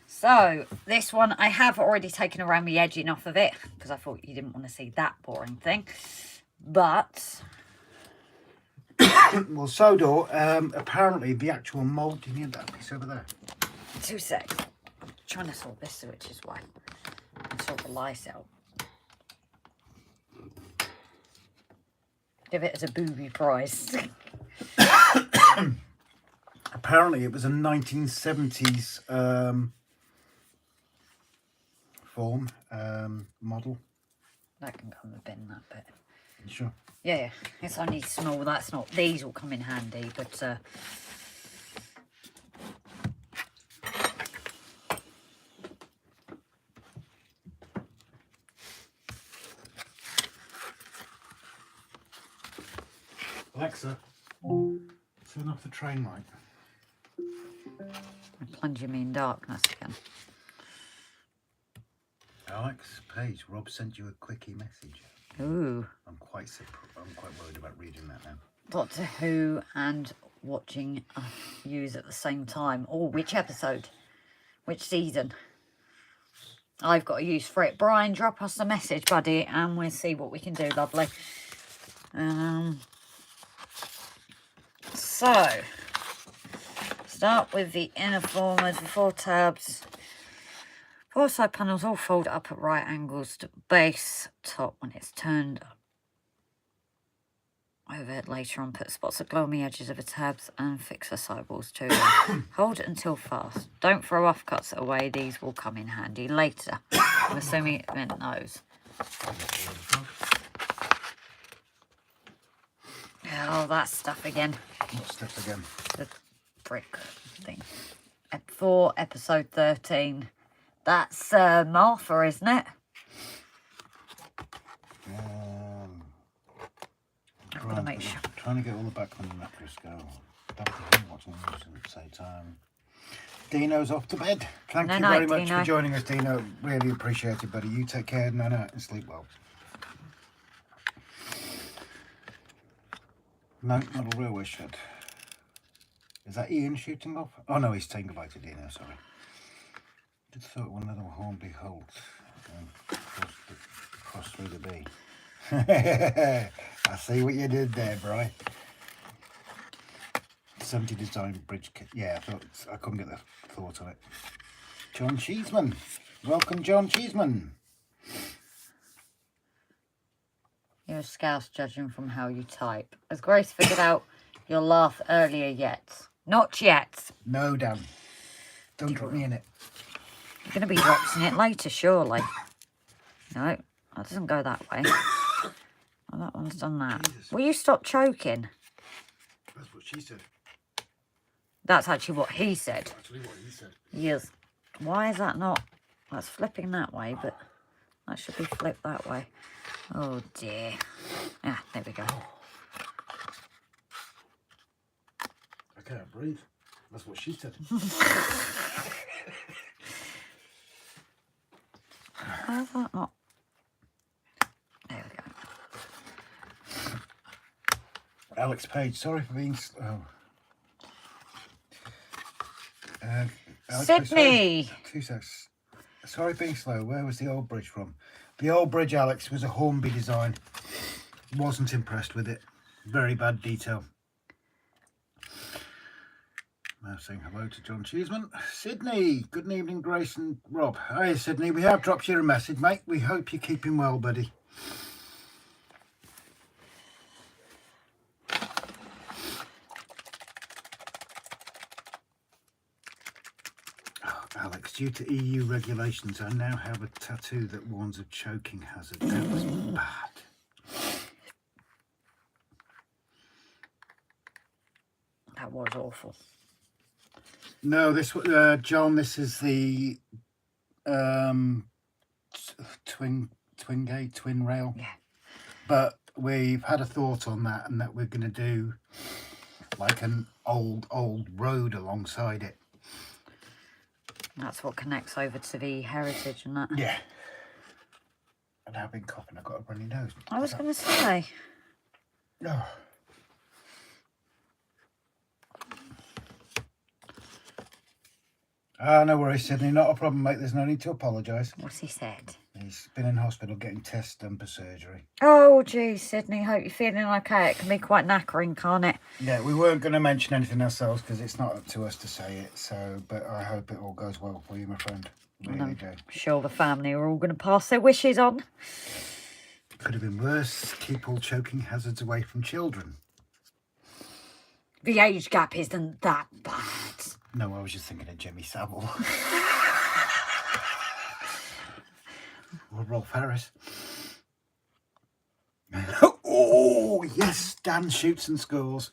So this one I have already taken around the edging off of it because I thought you didn't want to see that boring thing. But well, Sodor, apparently the actual mould. Do you need that piece over there? 2 secs. I'm trying to sort this, which is why I sort the lice out. Give it as a booby prize. Apparently it was a 1970s form model. That can come in the bin, that bit. You sure? Yeah, it's only small. That's not. These will come in handy, but Alexa, turn off the train light. plunging me in darkness again. Alex, Paige, Rob sent you a quickie message. Ooh. I'm quite worried about reading that now. Doctor Who and watching views at the same time. Oh, which episode? Which season? I've got a use for it. Brian, drop us a message, buddy, and we'll see what we can do, lovely. So, start with the inner formers, the 4 tabs. 4 side panels all fold up at right angles to base top when it's turned over it later on. Put spots of glow on the edges of the tabs and fix the sidewalls to them. Hold it until fast. Don't throw off cuts away. These will come in handy later. I'm assuming it meant those. Oh, that stuff again. What stuff again? The brick thing. 4, episode 13. That's Martha, isn't it? I'm gonna make sure. Trying to get all the back on the mattress go. Watching the news at the same time. Dino's off to bed. Thank you very much for joining us, Dino. Really appreciate it, buddy. You take care, Nana, and sleep well. No, not a railway shed. Is that Ian shooting off? Oh no, he's saying goodbye to Dino, sorry. Just thought one of them Hornby Holt cross through the B. I see what you did there, Bri. 70 design bridge kit. Yeah, I couldn't get the thought on it. John Cheeseman. Welcome, John Cheeseman. You're a scouse judging from how you type. Has Grace figured out your laugh earlier yet? Not yet. No, Dan. Don't drop me in it. You're going to be dropping it later, surely. No, that doesn't go that way. Oh, that one's done that. Jesus. Will you stop choking? That's what she said. That's actually what he said. Actually what he said. Yes. Why is that not? That's flipping that way, but that should be flipped that way. Oh dear. Ah, there we go. I can't breathe. That's what she said. Why is that not? There we go. Alex Page, sorry for being slow. Sydney! 2 seconds. Sorry for being slow. Where was the old bridge from? The old bridge, Alex, was a Hornby design. Wasn't impressed with it. Very bad detail. Now saying hello to John Cheeseman. Sydney, good evening, Grace and Rob. Hi, Sydney. We have dropped you a message, mate. We hope you're keeping well, buddy. Alex, due to EU regulations, I now have a tattoo that warns of choking hazard. That was bad. That was awful. No, this John, this is the twin gauge, twin rail. Yeah. But we've had a thought on that, and that we're going to do like an old road alongside it. That's what connects over to the heritage and that. Yeah. And I've been coughing. I've got a runny nose. I was going to say. No. No worries, Sydney. Not a problem, mate. There's no need to apologise. What's he said? He's been in hospital getting tests done for surgery. Oh, gee, Sydney. Hope you're feeling okay. It can be quite knackering, can't it? Yeah, we weren't going to mention anything ourselves because it's not up to us to say it. So, but I hope it all goes well for you, my friend. Really do. I'm sure the family are all going to pass their wishes on. Could have been worse. Keep all choking hazards away from children. The age gap isn't that bad. No, I was just thinking of Jimmy Savile. Or Rolf Harris. Oh, yes, Dan shoots and scores.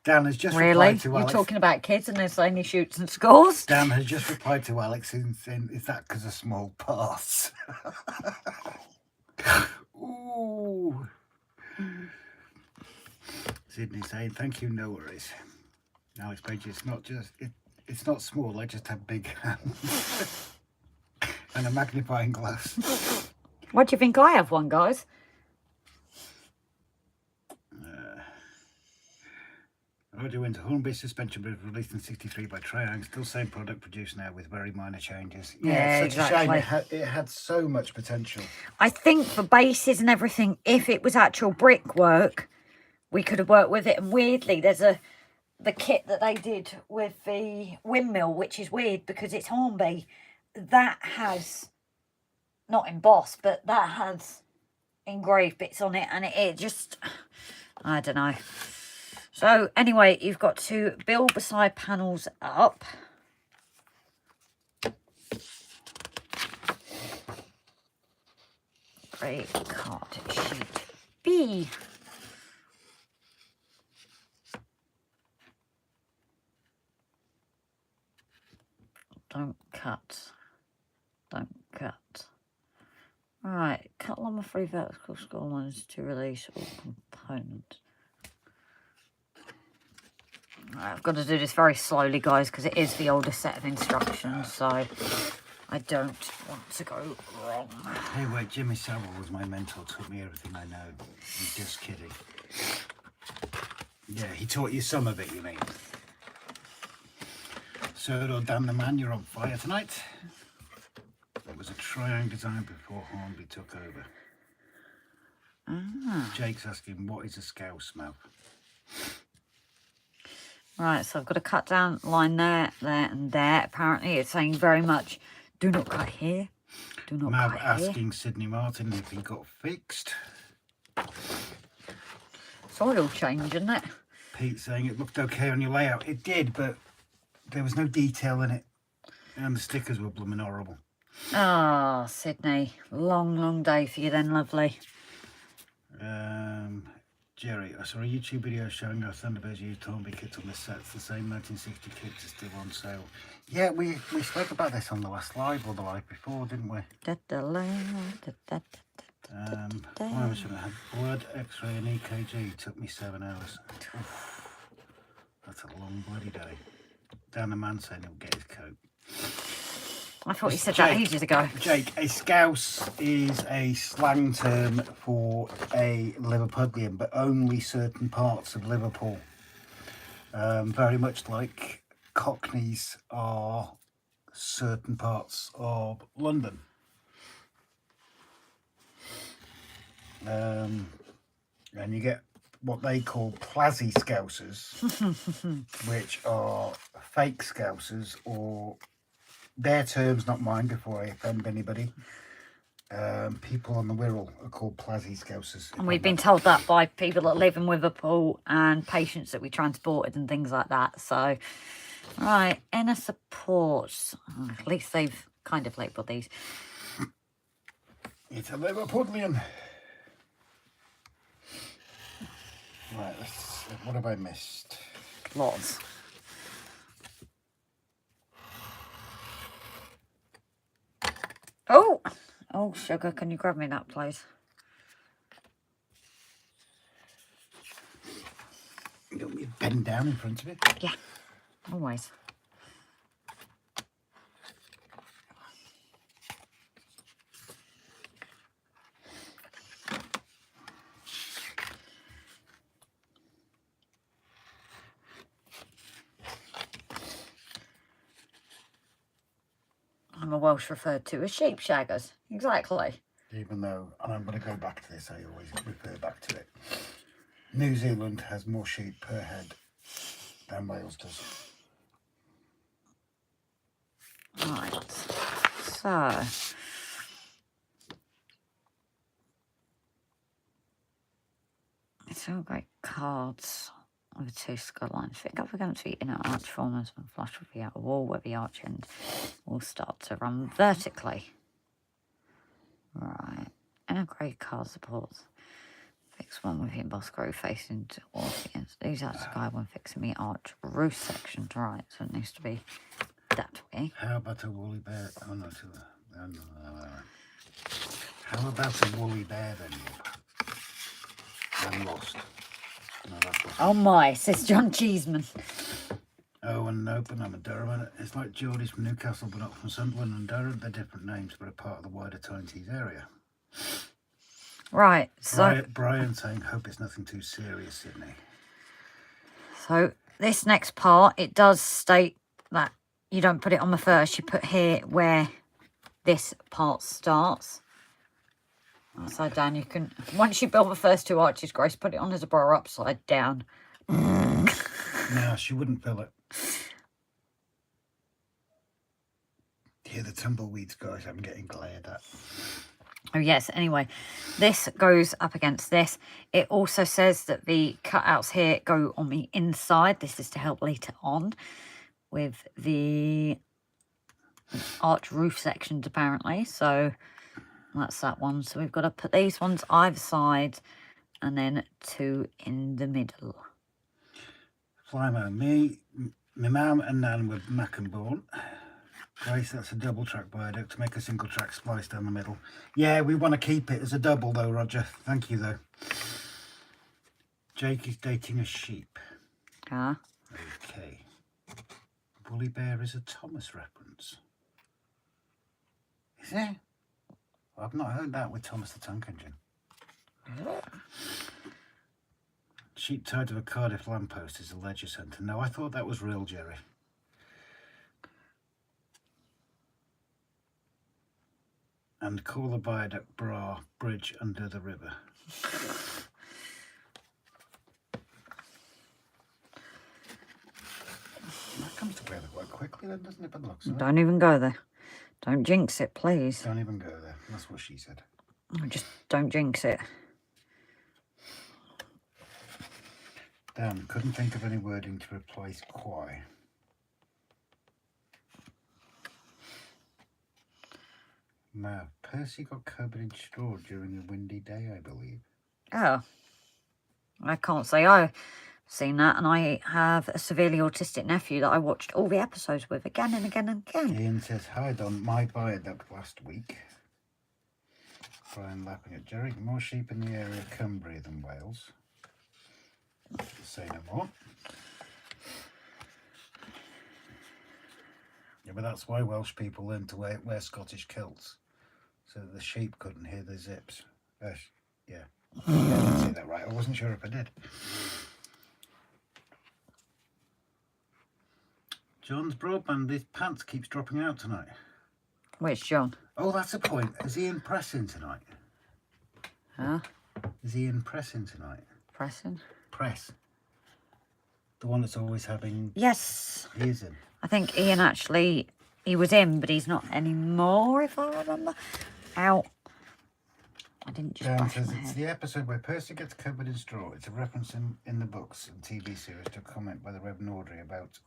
Dan has just replied to Alex. You're talking about kids and there's only shoots and scores? Dan has just replied to Alex and saying, is that because of small parts? Ooh. Sydney saying, thank you, no worries. Alex Page, it's not just, it's not small, I just have big hands. And a magnifying glass. What do you think I have one, guys? Audio into Hornby suspension was released in 63 by Triang. Still same product produced now with very minor changes. Yeah, it's such exactly. a shame. It had so much potential. I think for bases and everything, if it was actual brickwork, we could have worked with it. And weirdly, there's the kit that they did with the windmill, which is weird because it's Hornby. That has, not embossed, but that has engraved bits on it, and it just, I don't know. So anyway, you've got to build the side panels up. Great card sheet B. Don't cut. Don't cut. Right, cut along the 3 vertical score lines to release all components. Right, I've got to do this very slowly, guys, because it is the oldest set of instructions, so I don't want to go wrong. Hey, wait, Jimmy Savile was my mentor, taught me everything I know. I'm just kidding. Yeah, he taught you some of it, you mean? So, Dan the Man, you're on fire tonight. It was a Triang design before Hornby took over. Jake's asking, what is a scouse smell? Right, so I've got to cut down line there, there, and there. Apparently, it's saying very much, do not cut here. Do not Mav cut asking Sydney Martin if he got fixed. It's oil change, isn't it? Pete saying it looked okay on your layout. It did, but there was no detail in it. And the stickers were blooming horrible. Ah, Sydney. Long, long day for you then, lovely. Jerry, I saw a YouTube video showing how Thunderbirds used Hornby kits on this set. It's the same 1960 kits are still on sale. Yeah, we spoke about this on the last live or the live before, didn't we? Why was it? I had blood, X-ray and EKG. Took me 7 hours. Oof. That's a long bloody day. Dan the Man saying he'll get his coat. I thought you said that ages ago. Jake, a scouse is a slang term for a Liverpudlian, but only certain parts of Liverpool. Very much like Cockneys are certain parts of London. And you get what they call Plazzy Scousers, which are fake Scousers, or their terms, not mine, before I offend anybody. People on the Wirral are called Plazzy Scousers. And we've been told that by people that live in Liverpool and patients that we transported and things like that. So, right, inner supports. Oh, at least they've kind of labelled these. It's a Liverpudlian. Right, what have I missed? Lots. Oh! Oh, sugar, can you grab me that, please? You don't need to bend down in front of it. Yeah, always. I'm a Welsh referred to as sheep shaggers. Exactly. Even though, and I'm going to go back to this, I always refer back to it. New Zealand has more sheep per head than Wales does. Right. So. It's all great cards with 2 sky lines. Fit up against the inner arch formers and flush with the outer wall where the arch end will start to run vertically. Right. Inner grey card supports. Fix one with the embossed groove facing towards the end. These are the guy when fixing the arch roof section. Right, so it needs to be that way. How about a woolly bear? Oh no, how about a woolly bear then? I'm lost. No, that's lost. Oh my, says John Cheeseman. Oh, and open, I'm a Durham. It's like Geordie's from Newcastle, but not from Sunderland and Durham. They're different names, but a part of the wider Tyneside area. Right, so Brian saying, hope it's nothing too serious, Sydney. So this next part, it does state that you don't put it on the first. You put here where this part starts. Upside down. You can, once you build the first 2 arches, Grace, put it on as a bra upside down. No, she wouldn't fill it. Here, the tumbleweeds, guys, I'm getting glared at. Oh, yes. Anyway, this goes up against this. It also says that the cutouts here go on the inside. This is to help later on with the arch roof sections, apparently. So that's that one. So we've got to put these ones either side and then 2 in the middle. Flymo, me, my mum and Nan were Mackenborn. Grace, that's a double track viaduct to make a single track splice down the middle. Yeah, we want to keep it as a double though, Roger. Thank you though. Jake is dating a sheep. Ah. Okay. Woolly Bear is a Thomas reference. Is it? I've not heard that with Thomas the Tank Engine. Sheep tied to a Cardiff lamppost is a leisure centre. No, I thought that was real, Jerry. And call the viaduct bra bridge under the river. That comes together quite quickly then, doesn't it? But looks like. Don't even go there. Don't jinx it, please. Don't even go there. That's what she said. Just don't jinx it. Dan, couldn't think of any wording to replace quai. Mav, Percy got covered in straw during a windy day, I believe. Oh. I can't say I've seen that, and I have a severely autistic nephew that I watched all the episodes with again and again and again. Ian says, hi Don, my viaduct last week. Brian laughing at Jerry. More sheep in the area of Cumbria than Wales. Say no more. Yeah, but that's why Welsh people learned to wear Scottish kilts, so that the sheep couldn't hear the zips. Yeah. I didn't say that right. I wasn't sure if I did. John's broadband, his pants keeps dropping out tonight. Which John? Oh, that's a point. Is Ian pressing tonight? Huh? Is Ian pressing tonight? Pressing? Press. The one that's always having... Yes. He is in. I think Ian actually, he was in, but he's not anymore, if I remember. Ow. I didn't just Dan bash says my it's head. the episode where Percy gets covered in straw. It's a reference in the books and TV series to a comment by the Reverend Audrey about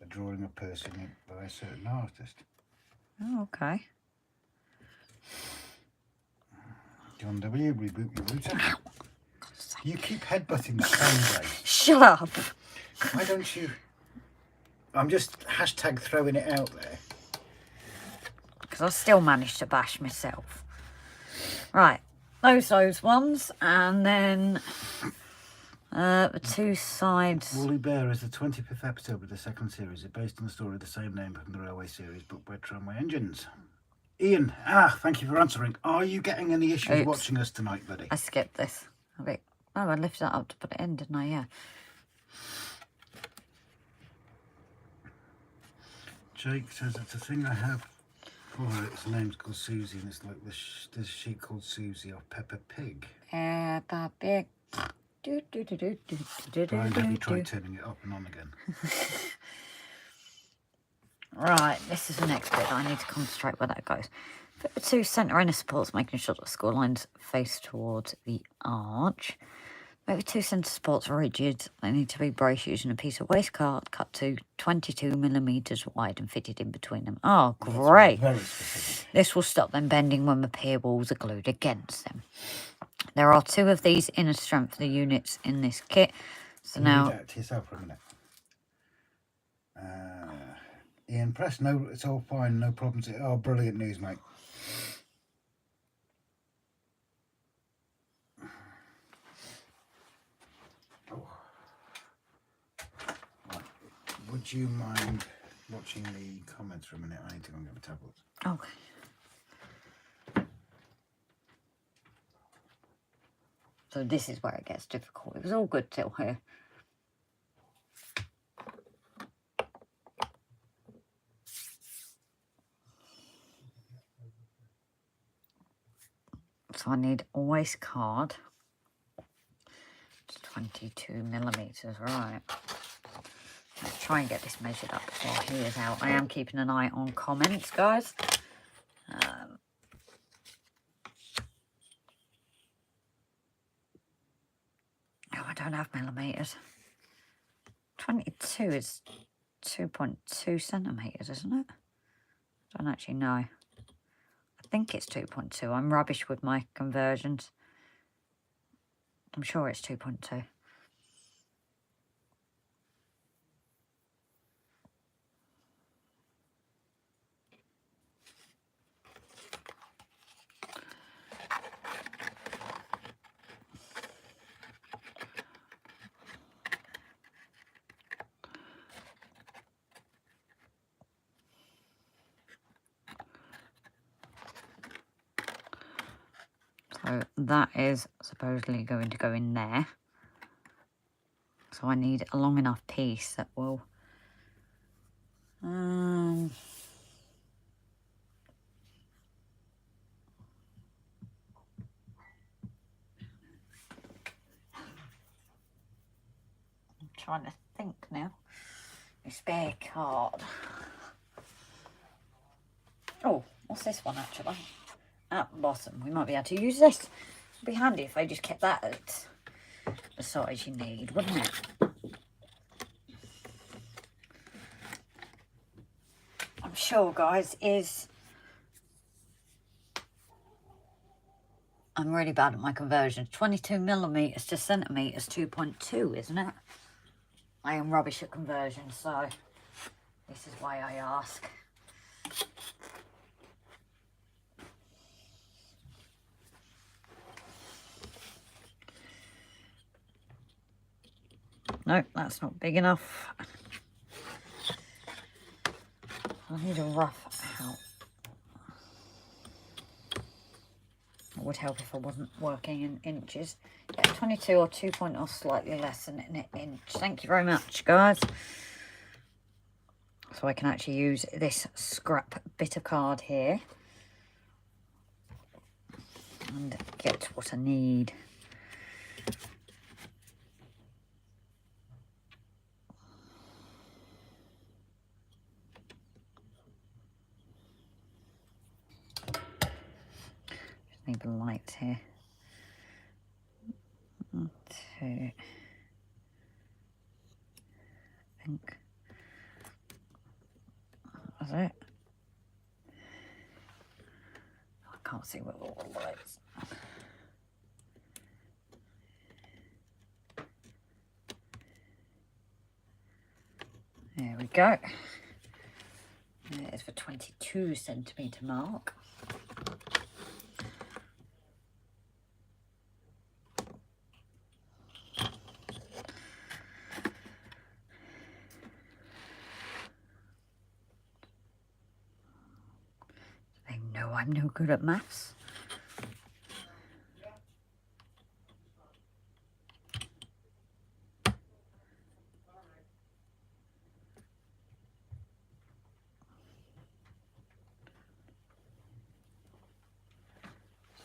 a drawing of Percy by a certain artist. Oh, okay. John W. Reboot your router. You keep headbutting that phone, Ray. Shut up. Why don't you... I'm just hashtag throwing it out there. Because I still managed to bash myself. Right. Those ones. And then the 2 sides. Woolly Bear is the 25th episode of the 2nd series. It's based on the story of the same name from the Railway series, but by Tramway Engines. Ian, thank you for answering. Are you getting any issues watching us tonight, buddy? I skipped this a bit. Oh, I lifted that up to put it in, didn't I? Yeah. Jake says it's a thing I have for her. Its name's called Susie, and it's like this sheep called Susie or Peppa Pig. Peppa Pig. Brian, have you tried turning it up and on again? Right, this is the next bit. I need to concentrate where that goes. Put the 2 centre inner supports, making sure that the score lines face towards the arch. Make the 2 centre supports rigid. They need to be braced using a piece of waste card cut to 22mm wide and fitted in between them. Oh, great. Very specific. This will stop them bending when the pier walls are glued against them. There are 2 of these inner strength units in this kit. So now... Read that to yourself for a minute. Ian, press no, it's all fine, no problems. Oh, brilliant news, mate. Oh. Right. Would you mind watching the comments for a minute? I need to go and get the tablets. Okay. So this is where it gets difficult. It was all good till here. So I need a waist card. It's 22mm, right. Let's try and get this measured up before he is out. I am keeping an eye on comments, guys. Oh, I don't have millimetres. 22 is 2.2 centimetres, isn't it? I don't actually know. I think it's 2.2. I'm rubbish with my conversions. I'm sure it's 2.2. So that is supposedly going to go in there. So I need a long enough piece that will I'm trying to think now. A spare card. Oh, what's this one actually? At the bottom, we might be able to use this. It'd be handy if they just kept that at the size you need, wouldn't it? I'm sure, guys, I'm really bad at my conversions. 22mm to centimetres, 2.2, isn't it? I am rubbish at conversions, so this is why I ask. Nope, that's not big enough. I need a rough out. It would help if I wasn't working in inches. Yeah, 22 or 2 or slightly less than an inch. Thank you very much, guys. So I can actually use this scrap bit of card here and get what I need. Need the lights here. 1, 2. I think that's it. I can't see with all the lights. There we go. There's the 22cm mark. I'm no good at maths.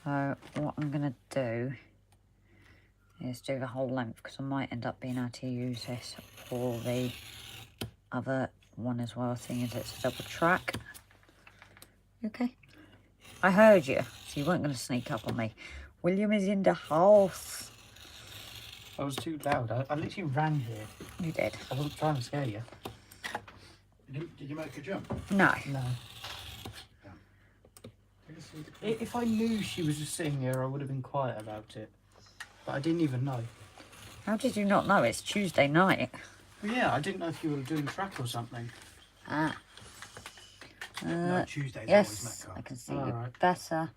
So what I'm going to do is do the whole length, because I might end up being able to use this for the other one as well, seeing as it's a double track. Okay. I heard you, so you weren't going to sneak up on me. William is in the house. I was too loud. I literally ran here. You did. I wasn't trying to scare you. Did you make a jump? No. No. If I knew she was just sitting here, I would have been quiet about it. But I didn't even know. How did you not know? It's Tuesday night. Well, yeah, I didn't know if you were doing track or something. Ah. No, Tuesday's yes, always Metcalfe. I can see All you right. better.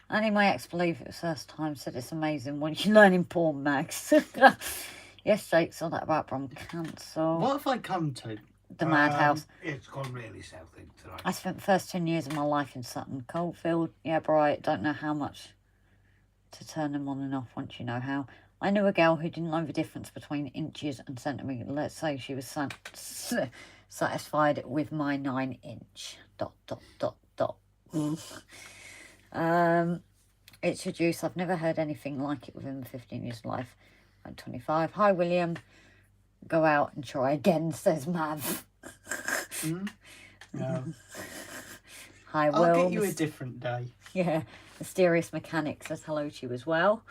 Only my ex-believe it was first time said it's amazing when you learn in porn mags. Yes, Jake saw that about from cancer. What have I come to? The madhouse. It's gone really south tonight. I spent the first 10 years of my life in Sutton Coldfield. Yeah, bright. Don't know how much to turn them on and off once you know how. I knew a girl who didn't know the difference between inches and centimetres. Let's say she was satisfied with my 9 inch. ... It's your juice. I've never heard anything like it within the 15 years of life. At 25. Hi, William. Go out and try again, says Mav. No. Hi, Will. I'll get you a different day. Yeah. Mysterious Mechanic says hello to you as well.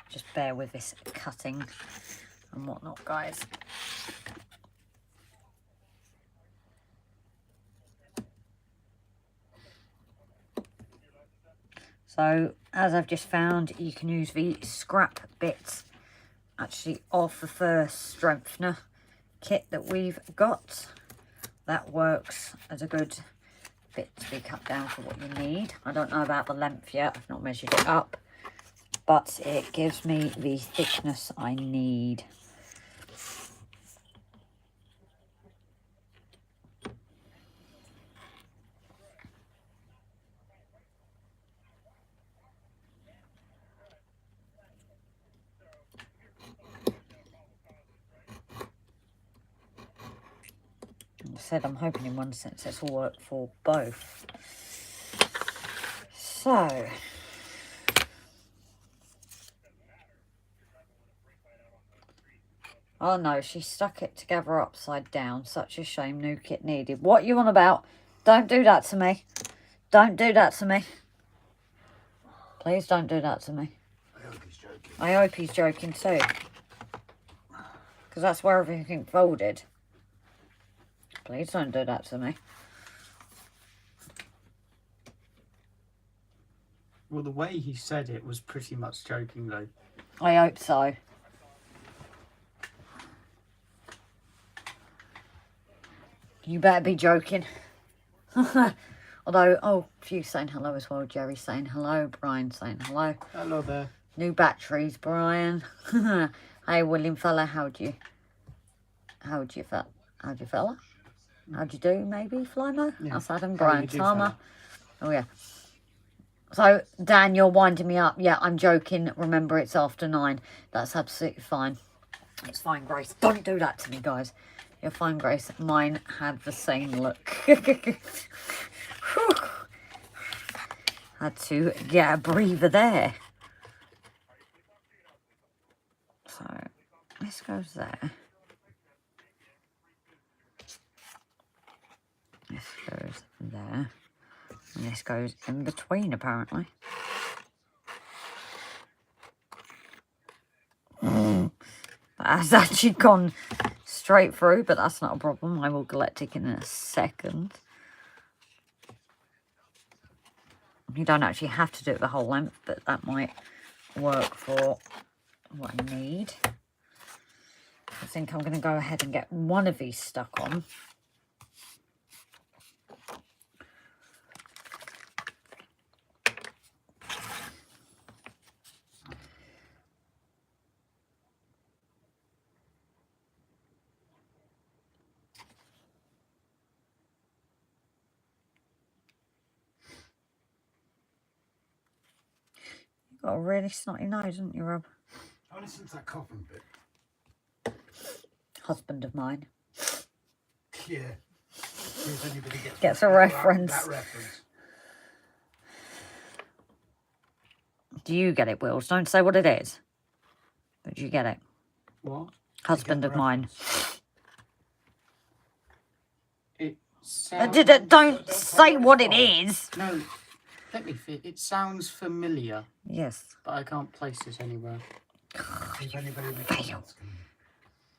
Just bear with this cutting and whatnot, guys. So, as I've just found, you can use the scrap bits actually off the first strengthener kit that we've got. That works as a good bit to be cut down for what you need. I don't know about the length yet, I've not measured it up, but it gives me the thickness I need. Said I'm hoping in one sense this will work for both. So oh no, she stuck it together upside down. Such a shame. New kit needed. What you on about? Don't do that to me. Don't do that to me. Please don't do that to me. I hope he's joking. I hope he's joking too, because that's where everything folded. Please don't do that to me. Well, the way he said it was pretty much joking, though. I hope so. You better be joking. Although, oh, a few saying hello as well. Jerry saying hello. Brian saying hello. Hello there. New batteries, Brian. Hey, William fella, how'd you fella? How'd you do, maybe, Flymo? Yeah. That's Adam. How Brian you do, Talmer. fella? Oh, yeah. So, Dan, you're winding me up. Yeah, I'm joking. Remember, it's after 9. That's absolutely fine. It's fine, Grace. Don't do that to me, guys. You're fine, Grace. Mine had the same look. Had to get a breather there. So, this goes there. This goes there. And this goes in between, apparently. That has actually gone straight through, but that's not a problem. I will collect it in a second. You don't actually have to do it the whole length, but that might work for what I need. I think I'm going to go ahead and get one of these stuck on. You've got a really snotty nose, haven't you, Rob? Only since that coughing bit. Husband of mine. Yeah. See if anybody Gets a reference. That reference. Do you get it, Wills? Don't say what it is. But do you get it? What? Husband of mine. It sounds... Don't say what it is. No, let me think. It sounds familiar, Yes. but I can't place it anywhere. See if anybody in the Fail. comments can...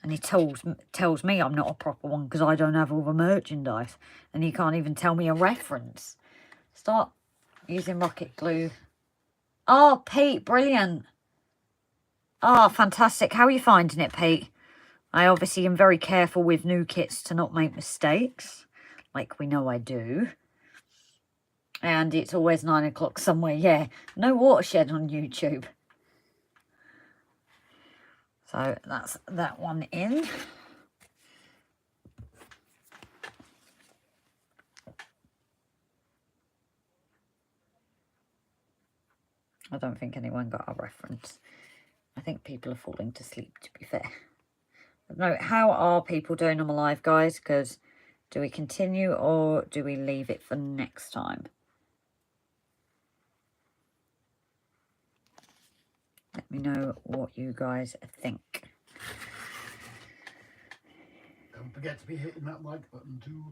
And he tells me I'm not a proper one because I don't have all the merchandise. And he can't even tell me a reference. Start using rocket glue. Oh, Pete, brilliant. Oh, fantastic. How are you finding it, Pete? I obviously am very careful with new kits to not make mistakes, like we know I do. And it's always 9 o'clock somewhere. Yeah, no watershed on YouTube. So that's that one in. I don't think anyone got a reference. I think people are falling to sleep, to be fair. No, how are people doing on my live, guys? Because do we continue or do we leave it for next time? Let me know what you guys think. Don't forget to be hitting that like button too.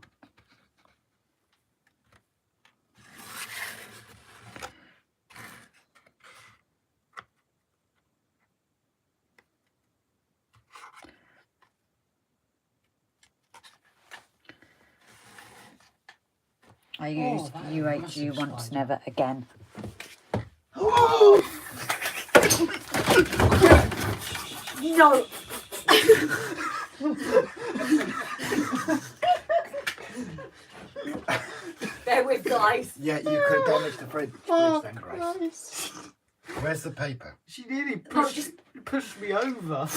I used that is a UHU massive once, spider. never again. Oh! No! Bear with, guys. Yeah, you could damage the fridge Oh, then, Grace. Christ. Where's the paper? She nearly No, pushed me over.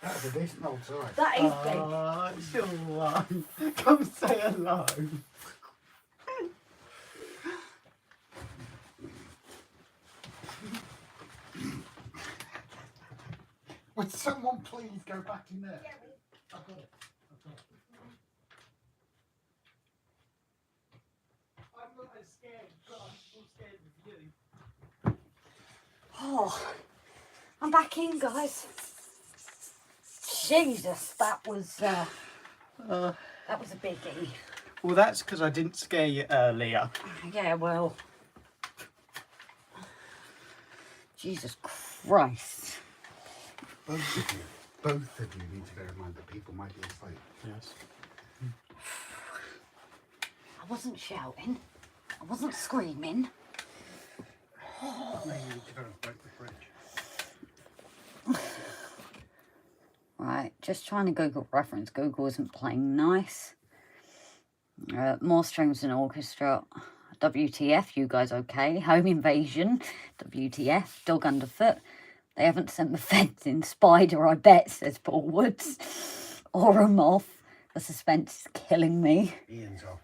That's a decent old size. That is big. Oh, it's still one. Come say hello. Would someone please go back in there? I've got it. I'm not as scared, but I'm still scared with you. Oh, I'm back in, guys. Jesus, that was a biggie. Well, that's because I didn't scare you earlier. Yeah, well. Jesus Christ. Both of you need to bear in mind that people might be asleep. Yes. I wasn't shouting. I wasn't screaming. Maybe you need to go and break the fridge. Right, just trying to Google reference. Google isn't playing nice. More strings and orchestra. WTF, you guys okay? Home invasion. WTF, dog underfoot. They haven't sent the feds in. Spider, I bet, says Paul Woods. Or a moth. The suspense is killing me. Ian's off.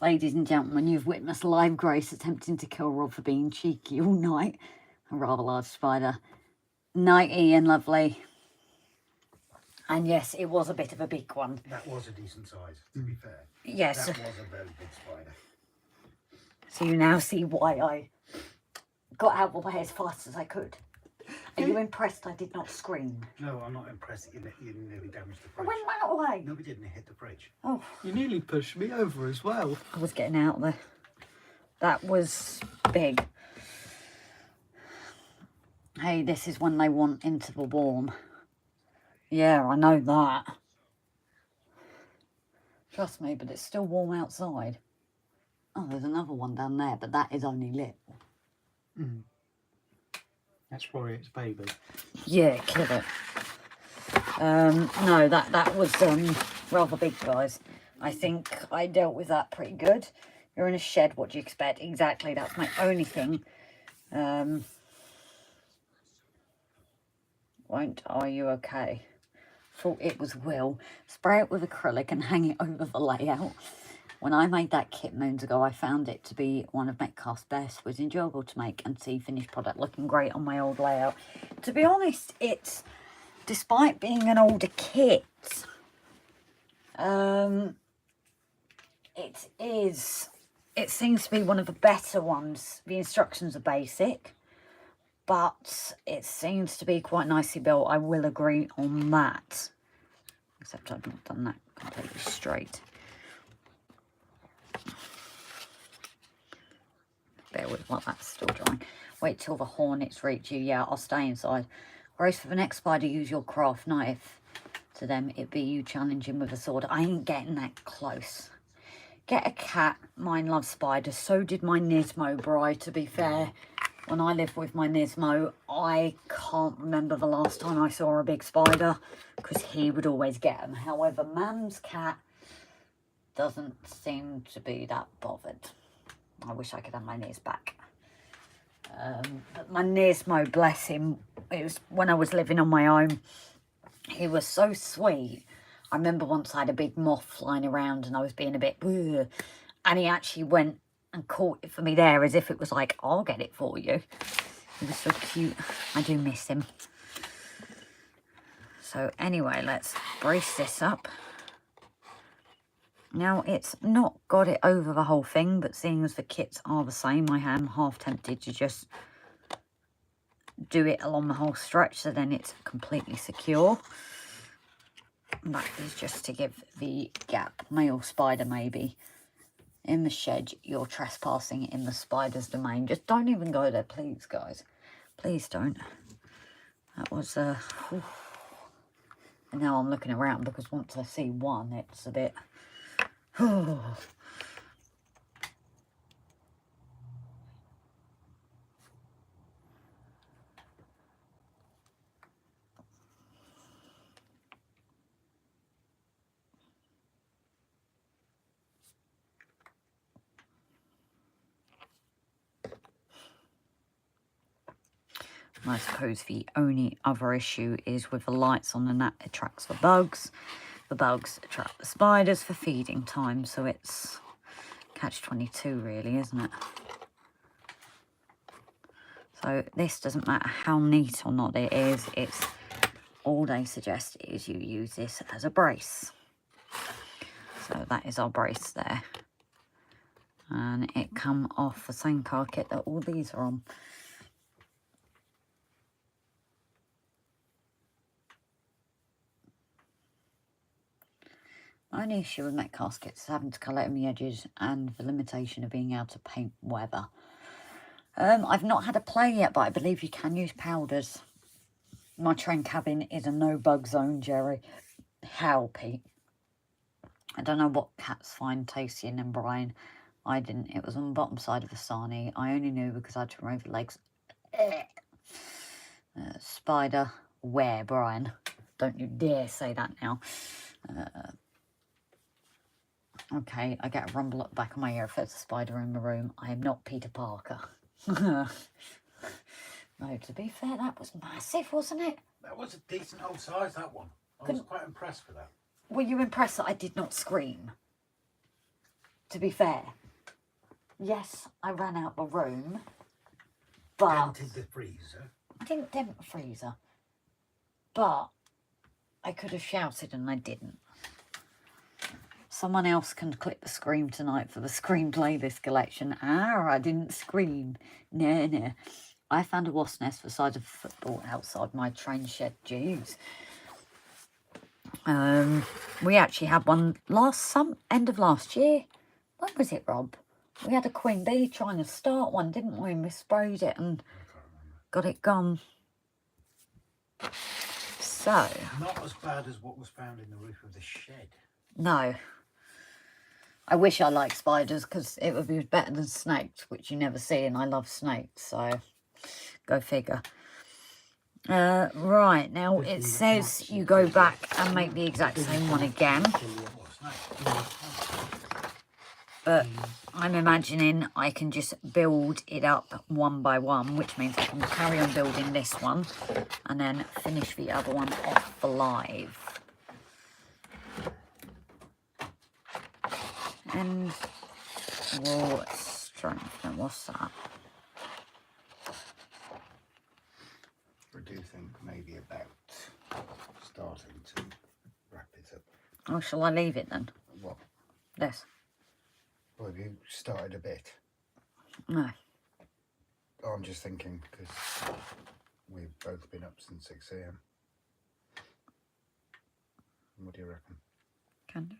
Ladies and gentlemen, you've witnessed live Grace attempting to kill Rob for being cheeky all night. A rather large spider. Night, Ian, lovely. And yes, it was a bit of a big one. That was a decent size, to be fair. Yes. That was a very big spider. So you now see why I got out of the way as fast as I could. Are you impressed I did not scream? No, I'm not impressed that you nearly damaged the I fridge. went that way. No, we didn't. It hit the fridge. Oh, You nearly pushed me over as well. I was getting out there. That was big. Hey, this is when they want into the warm. Yeah, I know that. Trust me, but it's still warm outside. Oh, there's another one down there, but that is only lit. That's probably its baby. Yeah, kill it. No, that was rather big, guys. I think I dealt with that pretty good. You're in a shed, what do you expect? Exactly, that's my only thing. Are you okay? Thought it was Will. Spray it with acrylic and hang it over the layout. When I made that kit moons ago, I found it to be one of Metcalfe's best. It was enjoyable to make and see finished product looking great on my old layout. To be honest, it's, despite being an older kit, it seems to be one of the better ones. The instructions are basic, but it seems to be quite nicely built. I will agree on that. Except I've not done that completely straight. Bear with while that's still drying. Wait till the hornets reach you. Yeah, I'll stay inside. Grace, for the next spider, use your craft knife. To them, it be you challenging with a sword. I ain't getting that close. Get a cat. Mine loves spiders. So did my Nismo bride, to be fair. When I lived with my Nismo, I can't remember the last time I saw a big spider, because he would always get them. However, Mam's cat doesn't seem to be that bothered. I wish I could have my Nis back. But my Nismo, bless him, it was when I was living on my own. He was so sweet. I remember once I had a big moth flying around and I was being a bit, ugh, and he actually went and caught it for me there as if it was like, I'll get it for you. He was so cute. I do miss him. So anyway, let's brace this up. Now, it's not got it over the whole thing, but seeing as the kits are the same, I am half tempted to just do it along the whole stretch, so then it's completely secure. And that is just to give the gap. Male spider, maybe. In the shed, you're trespassing in the spider's domain. Just don't even go there, please, guys. Please don't. That was, and now I'm looking around, because once I see one, it's a bit... I suppose the only other issue is with the lights on the net, it attracts the bugs. The bugs attract the spiders for feeding time, so it's catch-22 really, isn't it? So this doesn't matter how neat or not it is, it's all they suggest is you use this as a brace. So that is our brace there. And it come off the same car kit that all these are on. My only issue with Metcalfe kits is having to colour in the edges and the limitation of being able to paint weather. I've not had a play yet, but I believe you can use powders. My train cabin is a no bug zone, Jerry. How, Pete? I don't know what cats find tastier than Brian. I didn't. It was on the bottom side of the sarnie. I only knew because I had to remove the legs. Spider, where, Brian? Don't you dare say that now. Okay, I get a rumble at the back of my ear if there's a spider in the room. I am not Peter Parker. No, to be fair, that was massive, wasn't it? That was a decent old size, that one. I was quite impressed with that. Were you impressed that I did not scream? To be fair. Yes, I ran out the room, but... Dented the freezer. I didn't dent the freezer. But I could have shouted and I didn't. Someone else can clip the scream tonight for the Scream playlist collection. I didn't scream. No. I found a wasp nest the size of a football outside my train shed. Jeez. We actually had one end of last year. When was it, Rob? We had a queen bee trying to start one, didn't we? And we sprayed it and got it gone. So. Not as bad as what was found in the roof of the shed. No. I wish I liked spiders because it would be better than snakes, which you never see, and I love snakes, so go figure. Right, now it says you go back and make the exact same one again. But I'm imagining I can just build it up one by one, which means I can carry on building this one and then finish the other one off the live. And we'll strengthen. What's that? I do think maybe about starting to wrap it up. Oh, shall I leave it then? What? This? Well, have you started a bit? No. Oh, I'm just thinking because we've both been up since 6 AM. What do you reckon? Can do.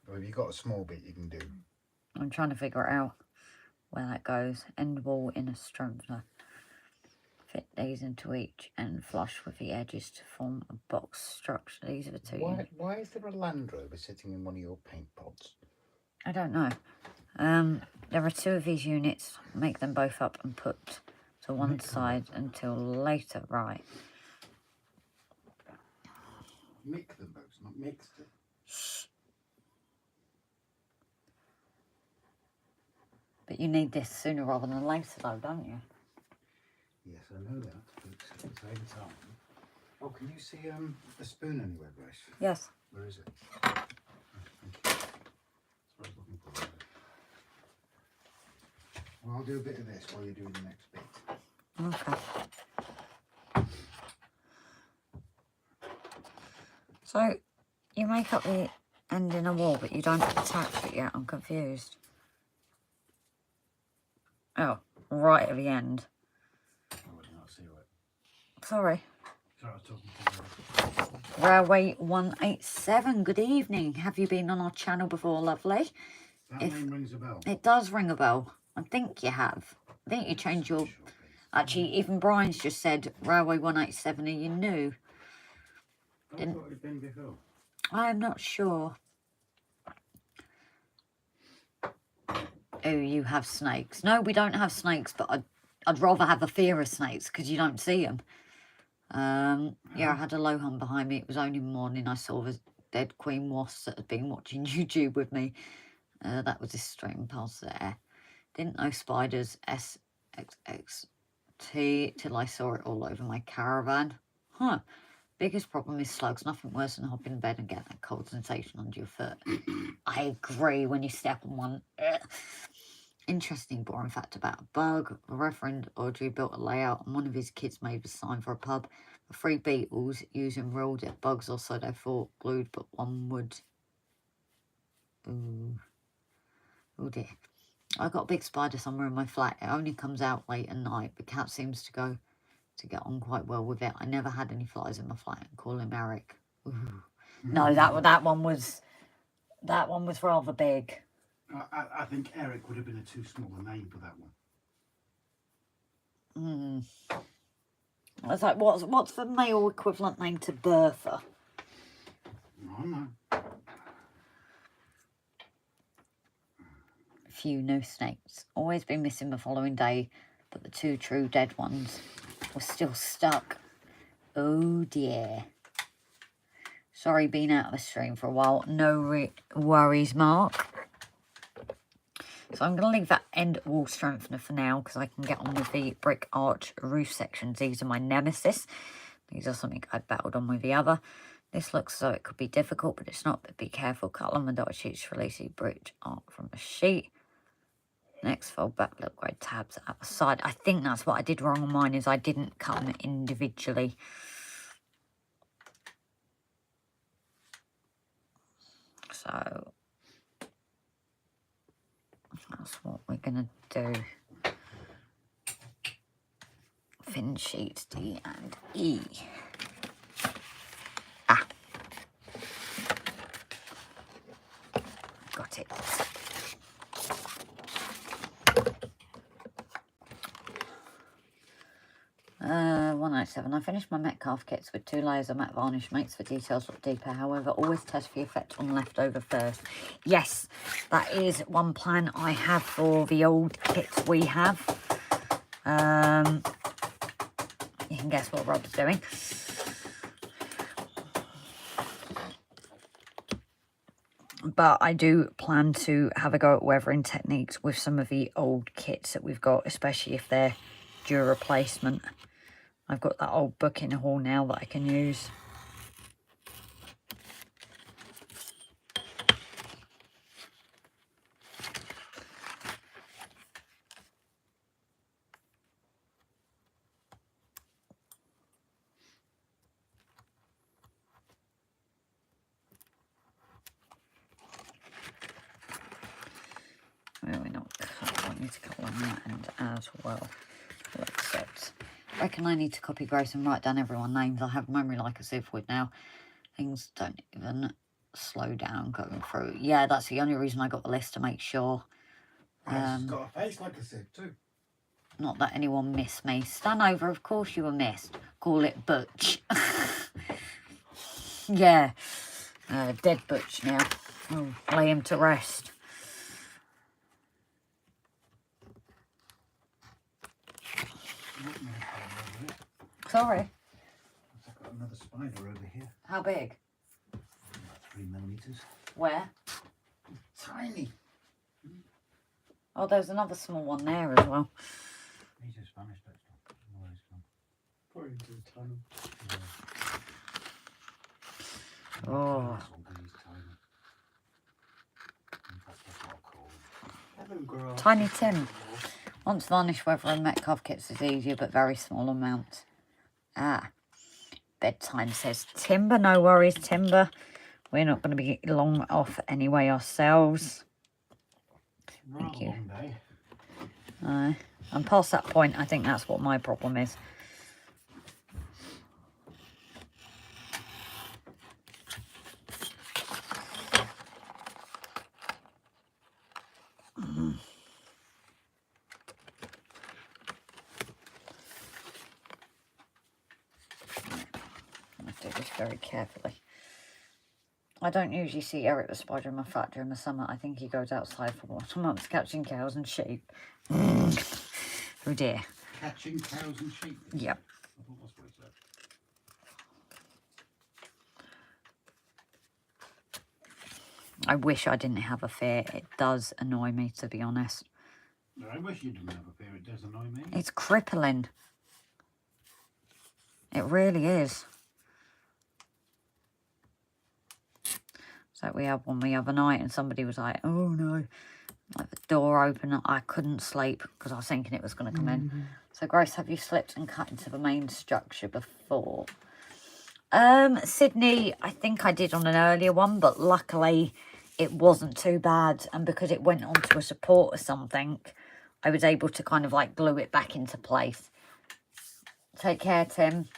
Well, have you got a small bit you can do? I'm trying to figure out where that goes. End wall, inner strengthener. Fit these into each and flush with the edges to form a box structure. These are the two. Why is there a Land Rover sitting in one of your paint pods? I don't know. There are two of these units. Make them both up and put to one side until later. Right. Make them both, not mix them. Shh. But you need this sooner rather than later, though, don't you? Yes, I know that, but at the same time... Oh, can you see a spoon anywhere, Grace? Yes. Where is it? Oh, thank you. That's what I was looking for. Well, I'll do a bit of this while you're doing the next bit. Okay. So, you make up the end in a wall, but you don't attach it yet. I'm confused. Oh, right at the end. I would not see it. Sorry. Sorry, I was talking to you. Railway 187, good evening. Have you been on our channel before, lovely? That name rings a bell. It does ring a bell. I think you have. I think you changed your... Actually, even Brian's just said Railway 187, are you new? I thought it had been before. I'm not sure. Oh, you have snakes. No, we don't have snakes, but I'd rather have a fear of snakes because you don't see them. Yeah, I had a low hum behind me. It was only morning I saw the dead queen wasp that had been watching YouTube with me. That was this stream past there. Didn't know spiders SXXT till I saw it all over my caravan. Huh. Biggest problem is slugs. Nothing worse than hopping in bed and getting that cold sensation under your foot. I agree when you step on one. Interesting boring fact about a bug. Reverend Audrey built a layout and one of his kids made a sign for a pub. The 3 beetles using real dead bugs, or so they thought, glued, but one would. Ooh. Oh dear. I got a big spider somewhere in my flat. It only comes out late at night, but Cat seems to get on quite well with it. I never had any flies in my flat and call him Eric. Ooh. No, that one was rather big. I think Eric would have been a too small a name for that one. I was like, what's the male equivalent name to Bertha? I know. Few no snakes. Always been missing the following day, but the 2 true dead ones were still stuck. Oh dear. Sorry being out of the stream for a while. No worries, Mark. So I'm going to leave that end wall strengthener for now because I can get on with the brick arch roof sections. These are my nemesis. These are something I battled on with the other. This looks as though it could be difficult, but it's not. But be careful. Cut along the dot sheets to release the brick art from a sheet. Next, fold back little grey tabs at the side. I think that's what I did wrong on mine, is I didn't cut them individually. So that's what we're going to do. Fin sheets D and E. Ah. Got it. 197. I finished my Metcalfe kits with 2 layers of matte varnish. Makes the details look deeper. However, always test for the effect on leftover first. Yes, that is one plan I have for the old kits we have. You can guess what Rob's doing. But I do plan to have a go at weathering techniques with some of the old kits that we've got, especially if they're due replacement. I've got that old book in the hall now that I can use. Really not cut. I need to cut along that end as well. Except I reckon I need to copy Grace and write down everyone's names. I have memory like a sieve would now. Things don't even slow down going through. Yeah, that's the only reason I got the list, to make sure. It's got a face like a sieve too. Not that anyone missed me. Stand over, of course you were missed. Call it Butch. Yeah. Dead Butch now. Oh, lay him to rest. Sorry. I've got another spider over here. How big? About 3 millimeters. Where? Tiny. Oh, there's another small one there as well. He's just vanished. That's not where he's gone. Probably into the tunnel. Yeah. Oh. This one 'cause he's tiny. In fact, that's what I'll call him. Let them grow up. Tiny Tim. Once varnish weather and Metcalfe kits is easier, but very small amounts. Ah. bedtime, says Timber. No worries, Timber. We're not going to be long off anyway ourselves. Thank you. Long day. I'm past that point. I think that's what my problem is. I do this very carefully. I don't usually see Eric the spider in my flat during the summer. I think he goes outside for 1 month catching cows and sheep. Oh dear. Catching cows and sheep? Yep. I thought that's what it said. I wish I didn't have a fear. It does annoy me, to be honest. No, I wish you didn't have a fear. It does annoy me. It's crippling. It really is. So we had one the other night and somebody was like, oh no, like the door open. I couldn't sleep because I was thinking it was going to come in. So Grace, have you slipped and cut into the main structure before? Sydney, I think I did on an earlier one, but luckily it wasn't too bad. And because it went onto a support or something, I was able to kind of like glue it back into place. Take care, Tim.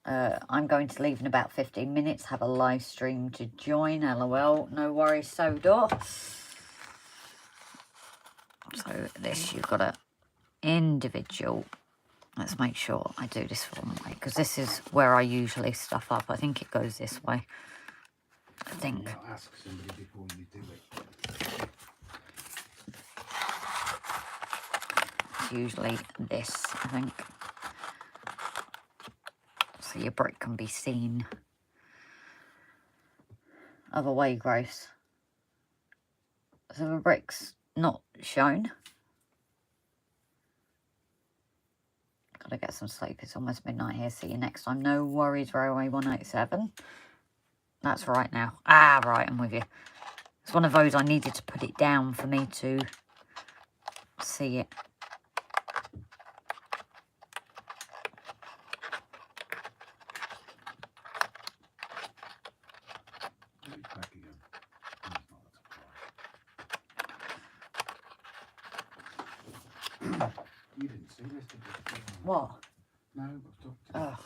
I'm going to leave in about 15 minutes. Have a live stream to join. LOL. No worries, Sodor. So this, you've got a individual. Let's make sure I do this one way, because this is where I usually stuff up. I think it goes this way. I think. I'll ask somebody before you do it. It's usually this, I think. So your brick can be seen. Other way, Grace. So the brick's not shown. Gotta get some sleep. It's almost midnight here. See you next time. No worries, Railway 187. That's right now. Ah, right, I'm with you. It's one of those I needed to put it down for me to see it. You didn't see this, did you? What? No, but talk to Oh.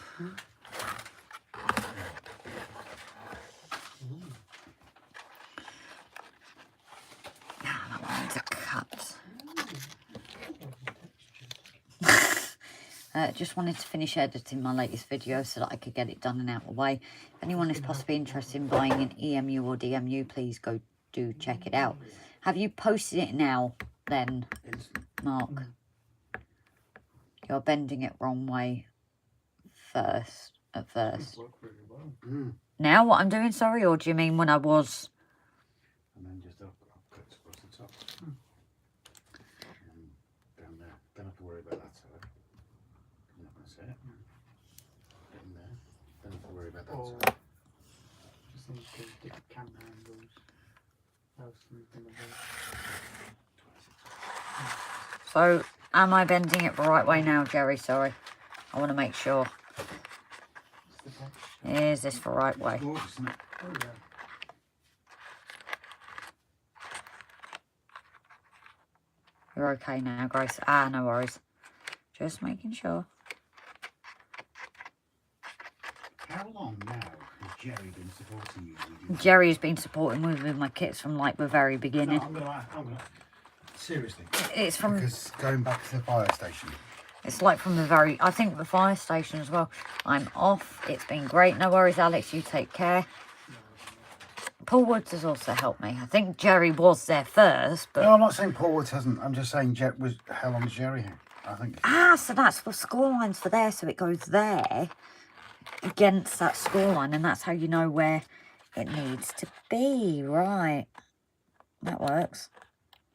That one needs a cut. Just wanted to finish editing my latest video so that I could get it done and out of the way. If anyone is possibly interested in buying an EMU or DMU, please go do check it out. Have you posted it now then, Mark? You're bending it wrong way first, at first. Now what I'm doing, sorry, or do you mean when I was? And then just up clicks across the top. Down there. Don't have to worry about that side. I'm not going to say it. Getting there. Don't have to worry about that side. Just need to stick camera angles. So, am I bending it the right way now, Jerry? Sorry. I want to make sure. Is this the right way? Gorgeous, isn't it? Oh, yeah. You're okay now, Grace. Ah, no worries. Just making sure. How long now has Jerry been supporting you? Jerry's been supporting me with my kits from like the very beginning. No, I'm gonna seriously. It's from. Because going back to the fire station. It's like from the very. I think the fire station as well. I'm off. It's been great. No worries, Alex. You take care. Paul Woods has also helped me. I think Jerry was there first, but No, I'm not saying Paul Woods hasn't. I'm just saying how long is Jerry here? I think. ah, so that's the score lines for there. So it goes there against that score line, and that's how you know where it needs to be. Right, that works.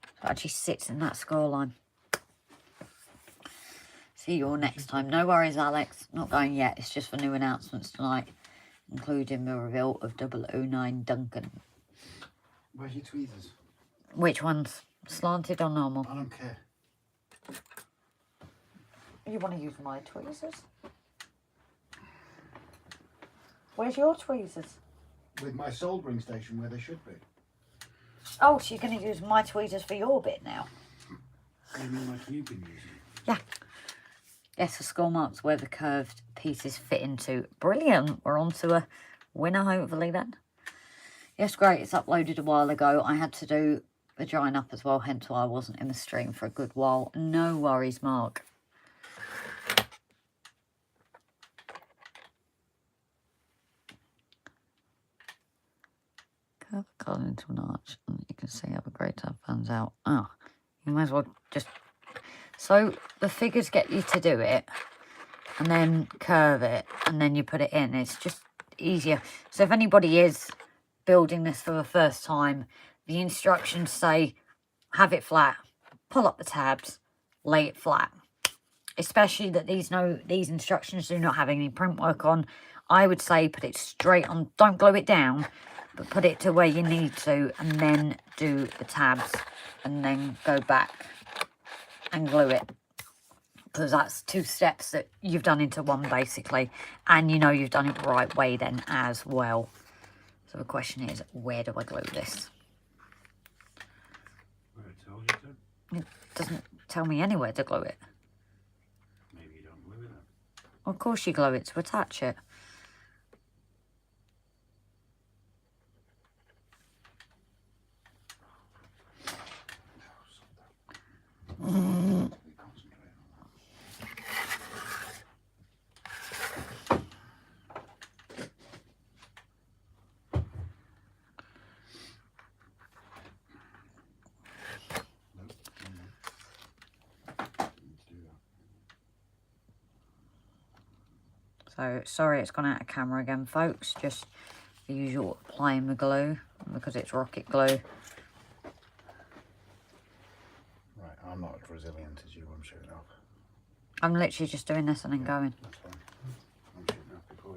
It actually sits in that score line. See you all next time. No worries, Alex. Not going yet. It's just for new announcements tonight, including the reveal of 009 Duncan. Where's your tweezers? Which ones? Slanted or normal? I don't care. You want to use my tweezers? Where's your tweezers? With my soldering station where they should be. Oh, so you're going to use my tweezers for your bit now? You mean like you've been using? Yeah. Yes, the score marks where the curved pieces fit into. Brilliant. We're on to a winner, hopefully, then. Yes, great. It's uploaded a while ago. I had to do the drying up as well, hence why I wasn't in the stream for a good while. No worries, Mark. Curve the colour into an arch, and you can see how the grey tab pans out. Oh, you might as well just... So, the figures get you to do it, and then curve it, and then you put it in. It's just easier. So, if anybody is building this for the first time, the instructions say, have it flat, pull up the tabs, lay it flat. Especially that these instructions do not have any print work on. I would say put it straight on, don't glue it down, but put it to where you need to, and then do the tabs, and then go back and glue it. Because that's 2 steps that you've done into one, basically. And you know you've done it the right way then as well. So the question is, where do I glue this? Where it tells you to. It doesn't tell me anywhere to glue it. Maybe you don't glue it then. Of course you glue it to attach it. So, sorry it's gone out of camera again, folks. Just the usual applying the glue, because it's rocket glue. Right, I'm not as resilient as you, I'm shooting off. I'm literally just doing this and then going. That's fine. I'm shooting off before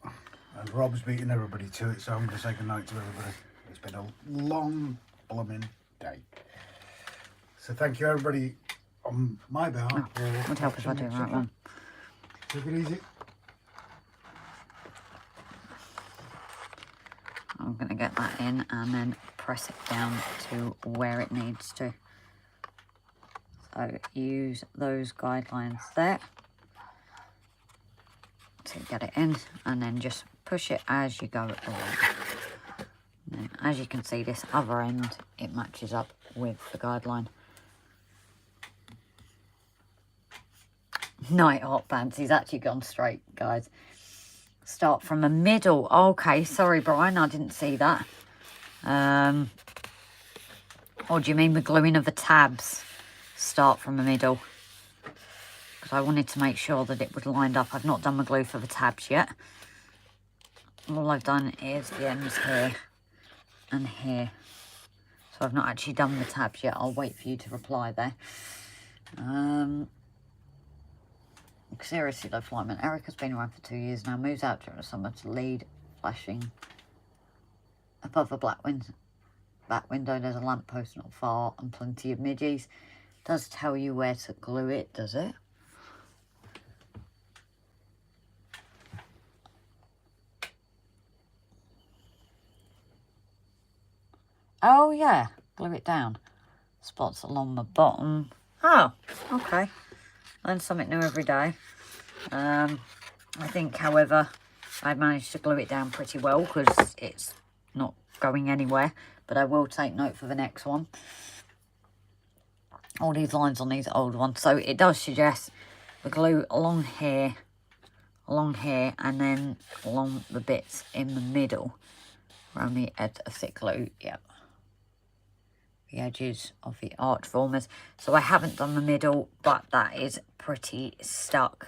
you. And Rob's beating everybody to it, so I'm going to say goodnight to everybody. It's been a long, blooming day. So thank you, everybody, on my behalf. Oh, would help if I do the right one. Take it easy. I'm going to get that in and then press it down to where it needs to. So use those guidelines there to get it in, and then just push it as you go along. And then, as you can see, this other end, it matches up with the guideline. Night hot pants, he's actually gone straight, guys. Start from the middle. Okay, sorry, Brian, I didn't see that. Or do you mean the gluing of the tabs? Start from the middle. Because I wanted to make sure that it was lined up. I've not done the glue for the tabs yet. All I've done is the ends here and here. So I've not actually done the tabs yet. I'll wait for you to reply there. Seriously though, Flyman, Erica's been around for 2 years now, moves out during the summer to lead, flashing above the back window. There's a lamp post not far and plenty of midges. Does tell you where to glue it, does it? Oh yeah, glue it down. Spots along the bottom. Oh, okay. Learn something new every day. I think, however, I managed to glue it down pretty well because it's not going anywhere. But I will take note for the next one. All these lines on these old ones. So it does suggest the glue along here, and then along the bits in the middle. Around the edge of thick glue, yep. The edges of the arch formers. So I haven't done the middle, but that is pretty stuck.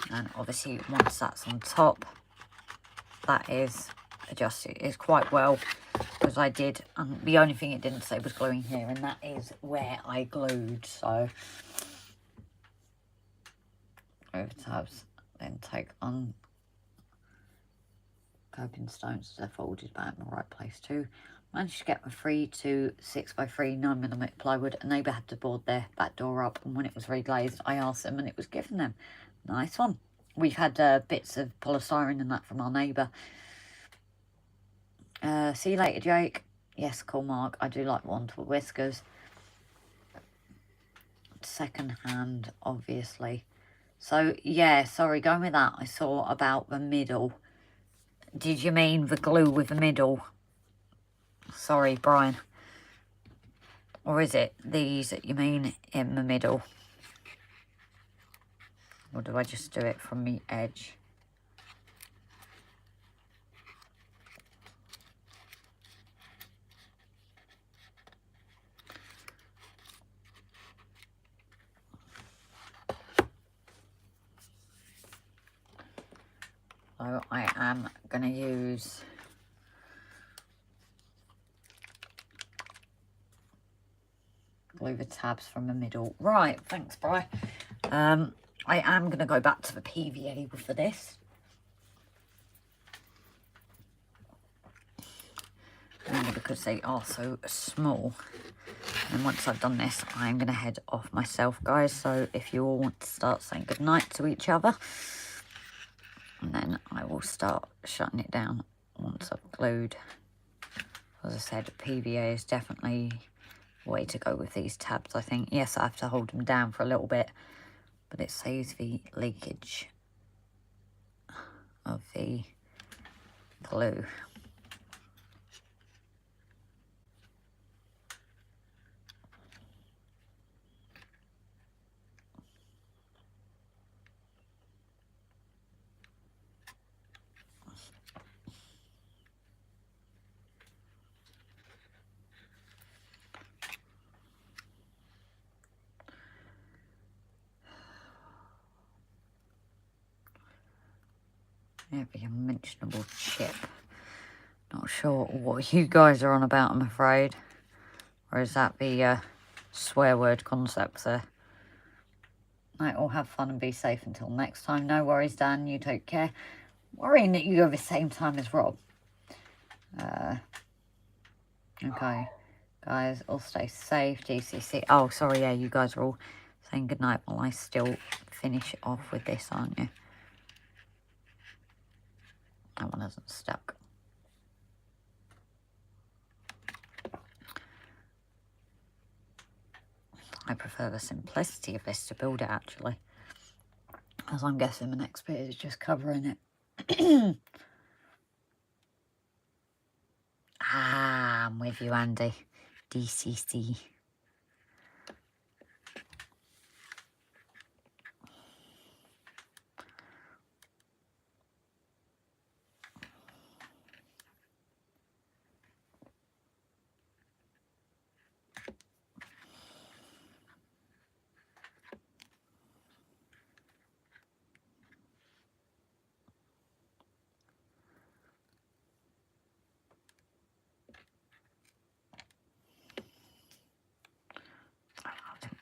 And obviously once that's on top, that is adjusted. It's quite well, because I did, the only thing it didn't say was gluing here, and that is where I glued. So over tabs, then take on coping stones. They're folded back in the right place too. Managed to get my 3 to 6x3 9mm plywood. A neighbour had to board their back door up, and when it was reglazed, I asked them and it was given them. Nice one. we've had bits of polystyrene and that from our neighbour. See you later, Jake. Yes, cool, Mark. I do like one with whiskers. Second hand, obviously. So, yeah, sorry, going with that, I saw about the middle. Did you mean the glue with the middle? Sorry, Brian. Or is it these that you mean in the middle? Or do I just do it from the edge? So I am going to use glue the tabs from the middle. Right, thanks, Bri. I am going to go back to the PVA for this. Only because they are so small. And once I've done this, I'm going to head off myself, guys. So if you all want to start saying goodnight to each other, and then I will start shutting it down once I've glued. As I said, PVA is definitely the way to go with these tabs, I think. Yes, I have to hold them down for a little bit, but it saves the leakage of the glue. Every unmentionable chip. Not sure what you guys are on about, I'm afraid. Or is that the swear word concept there? Right, all have fun and be safe until next time. No worries, Dan. You take care. Worrying that you go the same time as Rob. Okay, guys, all stay safe. GCC. Oh, sorry, yeah, you guys are all saying goodnight while I still finish off with this, aren't you? That one hasn't stuck. I prefer the simplicity of this to build it, actually. As I'm guessing the next bit is just covering it. Ah, I'm with you, Andy. DCC.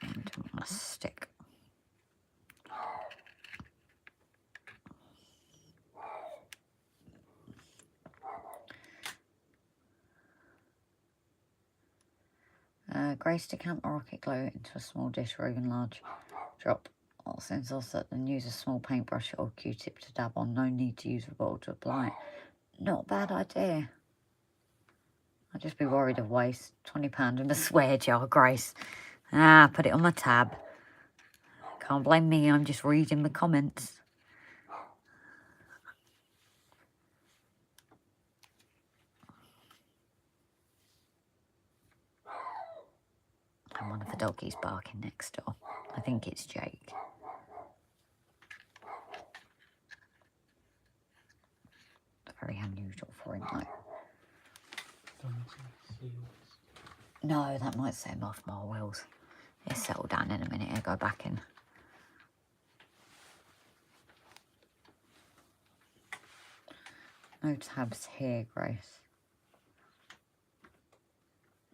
I don't want to stick. Grace, decant or rocket glue into a small dish or even large. Drop all sensors that then use a small paintbrush or Q-tip to dab on. No need to use a bottle to apply it. Not a bad idea. I'd just be worried of waste. £20 in a swear jar, Grace. Ah, put it on my tab. Can't blame me, I'm just reading the comments. And one of the doggies barking next door. I think it's Jake. Very unusual for him, though. No, that might set him off more wheels. He'll settle down in a minute, he'll go back in. No tabs here, Grace.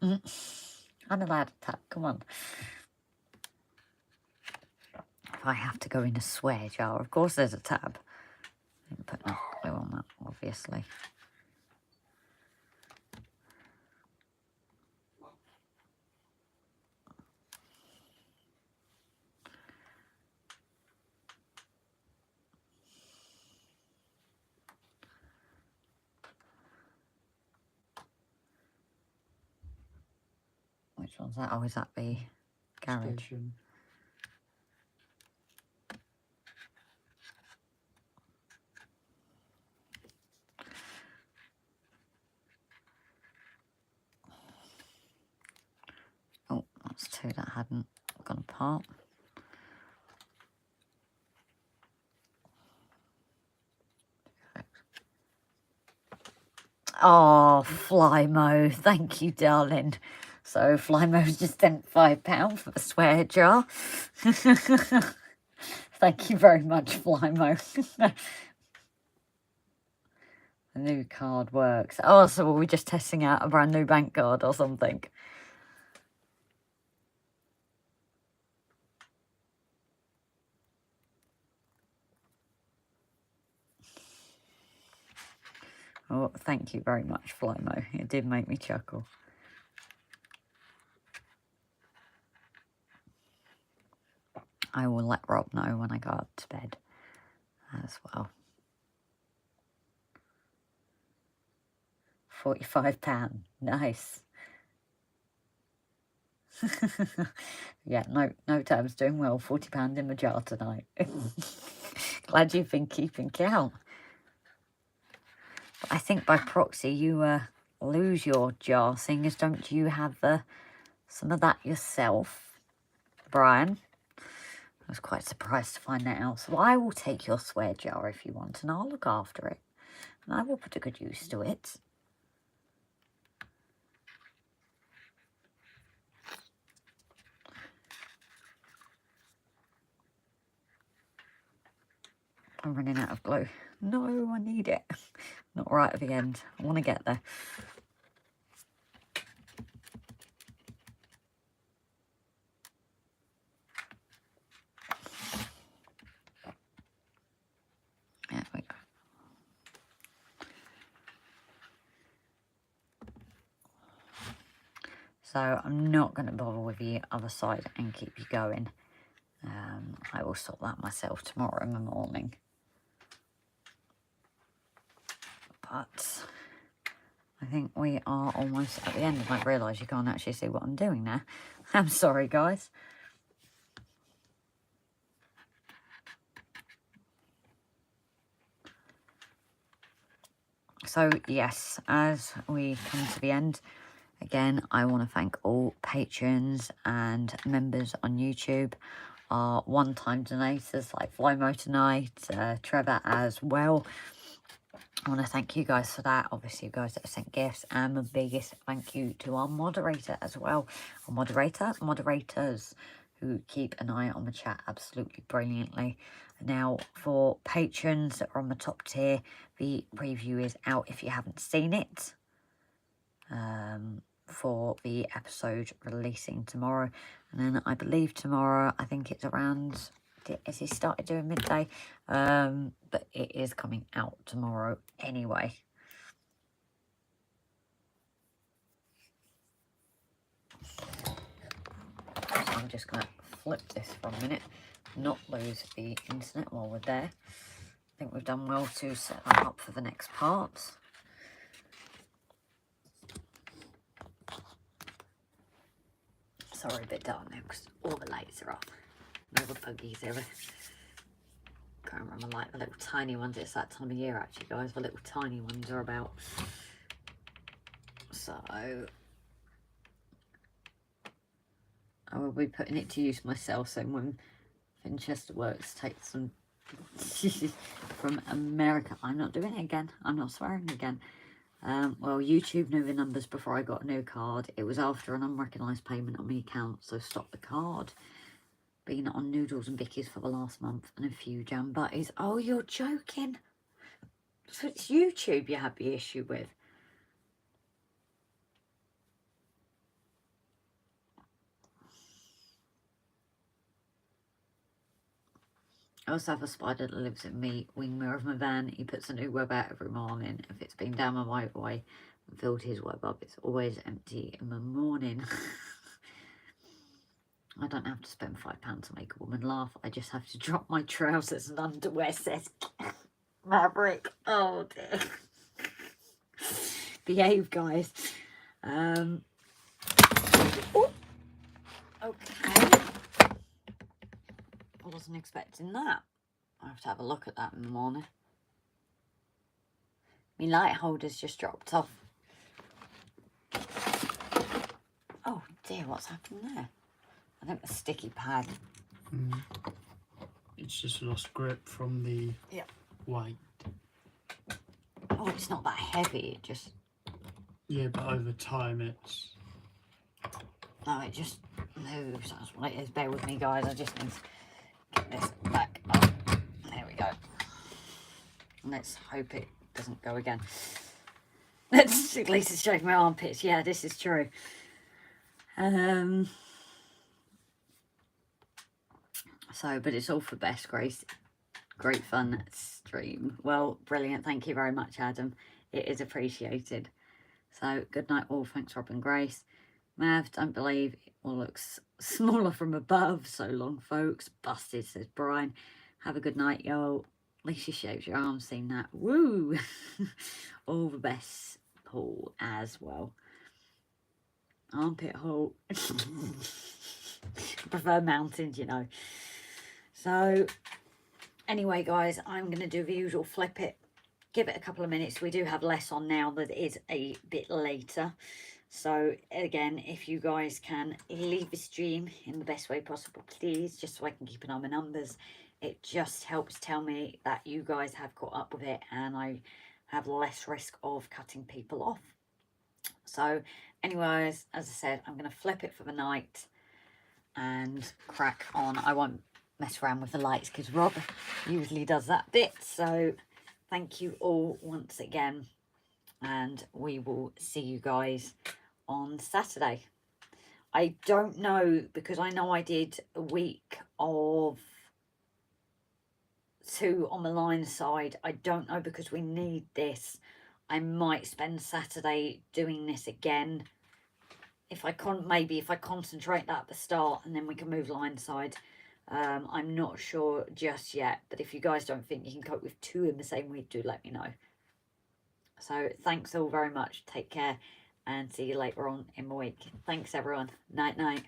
I'm allowed to tab, come on. If I have to go in a swear jar, of course there's a tab. I didn't put enough glue on that, obviously. Which one's that? Oh, is that the garage? Station. Oh, that's two that hadn't gone apart. Oh, Flymo, thank you, darling. So Flymo's just sent £5 for the swear jar. Thank you very much, Flymo. The new card works. Oh, so were we just testing out a brand new bank card or something? Oh, thank you very much, Flymo. It did make me chuckle. I will let Rob know when I go up to bed as well. £45. Nice. Yeah, no Tam's doing well. £40 in my jar tonight. Glad you've been keeping count. But I think by proxy you lose your jar, seeing as don't you have some of that yourself, Brian? I was quite surprised to find that out. So I will take your swear jar if you want, and I'll look after it. And I will put a good use to it. I'm running out of glue. No, I need it. Not right at the end. I want to get there. There we go. So I'm not going to bother with the other side and keep you going. I will sort that myself tomorrow in the morning. But I think we are almost at the end, and I've realised you can't actually see what I'm doing now. I'm sorry, guys. So, yes, as we come to the end, again, I want to thank all patrons and members on YouTube, our one-time donators like Flymo tonight, Trevor as well. I want to thank you guys for that. Obviously, you guys that have sent gifts, and the biggest thank you to our moderator as well. Our moderators who keep an eye on the chat absolutely brilliantly. Now, for patrons that are on the top tier, the preview is out if you haven't seen it. For the episode releasing tomorrow. And then I believe tomorrow, I think it's around... Has he started doing midday? But it is coming out tomorrow anyway. So I'm just going to flip this for a minute, not lose the internet while we're there. I think we've done well to set that up for the next part. Sorry, a bit dark now because all the lights are off. All the buggies over. Can't remember, like the little tiny ones. It's that time of year actually, guys. The little tiny ones are about. So I will be putting it to use myself. So when Finchester Works takes some from America, I'm not doing it again. I'm not swearing again. Well, YouTube knew the numbers before I got a new card. It was after an unrecognised payment on my account, so stop the card. Been on Noodles and Vicky's for the last month and a few jam butties. Oh, you're joking? So it's YouTube you had the issue with? I also have a spider that lives in the wing mirror of my van. He puts a new web out every morning. If it's been down my motorway and filled his web up, it's always empty in the morning. I don't have to spend £5 to make a woman laugh. I just have to drop my trousers and underwear, says Maverick. Oh dear. Behave, guys. Oh, Okay. I wasn't expecting that. I have to have a look at that in the morning. My light holder's just dropped off. Oh dear, what's happened there? I think the sticky pad. It's just lost grip from the weight. Oh, it's not that heavy, it just... Yeah, but over time it's... No, it just moves. That's what it is. Bear with me, guys. I just need to get this back up. There we go. Let's hope it doesn't go again. Let's at least it's showing my armpits. Yeah, this is true. So, but it's all for best, Grace. Great fun stream. Well, brilliant. Thank you very much, Adam. It is appreciated. So, good night all. Thanks, Rob and Grace. Mav, don't believe it all looks smaller from above. So long, folks. Busted, says Brian. Have a good night, yo. At least you shaved your arms, seen that. Woo! All the best, Paul, as well. Armpit hole. I prefer mountains, you know. So, anyway, guys, I'm going to do the usual flip it. Give it a couple of minutes. We do have less on now that it is a bit later. So, again, if you guys can leave the stream in the best way possible, please, just so I can keep an eye on my numbers. It just helps tell me that you guys have caught up with it and I have less risk of cutting people off. So, anyways, as I said, I'm going to flip it for the night and crack on. I won't mess around with the lights because Rob usually does that bit. So, thank you all once again. And we will see you guys on Saturday. I don't know, because I know I did a week of 2 on the line side. I don't know, because we need this. I might spend Saturday doing this again. If I maybe if I concentrate that at the start and then we can move line side. I'm not sure just yet, but if you guys don't think you can cope with 2 in the same week, do let me know. So thanks all very much. Take care and see you later on in the week. Thanks everyone. Night night.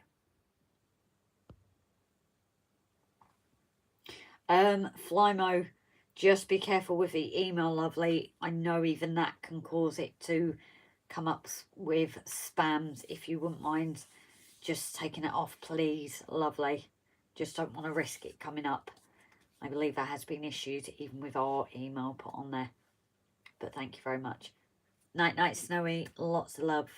Flymo, just be careful with the email, lovely. I know even that can cause it to come up with spams. If you wouldn't mind just taking it off, please, lovely. Just don't want to risk it coming up. I believe that has been issued even with our email put on there. But thank you very much. Night night, Snowy. Lots of love.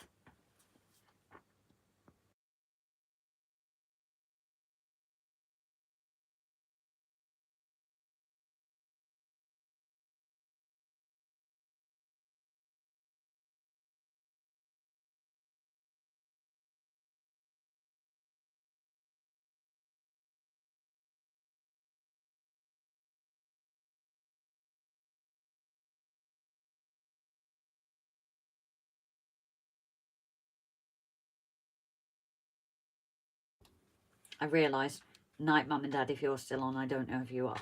I realised, night mum and dad, if you're still on, I don't know if you are.